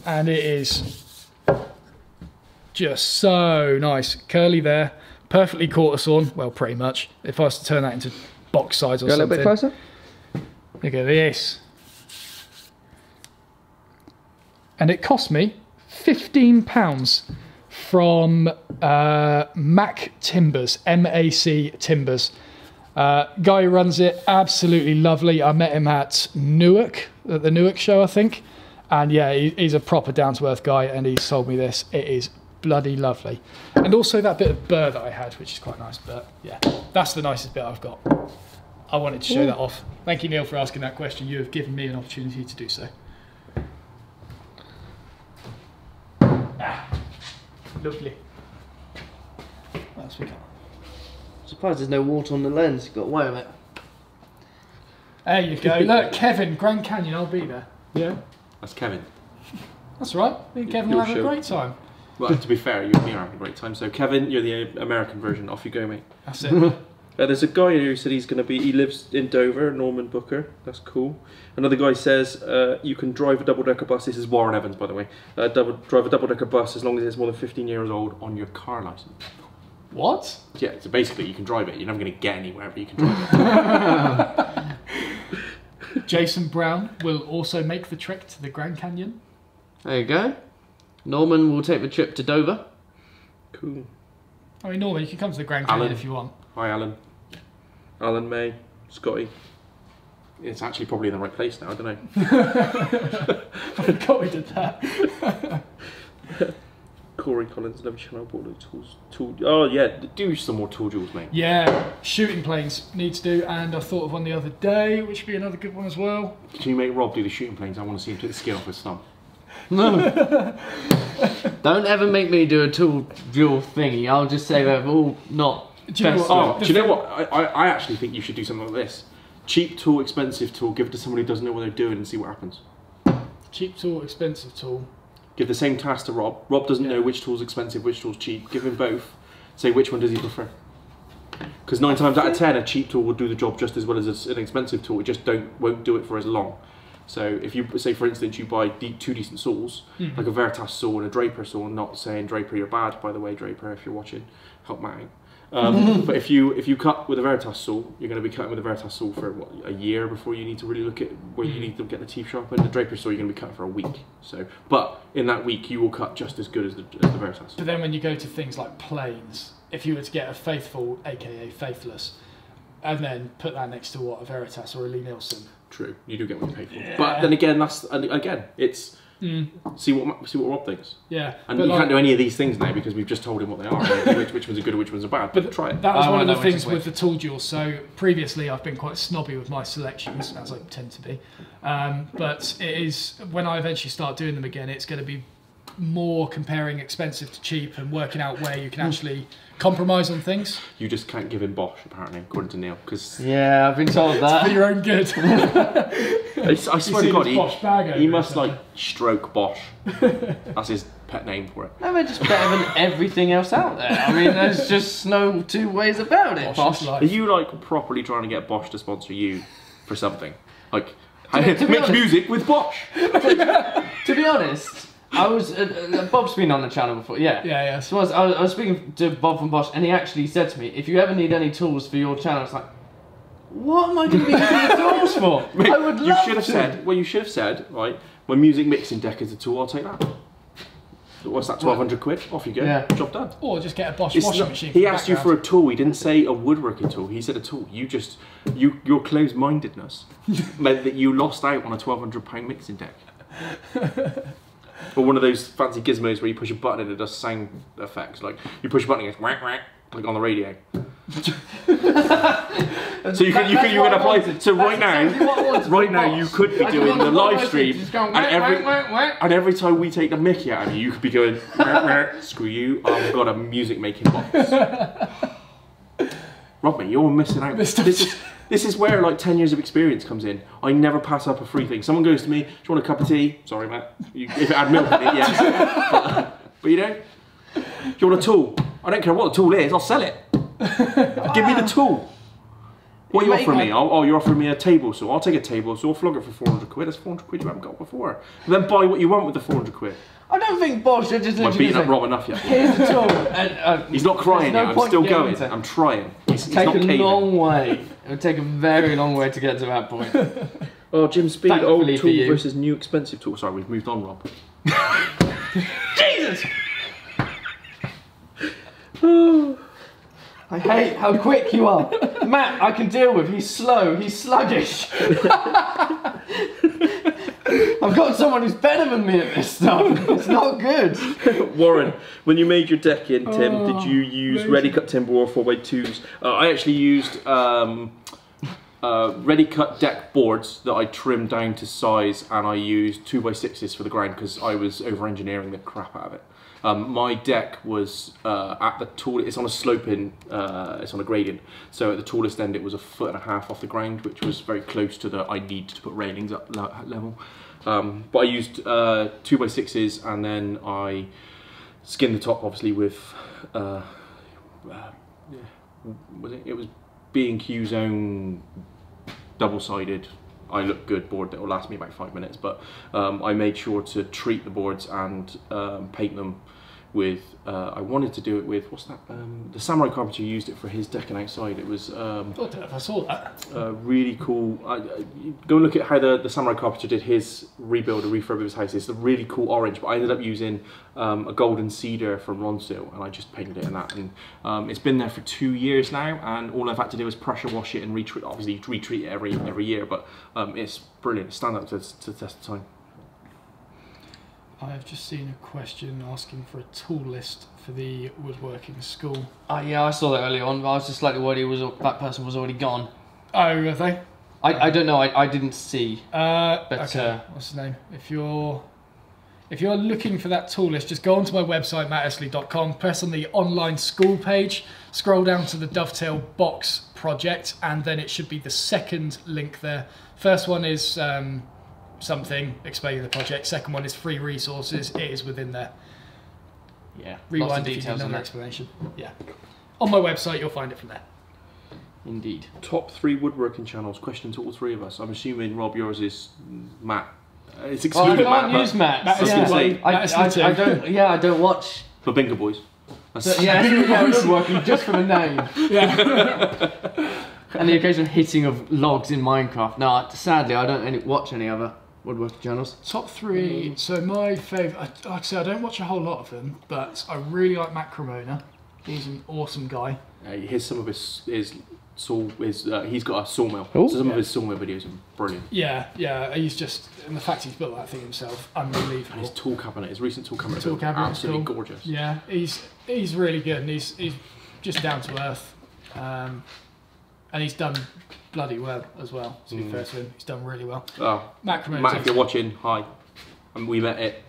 and it is just so nice. Curly there, perfectly quarter sawn. Well, pretty much. If I was to turn that into box size or something. Go a little bit closer. Look at this. And it cost me £15 from Mac Timbers, M-A-C Timbers. Guy who runs it, absolutely lovely. I met him at Newark, at the Newark show, I think. And yeah, he's a proper down-to-earth guy, and he sold me this. It is bloody lovely. And also that bit of burr that I had, which is quite nice. But yeah, that's the nicest bit I've got. I wanted to show that off. Thank you, Neil, for asking that question. You have given me an opportunity to do so. Lovely. What else we got? Surprised there's no water on the lens. Got away with it. There you go. Look, Kevin, Grand Canyon. I'll be there. Yeah. That's Kevin. That's right. Me and Kevin will have a great time. Well, to be fair, you and me are having a great time. So, Kevin, you're the American version. Off you go, mate. That's it. There's a guy who said he lives in Dover, Norman Booker. That's cool. Another guy says you can drive a double-decker bus. This is Warren Evans, by the way. Drive a double-decker bus as long as it's more than 15 years old on your car license. What? Yeah, so basically you can drive it. You're never going to get anywhere, but you can drive it. Jason Brown will also make the trek to the Grand Canyon. There you go. Norman will take the trip to Dover. Cool. I mean, Norman, you can come to the Grand Canyon Alan. if you want. Hi, Alan. Alan, May, Scotty. It's actually probably in the right place now, I don't know. I forgot we did that. Corey Collins, Love Channel, Border Tools. Oh, yeah, do some more tool jewels, mate. Yeah, shooting planes need to do, and I thought of one the other day, which would be another good one as well. Can you make Rob do the shooting planes? I want to see him take the skin off his thumb. No. Don't ever make me do a tool jewel thingy. I'll just say they're all not. Do you know what? Do you know what? I actually think you should do something like this. Cheap tool, expensive tool, give it to somebody who doesn't know what they're doing and see what happens. Cheap tool, expensive tool. Give the same task to Rob. Rob doesn't know which tool's expensive, which tool's cheap. Give him both. Say which one does he prefer. Because 9 times out of 10, a cheap tool will do the job just as well as an expensive tool. It just won't do it for as long. So if you say, for instance, you buy 2 decent saws, like a Veritas saw and a Draper saw, not saying Draper you're bad, by the way, Draper, if you're watching, help Matt out. But if you cut with a Veritas saw, you're going to be cutting with a Veritas saw for what, a year before you need to really look at where you need to get the teeth sharpened. The Draper saw you're going to be cutting for a week. So, but in that week you will cut just as good as the Veritas. But then when you go to things like planes, if you were to get a Faithful, aka Faithless, and then put that next to what, a Veritas or a Lee Nielsen. True, you do get what you pay for. Yeah. But then again, it's see what Rob thinks. Yeah, and you can't do any of these things now because we've just told him what they are. which ones are good and which ones are bad. But try it. That was one of the things with the tool duels. So previously, I've been quite snobby with my selections, as I tend to be. But it is when I eventually start doing them again, it's going to be more comparing expensive to cheap and working out where you can actually compromise on things. You just can't give him Bosch, apparently, according to Neil. Yeah, I've been told that. For your own good. I swear to God, he must like stroke Bosch. That's his pet name for it. No, they're just better than everything else out there. I mean, there's just no two ways about it. Bosch is Are life. you like properly trying to get Bosch to sponsor you for something? Like, to be make honest- music with Bosch. To be honest, I was Bob's been on the channel before. Yeah. Yeah, yeah. So I was speaking to Bob from Bosch, and he actually said to me, "If you ever need any tools for your channel," it's like, what am I going to be using the tools for? Mate, I would you love should have to. said. Well, you should have said, right? My music mixing deck is a tool. I'll take that. What's that? 1,200 quid. Off you go. Yeah. Job done. Or just get a Bosch It's washing not- machine. he for the asked you for background. a tool. He didn't say a woodworking tool. He said a tool. Your closed-mindedness meant that you lost out on a £1,200 mixing deck. Or one of those fancy gizmos where you push a button and it does sound effects. Like you push a button and it goes whack whack, like on the radio. So you can apply. So right now you could be doing the live stream, and every time we take the mickey out of you, you could be going, screw you, I've got a music making box. Robbie, you're missing out. This is where like 10 years of experience comes in. I never pass up a free thing. Someone goes to me, do you want a cup of tea? Sorry, Matt. If it had milk in it, yes. But you know, do you want a tool? I don't care what the tool is, I'll sell it. Give me the tool. What are you offering me? Oh, you're offering me a table saw. I'll take a table saw, flog it for 400 quid. That's 400 quid you haven't got before. And then buy what you want with the 400 quid. I don't think Bosch should just Am I literally beating up say, Rob enough yet? here's the tool. And, He's not crying there's no yet, I'm point still getting going. into it. I'm trying. He's Take not a caving. long way. It would take a very long way to get to that point. Oh, Jim Speed, Thankfully old for tool you. versus new expensive tool. Sorry, we've moved on, Rob. Jesus! I hate how quick you are. Matt, I can deal with. He's slow. He's sluggish. I've got someone who's better than me at this stuff. It's not good. Warren, when you made your deck in, Tim, did you use ready cut timber or 4x2s? I actually used ready cut deck boards that I trimmed down to size, and I used 2x6s for the ground because I was over engineering the crap out of it. My deck was at the tallest, it's on a sloping, it's on a gradient, so at the tallest end it was 1.5 foot off the ground, which was very close to the I need to put railings up level. But I used 2x6s, and then I skinned the top obviously with, it was B&Q's own double-sided I look good board that will last me about 5 minutes, but I made sure to treat the boards and paint them with, I wanted to do it with, what's that, the Samurai Carpenter used it for his decking outside. It was I don't know if I saw that. really cool. Go and look at how the Samurai Carpenter did his rebuild or refurb of his house. It's a really cool orange, but I ended up using a golden cedar from Ronseal, and I just painted it in that. And it's been there for 2 years now, and all I've had to do is pressure wash it and retreat. Obviously, you retreat it every year, but it's brilliant. It stands up to the test of time. I've just seen a question asking for a tool list for the woodworking school. Yeah, I saw that earlier on, but I was just slightly worried that person was already gone. Oh, are they? I don't know, I didn't see. Okay, what's his name? If you're looking for that tool list, just go onto my website, matteslea.com, press on the online school page, scroll down to the Dovetail Box project, and then it should be the second link there. First one is something explaining the project. Second one is free resources. It is within there. Yeah, Rewind lots of if you details need on another that. explanation. Yeah. On my website, you'll find it from there. Indeed. Top 3 woodworking channels. Question to all 3 of us. I'm assuming, Rob, yours is Matt. It's Well, I excluded can't Matt. use Matt. Matt is yeah. insane. I don't. Yeah, I don't watch. But Bingo Boys. That's Yeah, woodworking just for the name. Yeah. And the occasional hitting of logs in Minecraft. No, sadly, I don't watch any other woodworking channels. Top 3. So my favourite, like I say, I don't watch a whole lot of them, but I really like Matt Cremona. He's an awesome guy. he's got a sawmill. Oh. So some of his sawmill videos are brilliant. Yeah, he's just, and the fact he's built that thing himself, unbelievable. And his tool cabinet, his recent tool cabinet, Tool cabinet is absolutely cool. gorgeous. Yeah, he's really good, and he's just down to earth, and he's done bloody well as well. To be fair to him, he's done really well. Oh, Matt Cremona. Matt, if you're watching, hi. And we met it.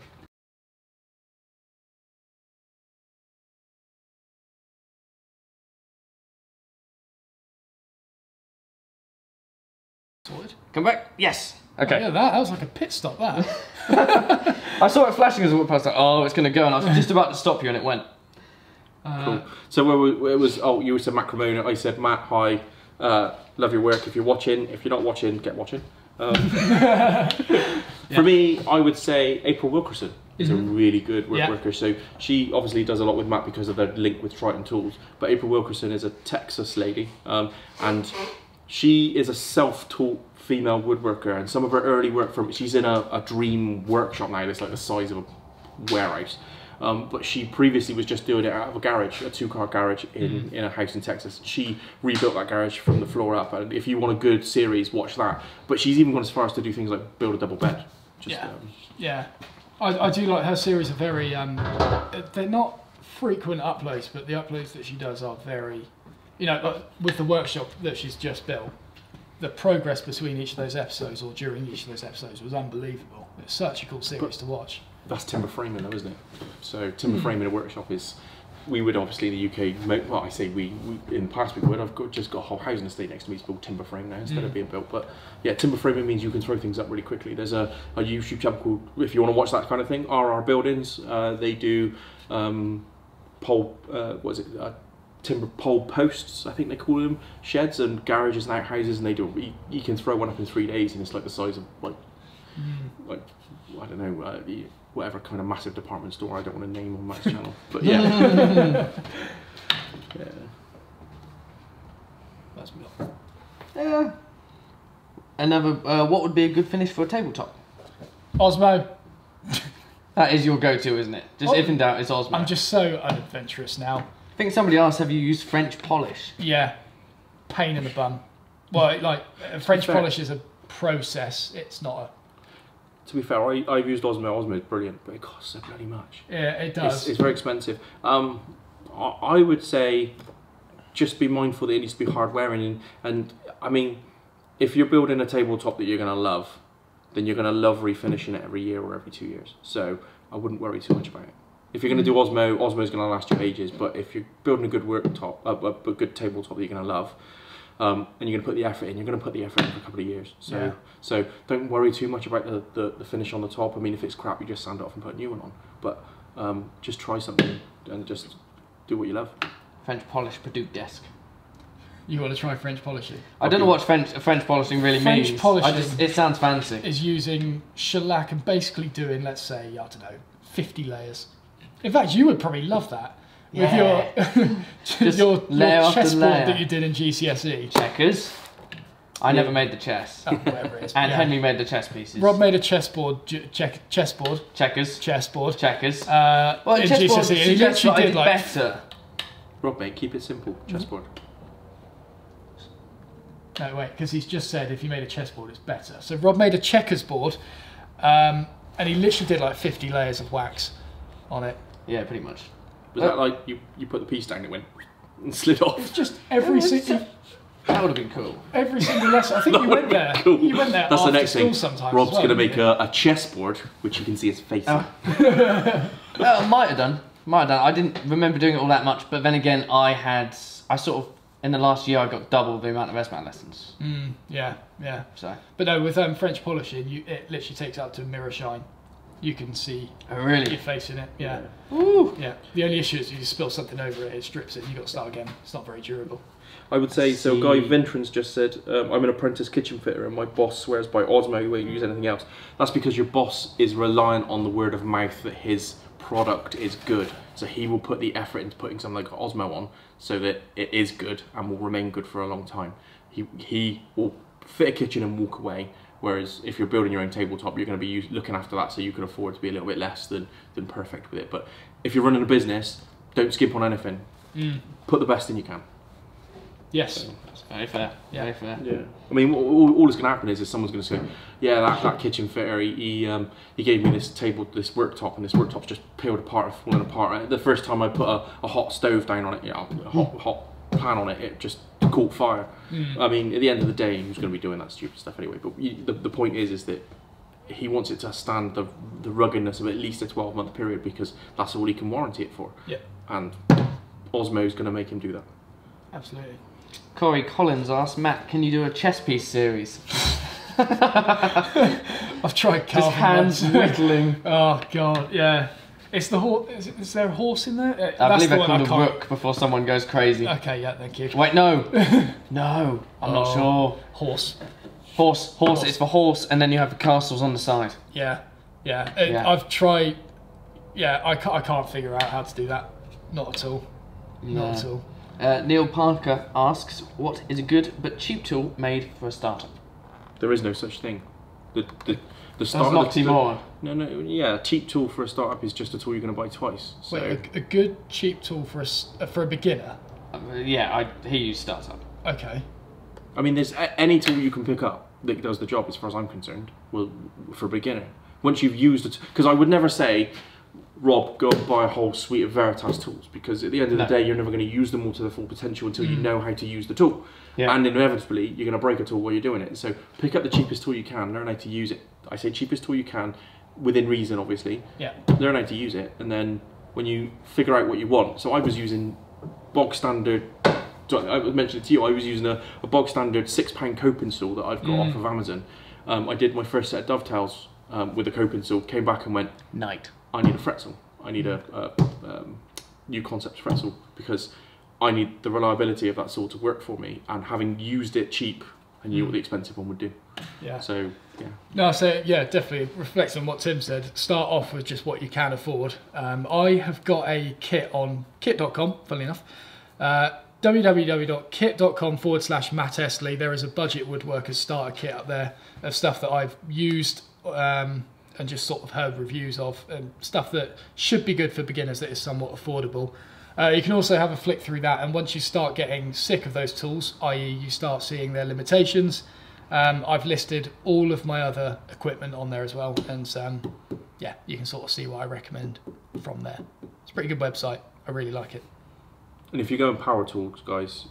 Sorted. Come back. Yes. Okay. Oh, yeah, that was like a pit stop. That. I saw it flashing as I walked past, like, oh, it's going to go, and I was just about to stop you, and it went. Cool. So it was, oh, you said Matt Cremona, I said Matt, hi, love your work. If you're watching, if you're not watching, get watching. For me, I would say April Wilkerson is a really good woodworker. So she obviously does a lot with Matt because of their link with Triton Tools, but April Wilkerson is a Texas lady, and she is a self-taught female woodworker, and some of her early work she's in a dream workshop now that's like the size of a warehouse. But she previously was just doing it out of a garage, a 2-car garage in a house in Texas. She rebuilt that garage from the floor up, and if you want a good series, watch that. But she's even gone as far as to do things like build a double bed. I do like her series. Are very they're not frequent uploads, but the uploads that she does are very, you know, like with the workshop that she's just built. The progress between each of those episodes or during each of those episodes was unbelievable. It's such a cool series to watch. That's timber framing though, isn't it? So timber framing a workshop is, we would obviously in the UK, well I say we in the past we would, just got a whole housing estate next to me, it's called timber frame now instead of being built. But yeah, timber framing means you can throw things up really quickly. There's a YouTube channel called, if you want to watch that kind of thing, RR Buildings. They do timber pole posts, I think they call them, sheds and garages and outhouses, and they do, you can throw one up in 3 days and it's like the size of like I don't know, whatever kind of massive department store I don't want to name on Matt's channel, but yeah. That's me. Yeah. Another, what would be a good finish for a tabletop? Osmo. That is your go-to, isn't it? Just if in doubt, it's Osmo. I'm just so unadventurous now. I think somebody asked, have you used French polish? Yeah. Pain in the bum. Well, like, French polish is a process, it's not a... To be fair, I've used Osmo. Osmo is brilliant, but it costs so bloody much. Yeah, it does. It's very expensive. I would say just be mindful that it needs to be hard wearing, and I mean, if you're building a tabletop that you're going to love, then you're going to love refinishing it every year or every 2 years. So I wouldn't worry too much about it. If you're going to do Osmo, Osmo's going to last you ages. But if you're building a good worktop, a good tabletop that you're going to love, and you're going to put the effort in, you're going to put the effort in for a couple of years. So don't worry too much about the finish on the top. I mean, if it's crap, you just sand it off and put a new one on. But just try something and just do what you love. French polish Purdue desk. You want to try French polishing? I don't know what French polishing really means. French polishing it sounds fancy. Is using shellac and basically doing, let's say, I don't know, 50 layers. In fact, you would probably love that. With your chessboard that you did in GCSE. Checkers. I never made the chess. Oh, whatever it is. And Henry made the chess pieces. Rob made a chessboard. Chessboard. Checkers. Chessboard. Checkers. Well, in chessboard GCSE, he literally did like better. Rob, mate, keep it simple. Chessboard. No, wait, because he's just said if you made a chessboard, it's better. So Rob made a checkers board, and he literally did like 50 layers of wax on it. Yeah, pretty much. Was that like you put the piece down, it went and slid off? It's just every single... That would have been cool. Every single lesson. I think you went there. Cool. You went there. That's after the next school thing. sometimes. Rob's going to well, make a chessboard, which you can see his face. Well, I might have done. I didn't remember doing it all that much, but then again, I sort of, in the last year, I got double the amount of S-Man lessons. Yeah. So. But no, with French polishing, it literally takes out to mirror shine. You can see your face in it. Yeah. Woo. Yeah. The only issue is if you spill something over it, it strips it and you've got to start again. It's not very durable. I would say, so Guy Ventrans just said, I'm an apprentice kitchen fitter and my boss swears by Osmo, you won't use anything else. That's because your boss is reliant on the word of mouth that his product is good. So he will put the effort into putting something like Osmo on so that it is good and will remain good for a long time. He will fit a kitchen and walk away. Whereas if you're building your own tabletop, you're going to be looking after that, so you can afford to be a little bit less than perfect with it. But if you're running a business, don't skimp on anything. Put the best in you can. Yes. So, that's very fair. Yeah. Very fair. Yeah. I mean, all that's going to happen is someone's going to say, yeah, that kitchen fitter, he gave me this worktop, and this worktop's just peeled apart and fallen apart. The first time I put a hot stove down on it, a hot pan on it, it just caught fire. I mean, at the end of the day, he was going to be doing that stupid stuff anyway. But the point is that he wants it to stand the ruggedness of at least a 12-month period because that's all he can warranty it for. Yeah. And Osmo's going to make him do that. Absolutely. Corey Collins asked, Matt, can you do a chess piece series? I've tried carving. Just hands once. whittling. Oh god, yeah. It's the horse. Is there a horse in there? I believe the I one called a can't- rook before someone goes crazy. Okay, yeah, thank you. Wait, no. No, I'm not sure. Horse. Horse. It's for horse, and then you have the castles on the side. Yeah. Yeah. I've tried. Yeah, I can't figure out how to do that. Not at all. Not at all. Neil Parker asks, what is a good but cheap tool made for a startup? There is no such thing. The That's startup. not Timor. No, yeah. A cheap tool for a startup is just a tool you're going to buy twice. So. Wait, a good cheap tool for a beginner. Yeah, he used startup. Okay. I mean, there's any tool you can pick up that does the job, as far as I'm concerned. Well, for a beginner, once you've used it, because I would never say, Rob, go and buy a whole suite of Veritas tools, because at the end of the day, you're never going to use them all to their full potential until you know how to use the tool. Yeah. And inevitably, you're going to break a tool while you're doing it. So pick up the cheapest tool you can, learn how to use it. I say cheapest tool you can, within reason, obviously. Yeah. Learn how to use it, and then when you figure out what you want. So I was using bog standard. I mentioned it to you. I was using a bog standard £6 coping saw that I've got off of Amazon. I did my first set of dovetails with a coping saw. Came back and went, Night. I need a fretzel. I need a new concept fretzel, because I need the reliability of that saw to work for me. And having used it cheap, I knew what the expensive one would do. Yeah. So yeah. No, so yeah, definitely reflects on what Tim said. Start off with just what you can afford. I have got a kit on kit.com, funnily enough. www.kit.com/Matt Estlea. There is a budget woodworkers starter kit up there of stuff that I've used and just sort of heard reviews of, and stuff that should be good for beginners that is somewhat affordable. You can also have a flick through that, and once you start getting sick of those tools, i.e. you start seeing their limitations, I've listed all of my other equipment on there as well, and yeah, you can sort of see what I recommend from there. It's a pretty good website. I really like it. And if you go in power tools, guys,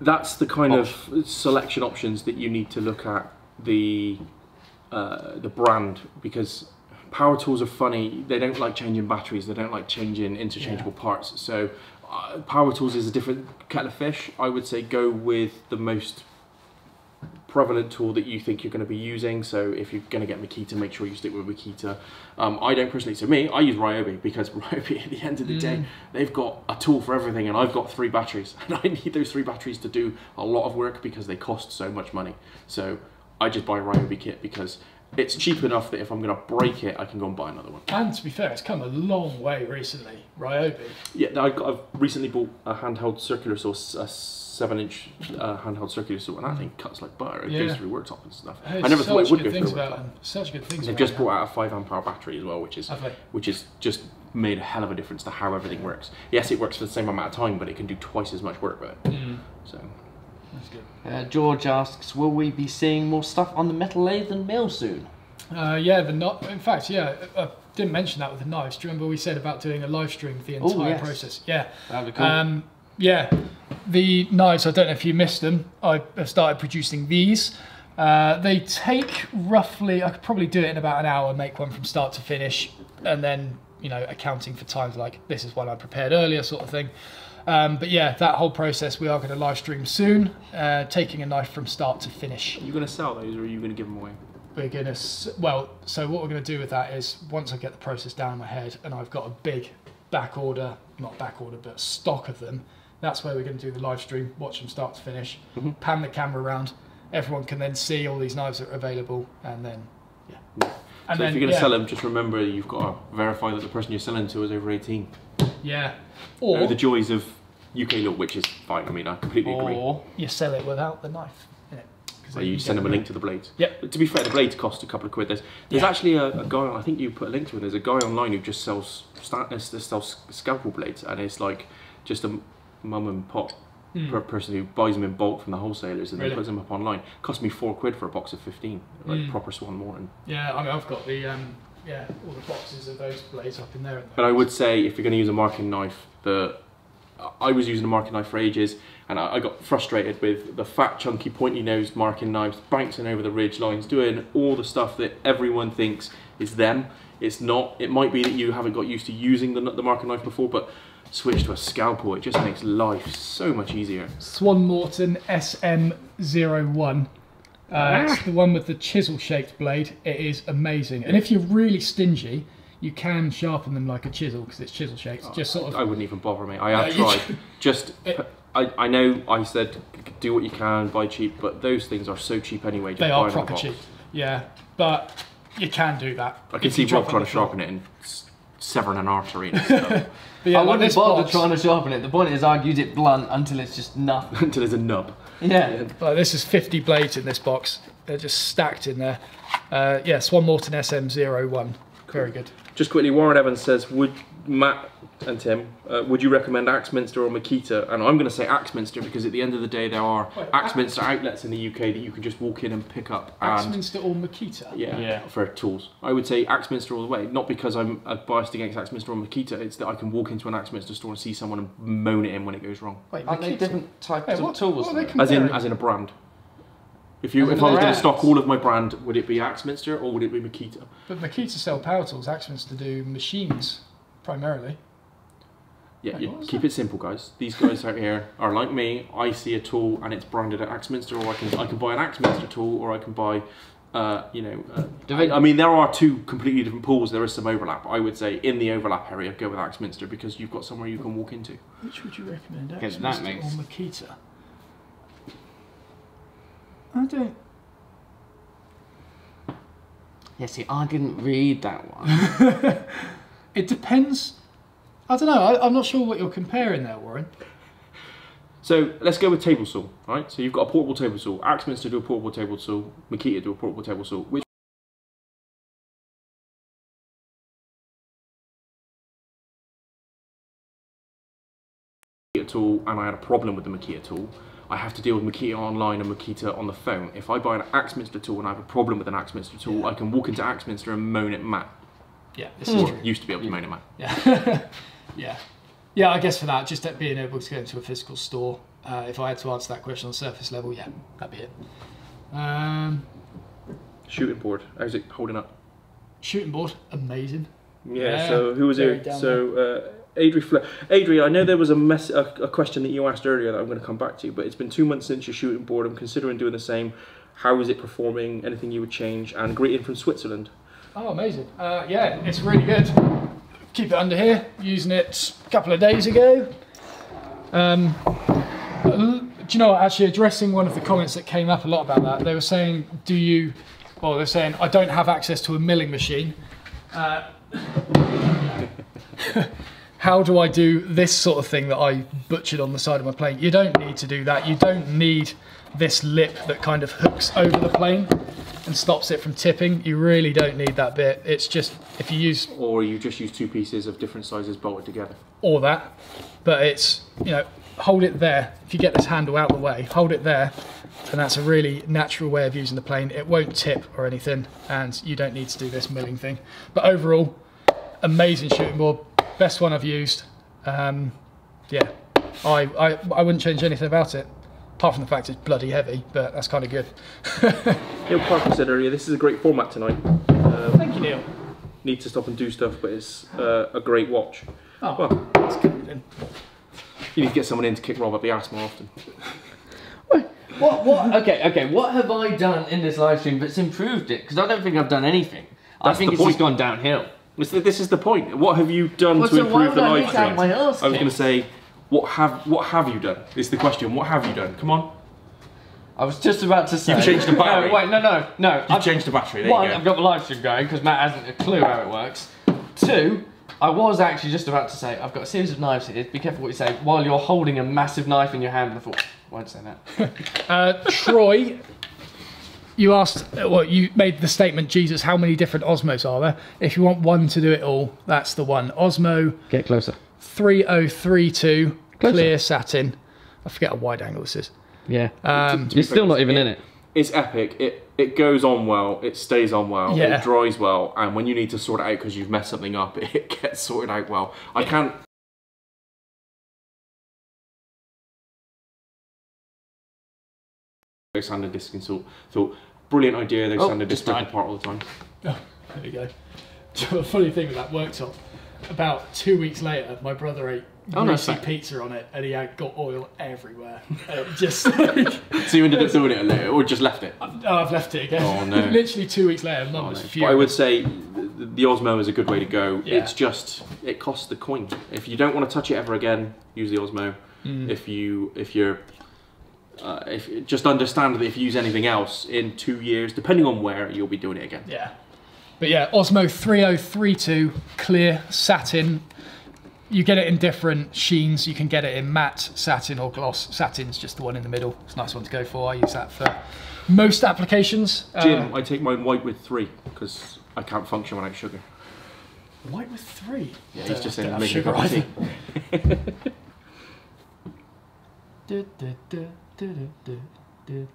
that's the kind of selection options that you need to look at the brand, because power tools are funny. They don't like changing batteries. They don't like changing interchangeable parts. So power tools is a different kettle of fish. I would say go with the most prevalent tool that you think you're going to be using. So if you're going to get Makita, make sure you stick with Makita. I don't personally, so me, I use Ryobi, because Ryobi at the end of the day, they've got a tool for everything, and I've got 3 batteries, and I need those 3 batteries to do a lot of work because they cost so much money. So I just buy a Ryobi kit because it's cheap enough that if I'm going to break it, I can go and buy another one. And to be fair, it's come a long way recently, Ryobi. Yeah, I've recently bought a handheld circular saw, a 7-inch handheld circular saw, and that thing cuts like butter. It goes through worktop and stuff. I never thought it would go through worktop. Such good things. They've just brought out a 5 amp hour battery as well, which is just made a hell of a difference to how everything works. Yes, it works for the same amount of time, but it can do twice as much work with it. So that's good. George asks, will we be seeing more stuff on the metal lathe and mill soon? Yeah, in fact, yeah, I didn't mention that with the knives. Do you remember we said about doing a live stream of the entire process? Yeah. That'd be cool. Yeah, the knives, I don't know if you missed them. I have started producing these. They take roughly, I could probably do it in about an hour, make one from start to finish, and then, you know, accounting for times like this is one I prepared earlier sort of thing. But yeah, that whole process we are going to live stream soon, taking a knife from start to finish. are you going to sell those, or are you going to give them away? We're going to, well, so what we're going to do with that is, once I get the process down in my head and I've got a big back order, not back order, but stock of them, that's where we're going to do the live stream, watch them start to finish, pan the camera around, everyone can then see all these knives that are available, and then, yeah. And so then, if you're going to sell them, just remember you've got to verify that the person you're selling to is over 18. Yeah. Or the joys of UK law, which is fine, I mean, I completely agree. Or you sell it without the knife in it. So you send them a link to the blades. Yep. But to be fair, the blades cost a couple of quid. There's actually a guy, I think you put a link to it, there's a guy online who just sells scalpel blades, and it's like just a mum and pop per person who buys them in bulk from the wholesalers and then puts them up online. It cost me 4 quid for a box of 15, like proper Swan Morton. Yeah, I mean, I've got the all the boxes of those blades up in there. But I would say if you're going to use a marking knife, I was using a marking knife for ages, and I got frustrated with the fat, chunky, pointy-nosed marking knives bouncing over the ridge lines, doing all the stuff that everyone thinks is them. It's not. It might be that you haven't got used to using the marking knife before, but switch to a scalpel. It just makes life so much easier. Swan Morton SM01. It's the one with the chisel-shaped blade. It is amazing. And if you're really stingy, you can sharpen them like a chisel because it's chisel-shaped. Just sort of. I wouldn't even bother me. I have tried. I know I said do what you can, buy cheap, but those things are so cheap anyway. Just they are proper cheap. Yeah, but you can do that. I can see Rob trying to sharpen it and severing an artery and stuff. Yeah, I wouldn't bother trying to sharpen it. The point is I'd use it blunt until it's just nothing. Until there's a nub. Yeah. This is 50 blades in this box. They're just stacked in there. Yeah, Swan Morton SM01. Very good. Just quickly, Warren Evans says, would Matt and Tim, would you recommend Axminster or Makita? And I'm going to say Axminster because at the end of the day there are Axminster outlets in the UK that you can just walk in and pick up. Axminster or Makita? Yeah, for tools. I would say Axminster all the way. Not because I'm biased against Axminster or Makita, it's that I can walk into an Axminster store and see someone and moan at him when it goes wrong. Wait, aren't they different types of tools? As in a brand. If I was going to stock all of my brand, would it be Axminster or would it be Makita? But Makita sell power tools, Axminster do machines primarily. Yeah, keep it simple, guys. These guys out here are like me. I see a tool and it's branded at Axminster, or I can buy an Axminster tool, or I can buy, I mean, there are two completely different pools. There is some overlap. I would say in the overlap area, go with Axminster because you've got somewhere you can walk into. Which would you recommend, Axminster or Makita? I don't. Yeah, see, I didn't read that one. It depends. I don't know. I'm not sure what you're comparing there, Warren. So let's go with table saw, right? So you've got a portable table saw. Axminster do a portable table saw. Makita do a portable table saw. Which tool, and I had a problem with the Makita tool. I have to deal with Makita online and Makita on the phone. If I buy an Axminster tool and I have a problem with an Axminster tool, I can walk into Axminster and moan at Matt. Yeah, this is true. Used to be able to moan at Matt. Yeah. Yeah, I guess for that, just being able to go into a physical store, if I had to answer that question on surface level, yeah, that'd be it. Shooting board, how's it holding up? Shooting board, amazing. Yeah, so who was it? So, Adri, I know there was a question that you asked earlier that I'm going to come back to, but it's been 2 months since your shooting board. I'm considering doing the same. How is it performing? Anything you would change? And greeting from Switzerland. Oh, amazing. Yeah, it's really good. Keep it under here. Using it a couple of days ago. Do you know what? Actually, addressing one of the comments that came up a lot about that, they were saying, they're saying, I don't have access to a milling machine. How do I do this sort of thing that I butchered on the side of my plane? You don't need to do that. You don't need this lip that kind of hooks over the plane and stops it from tipping. You really don't need that bit. It's just, if you use... Or you just use two pieces of different sizes bolted together. Or that. But it's, hold it there. If you get this handle out of the way, hold it there. And that's a really natural way of using the plane. It won't tip or anything, and you don't need to do this milling thing. But overall, amazing shooting board. Best one I've used. Yeah, I wouldn't change anything about it, apart from the fact it's bloody heavy, but that's kind of good. Neil Parker said earlier, this is a great format tonight. Thank you, Neil. Need to stop and do stuff, but it's a great watch. Oh, well, that's good then. You need to get someone in to kick Rob up the arse more often. What? Okay. What have I done in this live stream that's improved it? Because I don't think I've done anything. I think it's just gone downhill. This is the point. What have you done to improve the live stream? I was going to say, what have you done? Is the question. What have you done? Come on. I was just about to say. You've changed the battery. No. You've changed the battery. There One, you go. I've got the live stream going because Matt hasn't a clue how it works. Two, I was actually just about to say, I've got a series of knives here. Be careful what you say while you're holding a massive knife in your hand. And I thought, I won't say that. Troy. You asked, you made the statement, Jesus, how many different Osmos are there? If you want one to do it all, that's the one. Osmo. Get closer. 3032, clear satin. I forget how wide angle this is. Yeah. You're still not even in it. It's epic. It goes on well. It stays on well. Yeah. It dries well. And when you need to sort it out because you've messed something up, it gets sorted out well. I can't. Sand and disc and thought brilliant idea. They sand and disc apart all the time. Oh, there you go. The funny thing with that worktop, about 2 weeks later, my brother ate greasy pizza on it, and he had got oil everywhere. Just like, So you ended up doing it later, or just left it? Oh, I've left it again. Oh no! Literally 2 weeks later, Mum was But furious. I would say the Osmo is a good way to go. Yeah. It's just it costs the coin. If you don't want to touch it ever again, use the Osmo. If just understand that if you use anything else in 2 years, depending on where, you'll be doing it again. Yeah. But yeah, Osmo 3032 clear satin. You get it in different sheens. You can get it in matte, satin, or gloss. Satin's just the one in the middle. It's a nice one to go for. I use that for most applications. Jim, I take mine white with 3 because I can't function without sugar. White with 3? Yeah, he's just saying don't have making a sugar cup of either.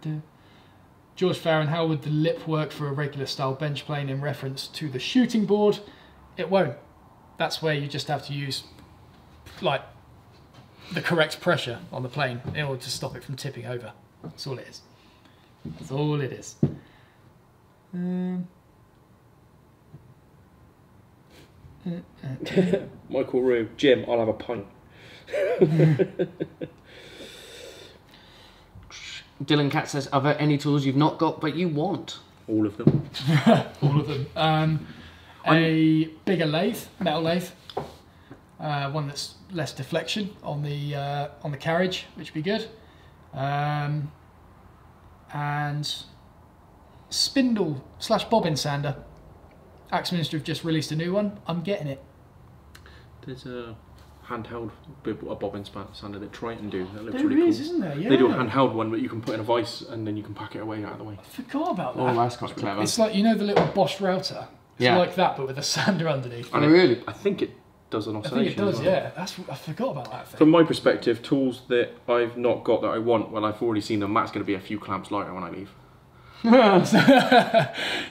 tea. George Farron, how would the lip work for a regular style bench plane in reference to the shooting board? It won't. That's where you just have to use like the correct pressure on the plane in order to stop it from tipping over. That's all it is. That's all it is. Michael Rue, Jim, I'll have a pint. Dylan Cat says, are there any tools you've not got but you want? All of them. All of them. A bigger lathe, metal lathe. One that's less deflection on the carriage, which would be good. And spindle / bobbin sander. Axminster have just released a new one. I'm getting it. There's a handheld bobbin sander that Triton do. That looks There really is, cool. isn't there? Yeah. They do a handheld one, but you can put in a vise and then you can pack it away out of the way. I forgot about that. Oh, that's quite clever. It's like, you know, the little Bosch router. It's like that, but with a sander underneath. And really? I think it does an I oscillation. think it does, as well. yeah. I forgot about that thing. From my perspective, tools that I've not got that I want, well, I've already seen them. Matt's going to be a few clamps lighter when I leave.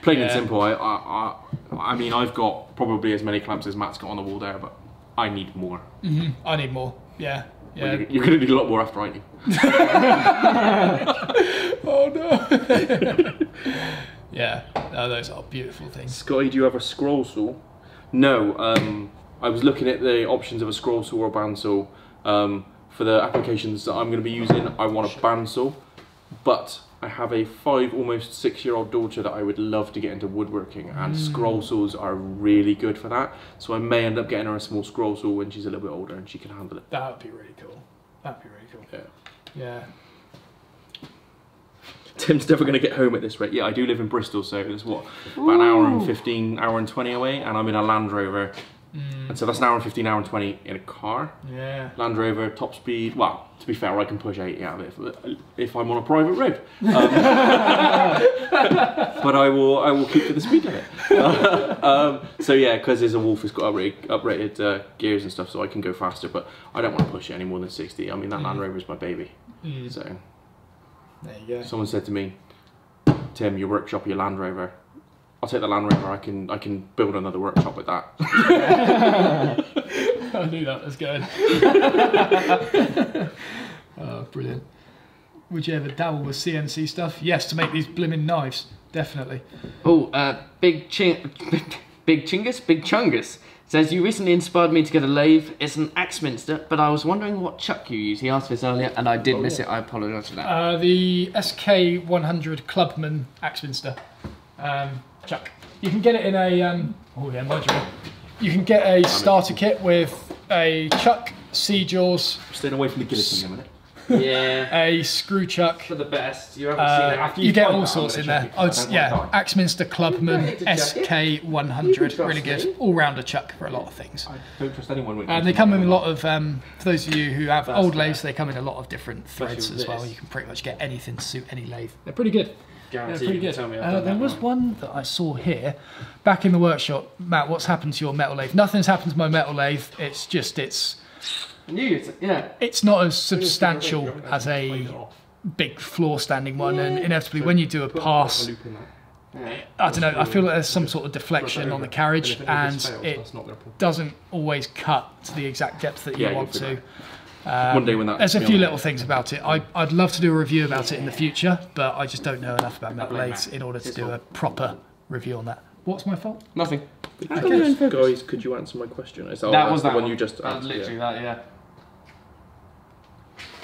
Plain and simple. I mean, I've got probably as many clamps as Matt's got on the wall there, but I need more. I need more. Yeah. Yeah. Well, you're going to need a lot more after I do. Oh no. Yeah. No, those are beautiful things. Scotty, do you have a scroll saw? No. I was looking at the options of a scroll saw or a bandsaw. For the applications that I'm going to be using, I want a bandsaw, but I have a 5, almost 6-year-old daughter that I would love to get into woodworking, and scroll saws are really good for that. So I may end up getting her a small scroll saw when she's a little bit older and she can handle it. That would be really cool. That'd be really cool. Yeah. Yeah. Tim's never going to get home at this rate. Yeah, I do live in Bristol, so it's what, about an hour and 15, hour and 20 away, and I'm in a Land Rover. And so that's an hour and 15, hour and 20 in a car. Yeah. Land Rover, top speed. Well, to be fair, I can push 80 out of it if I'm on a private road. But I will keep to the speed limit. So yeah, because there's a Wolf has got uprated gears and stuff, so I can go faster. But I don't want to push it any more than 60. I mean, that Land Rover is my baby. So there you go. someone said to me, Tim, your workshop, your Land Rover. I'll take the Land Rover. I can build another workshop with that. I knew that was going. Oh, brilliant. Would you ever dabble with CNC stuff? Yes, to make these blimmin' knives, definitely. Oh, Big Chungus says, you recently inspired me to get a lathe. It's an Axminster, but I was wondering what chuck you use. He asked this earlier and I did miss it. I apologise for that. The SK100 Clubman Axminster chuck. You can get it in a modular. You can get a starter kit with a chuck, C-jaws, Staying away from the guillotine a minute. Yeah. a screw chuck. For the best. You haven't seen it. After You you've get tried all that, sorts I'm in gonna there. check it. Yeah, Axminster Clubman SK100, really good. All-rounder chuck for a lot of things. I don't trust anyone with And they come in a lot of, for those of you who have old lathes, they come in a lot of different threads as well. You can pretty much get anything to suit any lathe. They're pretty good. Guarantee Pretty you can good. tell me I've done There that was one that I saw here, back in the workshop. Matt, what's happened to your metal lathe? Nothing's happened to my metal lathe. It's just, it's not as substantial as a big floor standing one, and inevitably when you do a pass, I don't know, I feel like there's some sort of deflection on the carriage, and it doesn't always cut to the exact depth that you want to. One day when that There's a few little things about it. I'd love to do a review about it in the future, but I just don't know enough about metal lathes in order to do a proper review on that. What's my fault? Nothing. Guys, could you answer my question? That was the that one you just That was asked. literally that, yeah.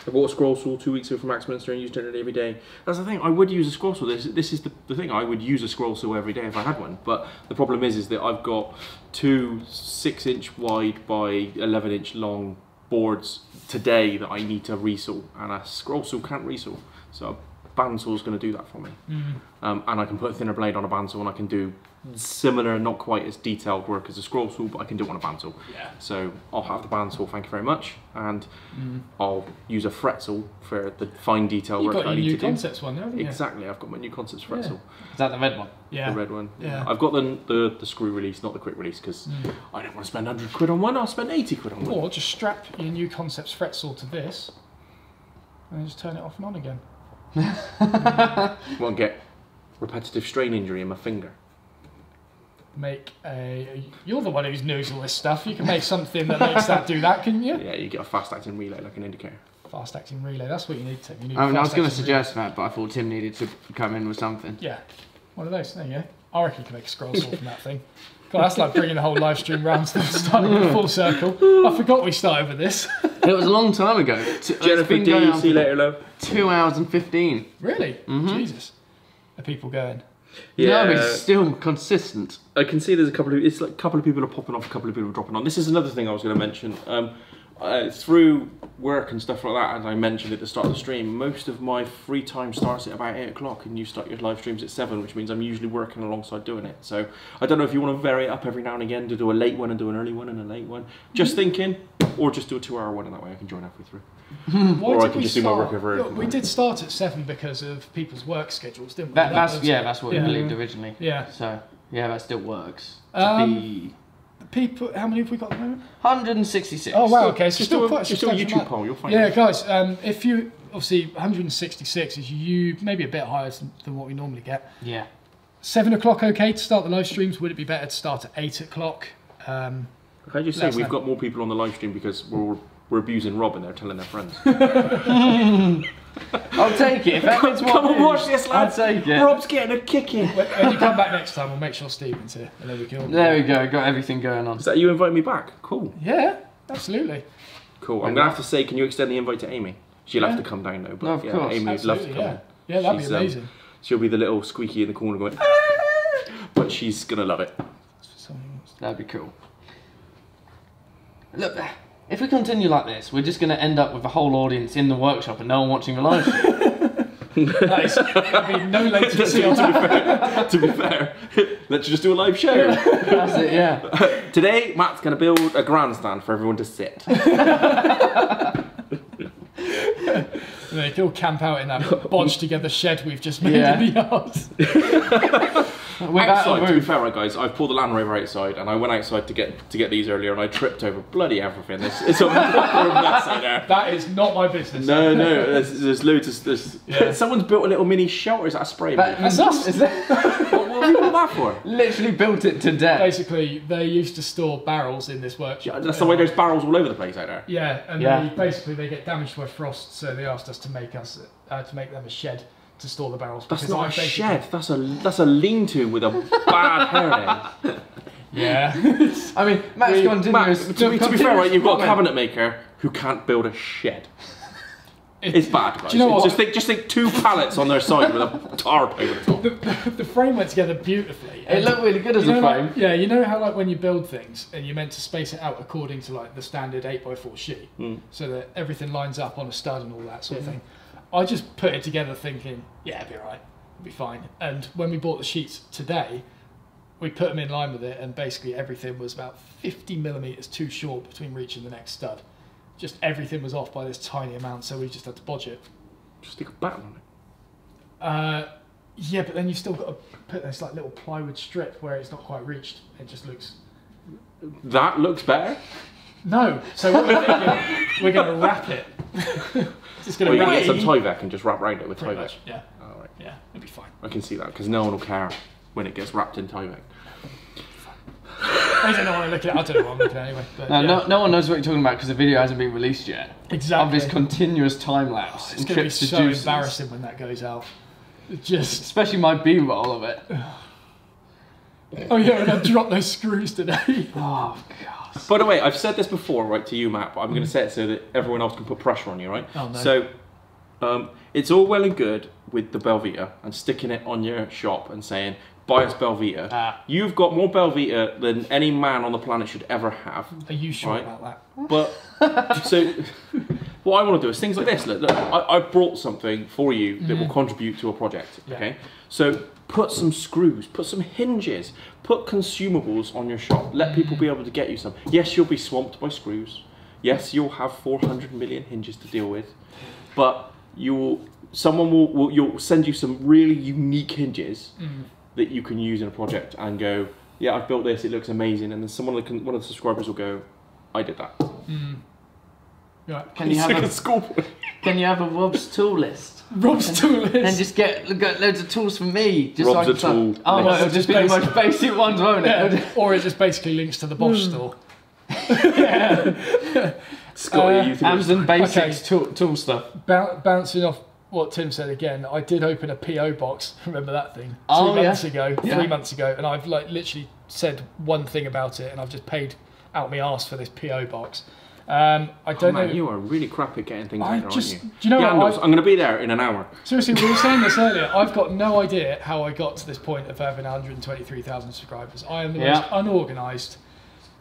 I bought a scroll saw 2 weeks ago from Axminster and used it every day. That's the thing, I would use a scroll saw. This is the thing, I would use a scroll saw every day if I had one. But the problem is that I've got two 6-inch wide by 11-inch long boards today that I need to resaw, and a scroll saw can't resaw. So a bandsaw is going to do that for me. And I can put a thinner blade on a bandsaw, and I can do similar, not quite as detailed work as a scroll saw, but I can do it on a bandsaw. Yeah. So I'll have the bandsaw, thank you very much, and I'll use a fret saw for the fine detail work that I need to do. You've got your new Concepts one, haven't you? Exactly, I've got my new Concepts fret saw. Is that the red one? Yeah. The red one. Yeah. I've got the screw release, not the quick release, because I don't want to spend 100 quid on one, I'll spend 80 quid on one. Or just strap your new Concepts fret saw to this, and then just turn it off and on again. Won't get repetitive strain injury in my finger. You're the one who knows all this stuff. You can make something that makes that do that, couldn't you? Yeah, you get a fast acting relay like an indicator. Fast acting relay, that's what you need, Tim. You need I was going to fast-acting suggest that, but I thought Tim needed to come in with something. relay. Yeah, one of those. There you go. I reckon you can make a scroll saw from that thing. God, that's like bringing the whole live stream round to the start of the full circle. I forgot we started with this. It was a long time ago. Jennifer D, see you later, love. 2 hours and 15. Really? Jesus. Are people going? Yeah, but it's still consistent. I can see there's a couple of people are popping off, a couple of people are dropping on. This is another thing I was going to mention. Through work and stuff like that, as I mentioned at the start of the stream, most of my free time starts at about 8 o'clock, and you start your live streams at 7, which means I'm usually working alongside doing it. So I don't know if you want to vary it up every now and again to do a late one and do an early one and a late one. Just thinking, or just do a 2-hour one, and that way I can join halfway through. Or I can just do my work over. Look, we did start at 7 because of people's work schedules, didn't we? That's what we believed originally. Yeah. So yeah, that still works. People, how many have we got at the moment? 166. Oh wow, okay, so Just still do a, quite a just do a substantial YouTube amount. poll, you'll find Yeah, out. guys, if you, obviously 166 is maybe a bit higher than what we normally get. Yeah. 7 o'clock okay to start the live streams? Would it be better to start at 8 o'clock? Can I just say, we've got more people on the live stream because we're abusing Rob and they're telling their friends. I'll take it. If that means Come and watch this, lads. I'll take it. Rob's getting a kick in. When you come back next time, we'll make sure Stephen's here, and then we can all... There we go. Got everything going on. Is that you inviting me back? Cool. Yeah, absolutely. Cool. I'm going to have to say, can you extend the invite to Amy? She'll have to come down though. But Of course. Amy would love to come in. Yeah, that'd She's, be amazing. She'll be the little squeaky in the corner going, "Ah!" But she's going to love it. That'd be cool. Look, if we continue like this, we're just going to end up with a whole audience in the workshop and no one watching the live stream. There'll be no latency on that. To be fair, let's just do a live show. That's it, yeah. Today, Matt's going to build a grandstand for everyone to sit. They can all camp out in that bodged together shed we've just made in the yard. Outside, to be fair, right, guys, I've pulled the Land Rover outside, and I went outside to get these earlier, and I tripped over bloody everything. It's a mess out there. That is not my business. No, there's loads of someone's built a little mini shelter. Is that a spray? That's us. Is that... What have you got that for? Literally built it to death. Basically, they used to store barrels in this workshop. Yeah, that's the way there's barrels all over the place out there. Yeah, and they get damaged by frost, so they asked us to make them a shed to store the barrels. That's not a shed. That's a lean-to with a bad hair. Yeah. I mean, Matt's continuous. Matt, to be fair, right, you've got a cabinet maker who can't build a shed. It's bad, guys. Do you know what? Just think 2 pallets on their side with a tarp over the top. The frame went together beautifully. It looked really good as a frame. You know how like when you build things and you're meant to space it out according to like the standard 8x4 sheet, so that everything lines up on a stud and all that sort of thing. I just put it together thinking, yeah, it'll be alright, it'll be fine. And when we bought the sheets today, we put them in line with it, and basically everything was about 50 millimeters too short between reaching the next stud. Just everything was off by this tiny amount, so we just had to bodge it. Just stick a batten on it. Yeah, but then you've still got to put this like little plywood strip where it's not quite reached. It just looks... That looks better. No, so what we're thinking, we're going to wrap it. Just going to you can wrap get some it. Tyvek and just wrap around it with Pretty Tyvek. much, yeah. Oh, right. Yeah, it'll be fine. I can see that because no one will care when it gets wrapped in Tyvek. I don't know what I'm looking at. I don't know what I'm looking at anyway. But No one knows what you're talking about because the video hasn't been released yet. Exactly. Of this continuous time lapse. It's going to be so embarrassing when that goes out. Especially my B-roll of it. Oh yeah, and I dropped those screws today. Oh god. By the way, I've said this before, right, to you, Matt, but I'm going to say it so that everyone else can put pressure on you, right? Oh, no. So, it's all well and good with the Belvita and sticking it on your shop and saying, buy us Belvita. You've got more Belvita than any man on the planet should ever have. Are you sure right? about that? But, so, what I want to do is things like this. Look, I brought something for you that will contribute to a project, okay? So, put some screws, put some hinges, put consumables on your shop. Let people be able to get you some. Yes, you'll be swamped by screws. Yes, you'll have 400 million hinges to deal with. But someone will send you some really unique hinges that you can use in a project and go, yeah, I've built this, it looks amazing. And then one of the subscribers will go, I did that. Yeah. Can you have a Rob's tool list? Rob's tool list. And just get loads of tools from me. Just Rob's so I can tool. Oh, well, it'll just be the most basic ones, won't it? Yeah. Or it just basically links to the Bosch store. Scotty, you think Amazon Basics tool stuff. Bouncing off what Tim said again, I did open a PO box. Remember that thing? Oh, 3 months ago, and I've like literally said one thing about it, and I've just paid out my arse for this PO box. I don't know. You are really crap at getting things out there, aren't you? Do you know what? I'm going to be there in an hour. Seriously, we were saying this earlier. I've got no idea how I got to this point of having 123,000 subscribers. I am the most unorganised.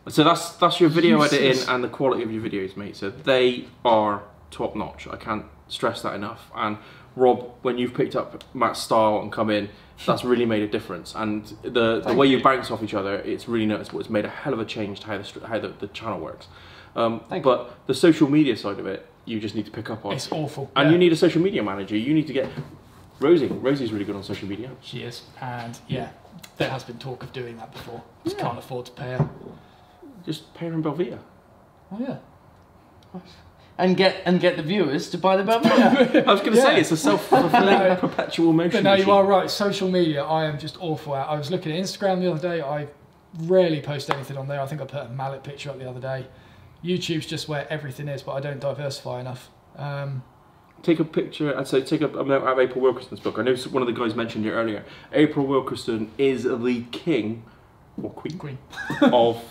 So that's your video editing and the quality of your videos, mate. So they are top notch. I can't stress that enough. And Rob, when you've picked up Matt's style and come in, that's really made a difference. And the way you bounce off each other, it's really noticeable. It's made a hell of a change to how the channel works. But the social media side of it, you just need to pick up on. It's awful. And you need a social media manager. You need to get Rosie. Rosie's really good on social media. She is. And yeah, there has been talk of doing that before. Just can't afford to pay her. Just pay her in Belvita. Oh yeah. And get the viewers to buy the Belvita. I was going to say, it's a self-fulfilling perpetual motion. But no, you are right. Social media, I am just awful at. I was looking at Instagram the other day. I rarely post anything on there. I think I put a mallet picture up the other day. YouTube's just where everything is, but I don't diversify enough. Take a picture. I'd say take a note out of April Wilkerson's book. I know one of the guys mentioned it earlier. April Wilkerson is the king or queen of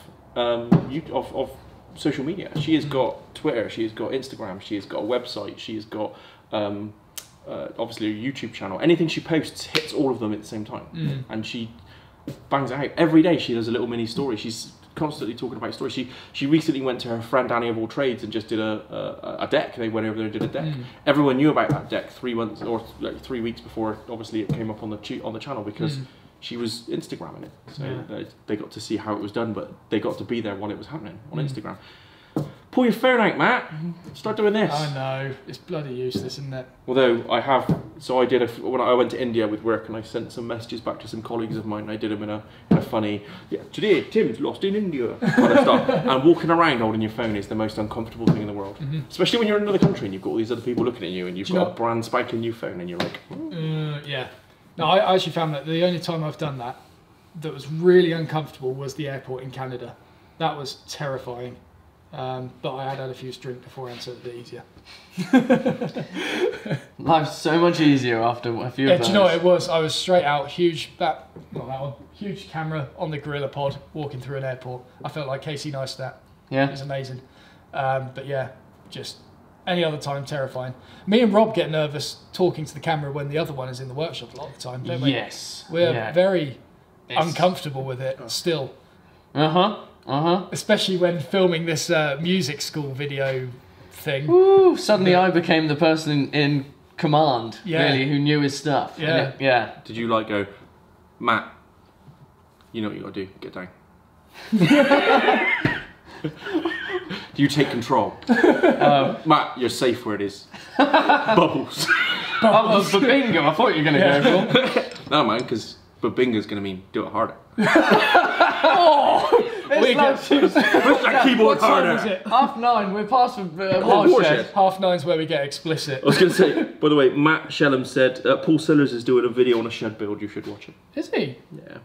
social media. She has got Twitter. She has got Instagram. She has got a website. She has got obviously a YouTube channel. Anything she posts hits all of them at the same time, and she bangs it out every day. She does a little mini story. She's constantly talking about stories. She recently went to her friend Annie of all trades and just did a deck. They went over there and did a deck. Everyone knew about that deck 3 months or like 3 weeks before obviously it came up on the channel because she was Instagramming it. So they got to see how it was done, but they got to be there while it was happening on Instagram. Pull your phone out, Matt. Start doing this. I know, it's bloody useless, isn't it? Although when I went to India with work and I sent some messages back to some colleagues of mine. I did them in a funny, today Tim's lost in India kind of stuff. And walking around holding your phone is the most uncomfortable thing in the world, especially when you're in another country and you've got all these other people looking at you and you've got a brand spanking new phone and you're like, yeah. No, I actually found that the only time I've done that was really uncomfortable was the airport in Canada. That was terrifying. But I had a few drinks beforehand, so it was a bit easier. Life's so much easier after a few of those. Do you know what it was? I was straight out, huge camera on the Gorilla Pod, walking through an airport. I felt like Casey Neistat. Yeah. It was amazing. But yeah, just any other time, terrifying. Me and Rob get nervous talking to the camera when the other one is in the workshop a lot of the time, don't we? Yes. We're very uncomfortable with it still. Especially when filming this music school video thing. Woo, suddenly I became the person in command, really, who knew his stuff. Yeah. Did you go, Matt, you know what you got to do, get down. Do you take control? Matt, you're safe where it is. Bubbles. For bingo, I thought you were going to go for. No, man, because bingo's going to mean do it harder. Push that keyboard harder. 9:30, we're past the watershed. 9:30's where we get explicit. I was going to say, by the way, Matt Shellham said Paul Sellers is doing a video on a shed build. You should watch it. Is he? Yeah.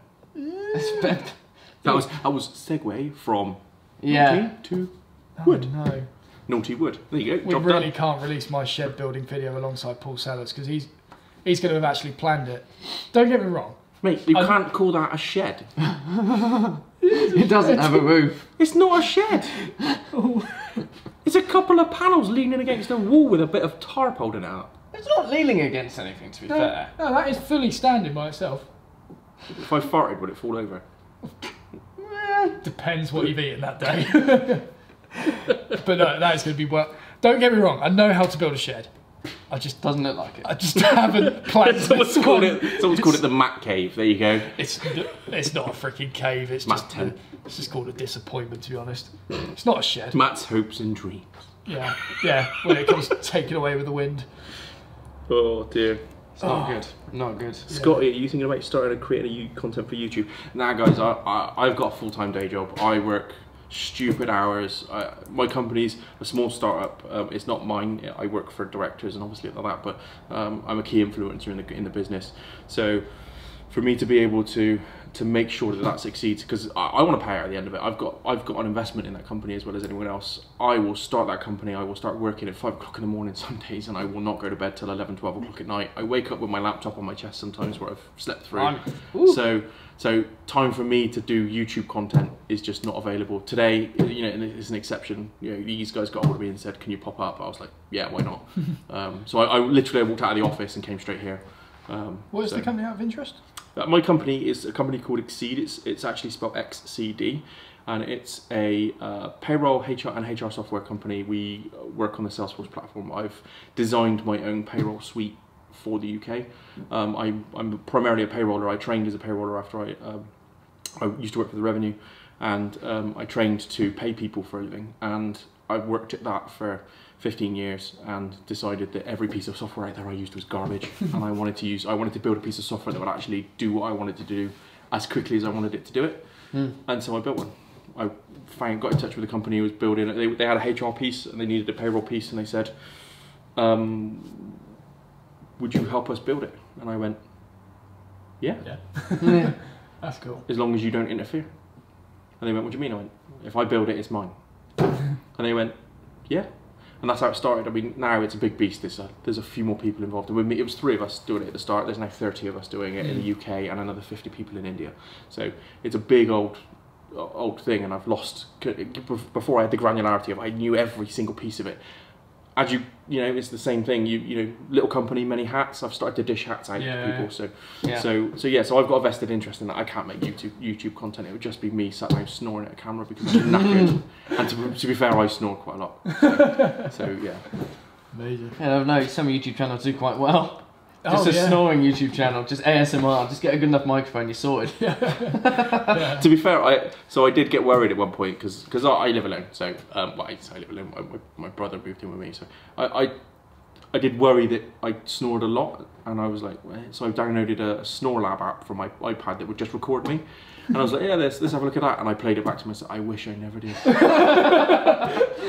That was segue from naughty to wood. Oh, no. Naughty wood. There you go. We really can't release my shed building video alongside Paul Sellers because he's going to have actually planned it. Don't get me wrong. Mate, you can't call that a shed. It doesn't have a roof. It's not a shed. It's a couple of panels leaning against a wall with a bit of tarp holding it up. It's not leaning against anything, to be fair. No, that is fully standing by itself. If I farted, would it fall over? Depends what you've eaten that day. But no, that is going to be work. Don't get me wrong, I know how to build a shed. I just Doesn't look like it. I just haven't planned Someone's this called one. it the Matt Cave. There you go. It's not a freaking cave. It's Matt's just tent. it's just called a disappointment, to be honest. It's not a shed. Matt's hopes and dreams. Yeah, when it comes taken away with the wind. Oh dear. It's not good. Not good. Scotty, are you thinking about starting to create content for YouTube? Nah, guys, I've got a full-time day job. I work stupid hours. My company's a small startup. It's not mine. I work for directors and obviously like that, but I'm a key influencer in the business. So for me to be able to make sure that succeeds, because I want to pay out at the end of it. I've got an investment in that company as well as anyone else. I will start that company. I will start working at 5 o'clock in the morning some days, and I will not go to bed till 11, 12 o'clock at night. I wake up with my laptop on my chest sometimes where I've slept through. So time for me to do YouTube content is just not available. Today, you know, it's an exception. You know, these guys got hold of me and said, "Can you pop up?" I was like, "Yeah, why not?" So I literally walked out of the office and came straight here. What is the company out of interest? My company is a company called Exceed. It's actually spelled XCD, and it's a payroll, HR, and HR software company. We work on the Salesforce platform. I've designed my own payroll suite for the UK. I'm primarily a payroller. I trained as a payroller after I used to work for the revenue, and I trained to pay people for a living. And I've worked at that for 15 years and decided that every piece of software out there I used was garbage, and I wanted to build a piece of software that would actually do what I wanted to do as quickly as I wanted it to do it. And so I built one. I got in touch with the company who was building it. They had a HR piece and they needed a payroll piece, and they said, would you help us build it? And I went, yeah. That's cool. As long as you don't interfere. And they went, what do you mean? I went, if I build it, it's mine. And they went, yeah. And that's how it started. I mean, now it's a big beast. There's a few more people involved. And with me, it was 3 of us doing it at the start. There's now 30 of us doing it in the UK and another 50 people in India. So it's a big old thing, and I've lost, before I had the granularity of it, I knew every single piece of it. As you know, it's the same thing. You know, little company, many hats. I've started to dish hats out to people. So I've got a vested interest in that. I can't make YouTube content. It would just be me sat down snoring at a camera because I'm knackered. And to be fair, I snore quite a lot. So yeah. Amazing. Yeah, I don't know. Some YouTube channels do quite well. Just a snoring YouTube channel, just ASMR. Just get a good enough microphone, you're sorted. To be fair, I did get worried at one point because I live alone. So I live alone. My brother moved in with me, so I did worry that I snored a lot, and I was like, so I downloaded a Snore Lab app from my iPad that would just record me, and I was like, yeah, let's have a look at that, and I played it back to myself. I wish I never did.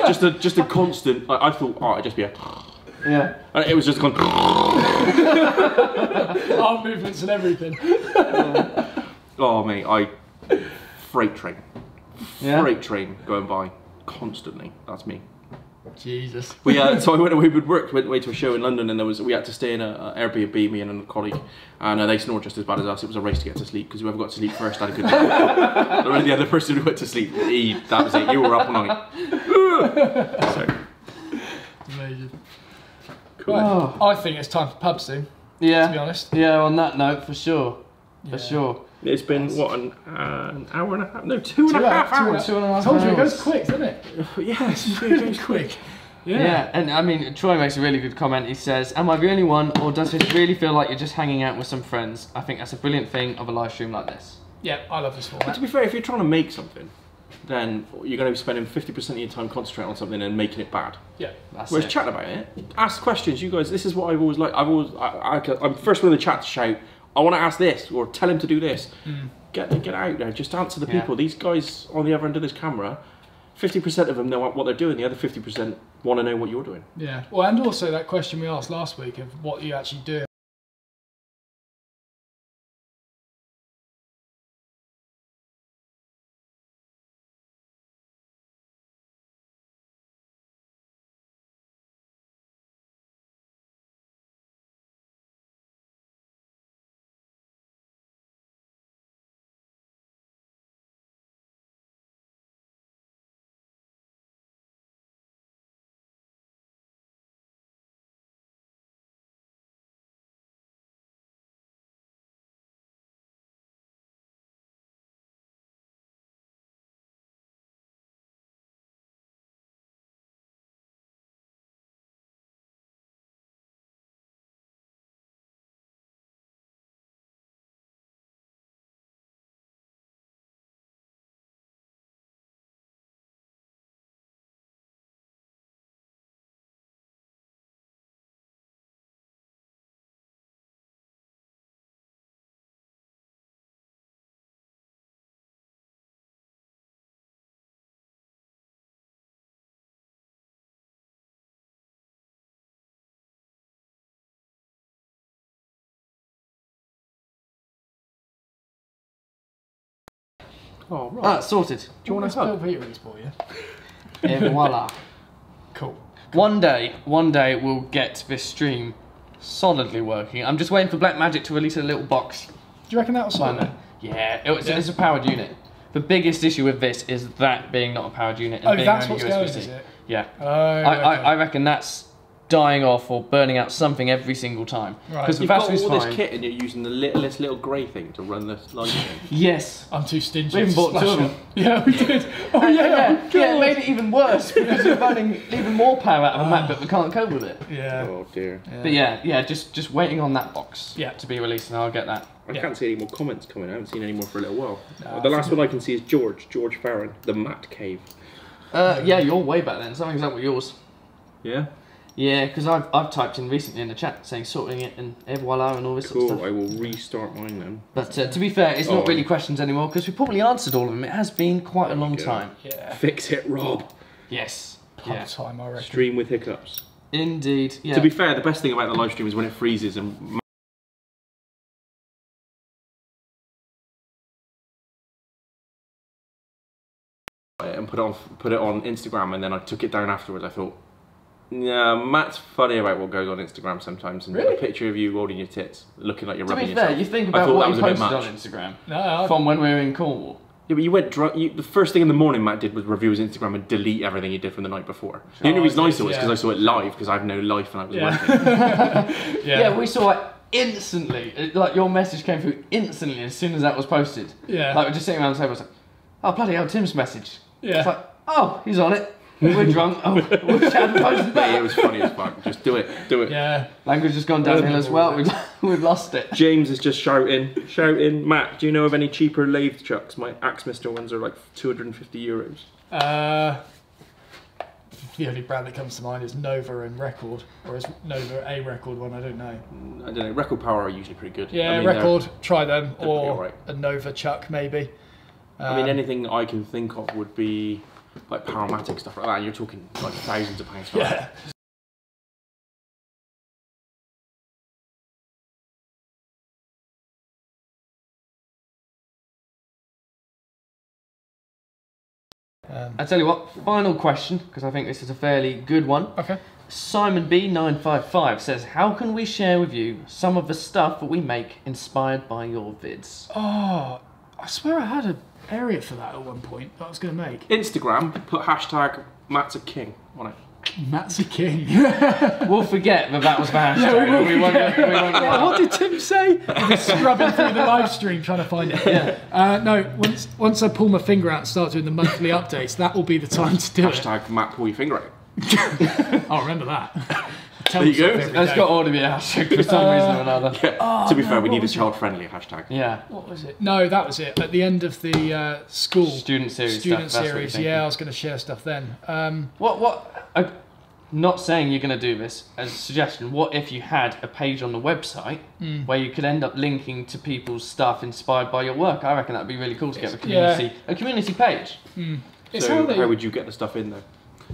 just a constant. I thought, oh, it'd just be a. Yeah. And it was just gone. Arm movements and everything. Oh mate, freight train going by constantly. That's me. Jesus. So I went away with work, went away to a show in London, and we had to stay in an Airbnb, me and a colleague, and they snored just as bad as us. It was a race to get to sleep because whoever got to sleep first had a good night. And the other person who went to sleep, that was it. You were up all night. So. Amazing. Cool. Well, I think it's time for pub soon. Yeah. To be honest. Yeah. On that note, for sure. Yeah. For sure. It's been what, an hour and a half? No, 2.5 hours. 2.5 hours. I told you it goes quick, doesn't it? Yes, it goes quick. Yeah, and I mean, Troy makes a really good comment. He says, am I the only one, or does it really feel like you're just hanging out with some friends? I think that's a brilliant thing of a live stream like this. Yeah, I love this But format. to be fair, if you're trying to make something, then you're going to be spending 50% of your time concentrating on something and making it bad. Yeah. That's Whereas it. chatting about it, ask questions. You guys, this is what I've always liked. I'm first one in the chat to shout, I want to ask this, or tell him to do this. Get out there, just answer the people. These guys on the other end of this camera, 50% of them know what they're doing, the other 50% want to know what you're doing. Yeah. Well, and also that question we asked last week of what you actually do. Oh, right. Ah, sorted. Do you want to Spill hug? Peter in for you? Et voila. Cool. One day we'll get this stream solidly working. I'm just waiting for Blackmagic to release a little box. Do you reckon that'll solve it? Yeah, it's a powered unit. The biggest issue with this is that being not a powered unit and being that's only what's going, USB-C. is it? Yeah. Oh, I reckon that's dying off or burning out something every single time. Right. Because the You've got battery's all this fine. kit and you're using the littlest little grey thing to run the light thing. Yes. I'm too stingy. We even to bought splash two of it. them. Yeah, we did. Oh Yeah, it made it even worse because you're running even more power out of a Mac, but we can't cope with it. Yeah. Oh dear. But yeah, just waiting on that box Yeah. to be released, and I'll get that. I Yeah. can't see any more comments coming. I haven't seen any more for a little while. No, The last one I can see is George Farron, the Matt Cave. Yeah, you're way back then. Something's up with yours. Yeah? Yeah, because I've typed in recently in the chat saying sorting it and et voila and all this sort Cool, of stuff. I will restart mine then. But to be fair, it's not really questions anymore because we probably answered all of them. It has been quite a long go. time. Yeah. Fix it, Rob. Yes. Pub Yeah. time, I reckon. Stream with hiccups. Indeed. Yeah. To be fair, the best thing about the live stream is when it freezes and put it on Instagram, and then I took it down afterwards. I thought, yeah, Matt's funny about what goes on Instagram sometimes, and Really? a picture of you holding your tits, looking like you're to rubbing be fair, yourself. you think I about thought what that you was a bit posted much. on Instagram No, from when we were in Cornwall. Yeah, but you went drunk. The first thing in the morning Matt did was review his Instagram and delete everything he did from the night before. The only Oh, reason I I saw it did, is because I saw it live, because I have no life and I was working. Yeah, we saw it instantly. Like your message came through instantly as soon as that was posted. Yeah. Like we're just sitting around the table, I was like, oh bloody hell, Tim's message. Yeah. It's like, oh, he's on it. We're drunk. Oh, we hadn't posted But it that. was funny as fuck. Just do it. Do it. Yeah. Language has gone downhill as well. We've lost it. James is just shouting, Matt, do you know of any cheaper lathe chucks? My Axminster ones are like €250. The only brand that comes to mind is Nova and Record, or is Nova a Record one? I don't know. I don't know, Record Power are usually pretty good. Yeah, I mean, Record, try them, they're pretty or alright. a Nova chuck maybe. I mean, anything I can think of would be like Powermatic stuff like that. You're talking like thousands of pounds for that. Yeah. I tell you what, final question, because I think this is a fairly good one. Okay. Simon B955 says, how can we share with you some of the stuff that we make inspired by your vids? Oh, I swear I had an area for that at one point that I was going to make. Instagram, put hashtag Matt's a king on it. Matt's a king. We'll forget that was the hashtag. Yeah, we won't Yeah, what did Tim say? He was scrubbing through the live stream trying to find it. Yeah. No, once I pull my finger out and start doing the monthly updates, that will be the time to do it. Hashtag Matt pull your finger out. I'll remember that. There you go. There's got to be a hashtag for some reason or another. Yeah. To be fair, we need a child-friendly hashtag. Yeah. What was it? No, that was it. At the end of the school Student series student stuff, that's what you're series, thinking. yeah, I was going to share stuff then. Not saying you're going to do this as a suggestion. What if you had a page on the website where you could end up linking to people's stuff inspired by your work? I reckon that'd be really cool to get a community page. It's So how how would you get the stuff in though?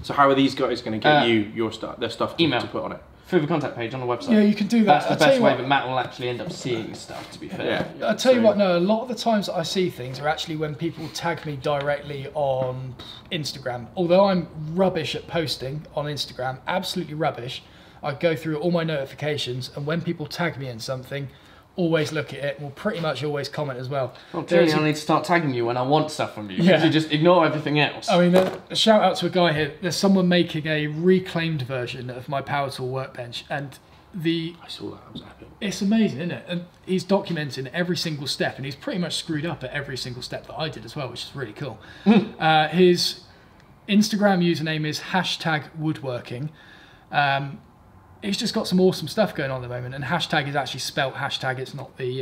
So how are these guys going to get you their stuff email. to put on it? Through the contact page on the website. Yeah, you can do that. That's the I'll tell best you way what- that Matt will actually end up seeing stuff, to be fair. Yeah. I'll tell you what, no, a lot of the times that I see things are actually when people tag me directly on Instagram. Although I'm rubbish at posting on Instagram, absolutely rubbish, I go through all my notifications, and when people tag me in something, always look at it and will pretty much always comment as well. Well, clearly There's I a- need to start tagging you when I want stuff from you. Yeah. Because you just ignore everything else. I mean, a shout out to a guy here. There's someone making a reclaimed version of my power tool workbench, and I saw that. I was happy. it's amazing, isn't it? And he's documenting every single step, and he's pretty much screwed up at every single step that I did as well, which is really cool. His Instagram username is #woodworking. He's just got some awesome stuff going on at the moment, and hashtag is actually spelt hashtag. It's not the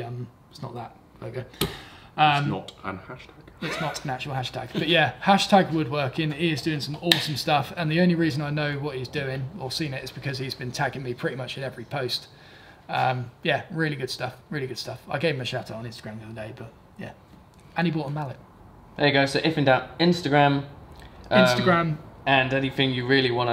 it's not that logo. It's not an hashtag. It's not an actual hashtag. But yeah, #woodworking. He is doing some awesome stuff. And the only reason I know what he's doing or seen it is because he's been tagging me pretty much in every post. Yeah, really good stuff. Really good stuff. I gave him a shout out on Instagram the other day, but yeah. And he bought a mallet. There you go. So if in doubt, Instagram. Instagram. And anything you really want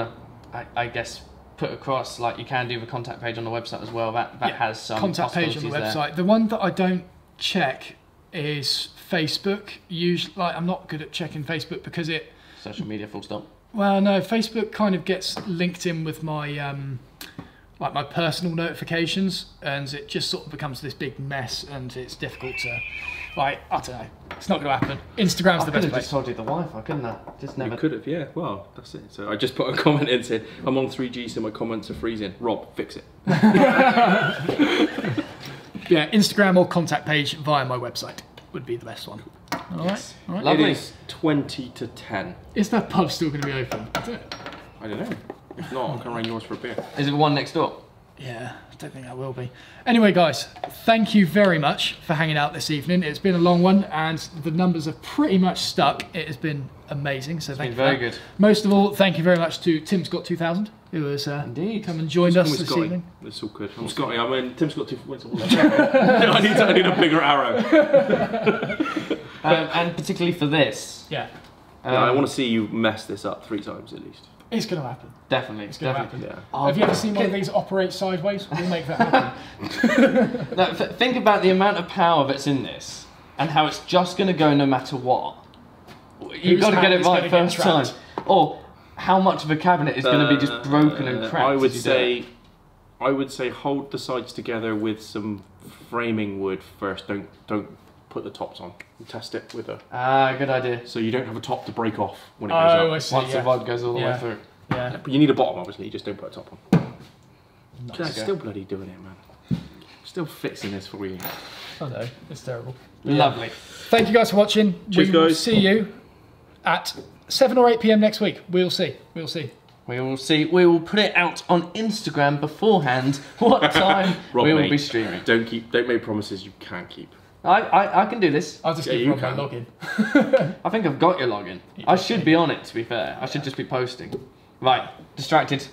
to, I guess, put across, like you can do the contact page on the website as well. That has some contact page on the possibilities there. website. The one that I don't check is Facebook. Usually, like, I'm not good at checking Facebook because it. Social media, full stop. Well, no, Facebook kind of gets linked in with my like my personal notifications, and it just sort of becomes this big mess, and it's difficult to, like, I don't know. It's not going to happen. Instagram's the best I could have place. just told you the Wi-Fi, couldn't I? Just never. You could have, yeah. Well, that's it. So I just put a comment in saying, I'm on 3G, so my comments are freezing. Rob, fix it. Yeah, Instagram or contact page via my website would be the best one. All right. All right. Lovely. It is 20 to 10. Is that pub still going to be open? I don't know. If not, I can arrange yours for a beer. Is it one next door? Yeah, I don't think I will be. Anyway, guys, thank you very much for hanging out this evening. It's been a long one, and the numbers have pretty much stuck. It has been amazing, so thank you. Very good. Most of all, thank you very much to Tim Scott 2000, who has Indeed. come and joined us this Scotty. evening. It's all good. I'm Scotty. I mean, Tim's got 2. I need a bigger arrow. And particularly for this. Yeah, I want to see you mess this up 3 times at least. it's going to happen. Definitely. It's going to definitely. happen. Yeah. Have you ever seen one of these operate sideways? We'll make that happen. Now, think about the amount of power that's in this, and how it's just going to go no matter what. You've Whose got to get hand it is right gonna get first time. trapped? Or how much of a cabinet is going to be just broken and cracked. I would as you do it. say hold the sides together with some framing wood first. Don't put the tops on. Test it with a. Ah, good idea. So you don't have a top to break off when it Oh, goes I up. see. Once the Yeah. VOD goes all the Yeah. way through. Yeah. But you need a bottom, obviously. You just don't put a top on. Nice. Still bloody doing it, man. Still fixing this for you. I know, it's terrible. Lovely. Thank you guys for watching. Cheers, We will guys. see you at 7 or 8 PM next week. We'll see. We'll see. We will see. We will put it out on Instagram beforehand. What time Rob, we will mate, be streaming. Don't make promises you can't keep. I can do this. I'll just Yeah, give you Rob my can. login. I think I've got your login. I should be on it, to be fair. I should just be posting. Right. Distracted.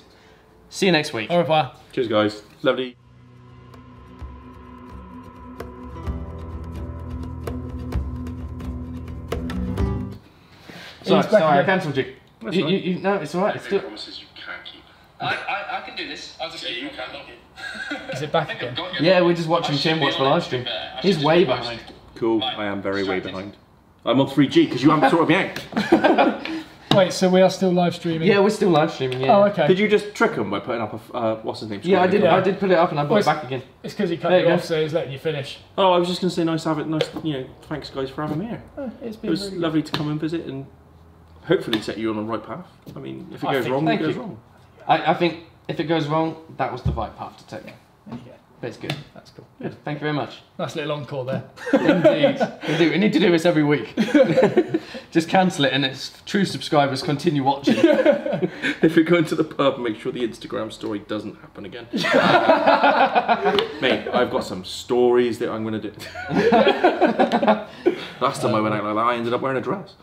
See you next week. Au revoir. Cheers, guys. Lovely. Sorry, He's back I again. cancelled you. That's all right. No, it's alright. It's still. Promises you can't keep. I can do this. I'll just give you my login. Is it back again? Yeah, we're just watching Tim watch the live stream. He's way behind. Cool. I am very way behind. I'm on 3G because you haven't sorted me out. Wait, so we are still live streaming? Yeah, we're still live streaming. Yeah. Oh, okay. Did you just trick him by putting up a what's his name? Yeah, I did. Yeah. I did put it up and I brought it Well, back again. It's because he cut There you you off, go. so he's letting you finish. Oh, I was just going to say nice to have it. Nice, thanks guys for having me here. It's It been was really lovely to come and visit and hopefully set you on the right path. I mean, if it I goes think- wrong, it thank goes you. wrong. I think if it goes wrong, that was the right path to take. There you go. But it's good. That's cool. Good. Thank you very much. Nice little encore there. Indeed. We need to do this every week. Just cancel it and its true subscribers continue watching. If you're going to the pub, make sure the Instagram story doesn't happen again. Mate, I've got some stories that I'm going to do. Last time I went out like that, I ended up wearing a dress.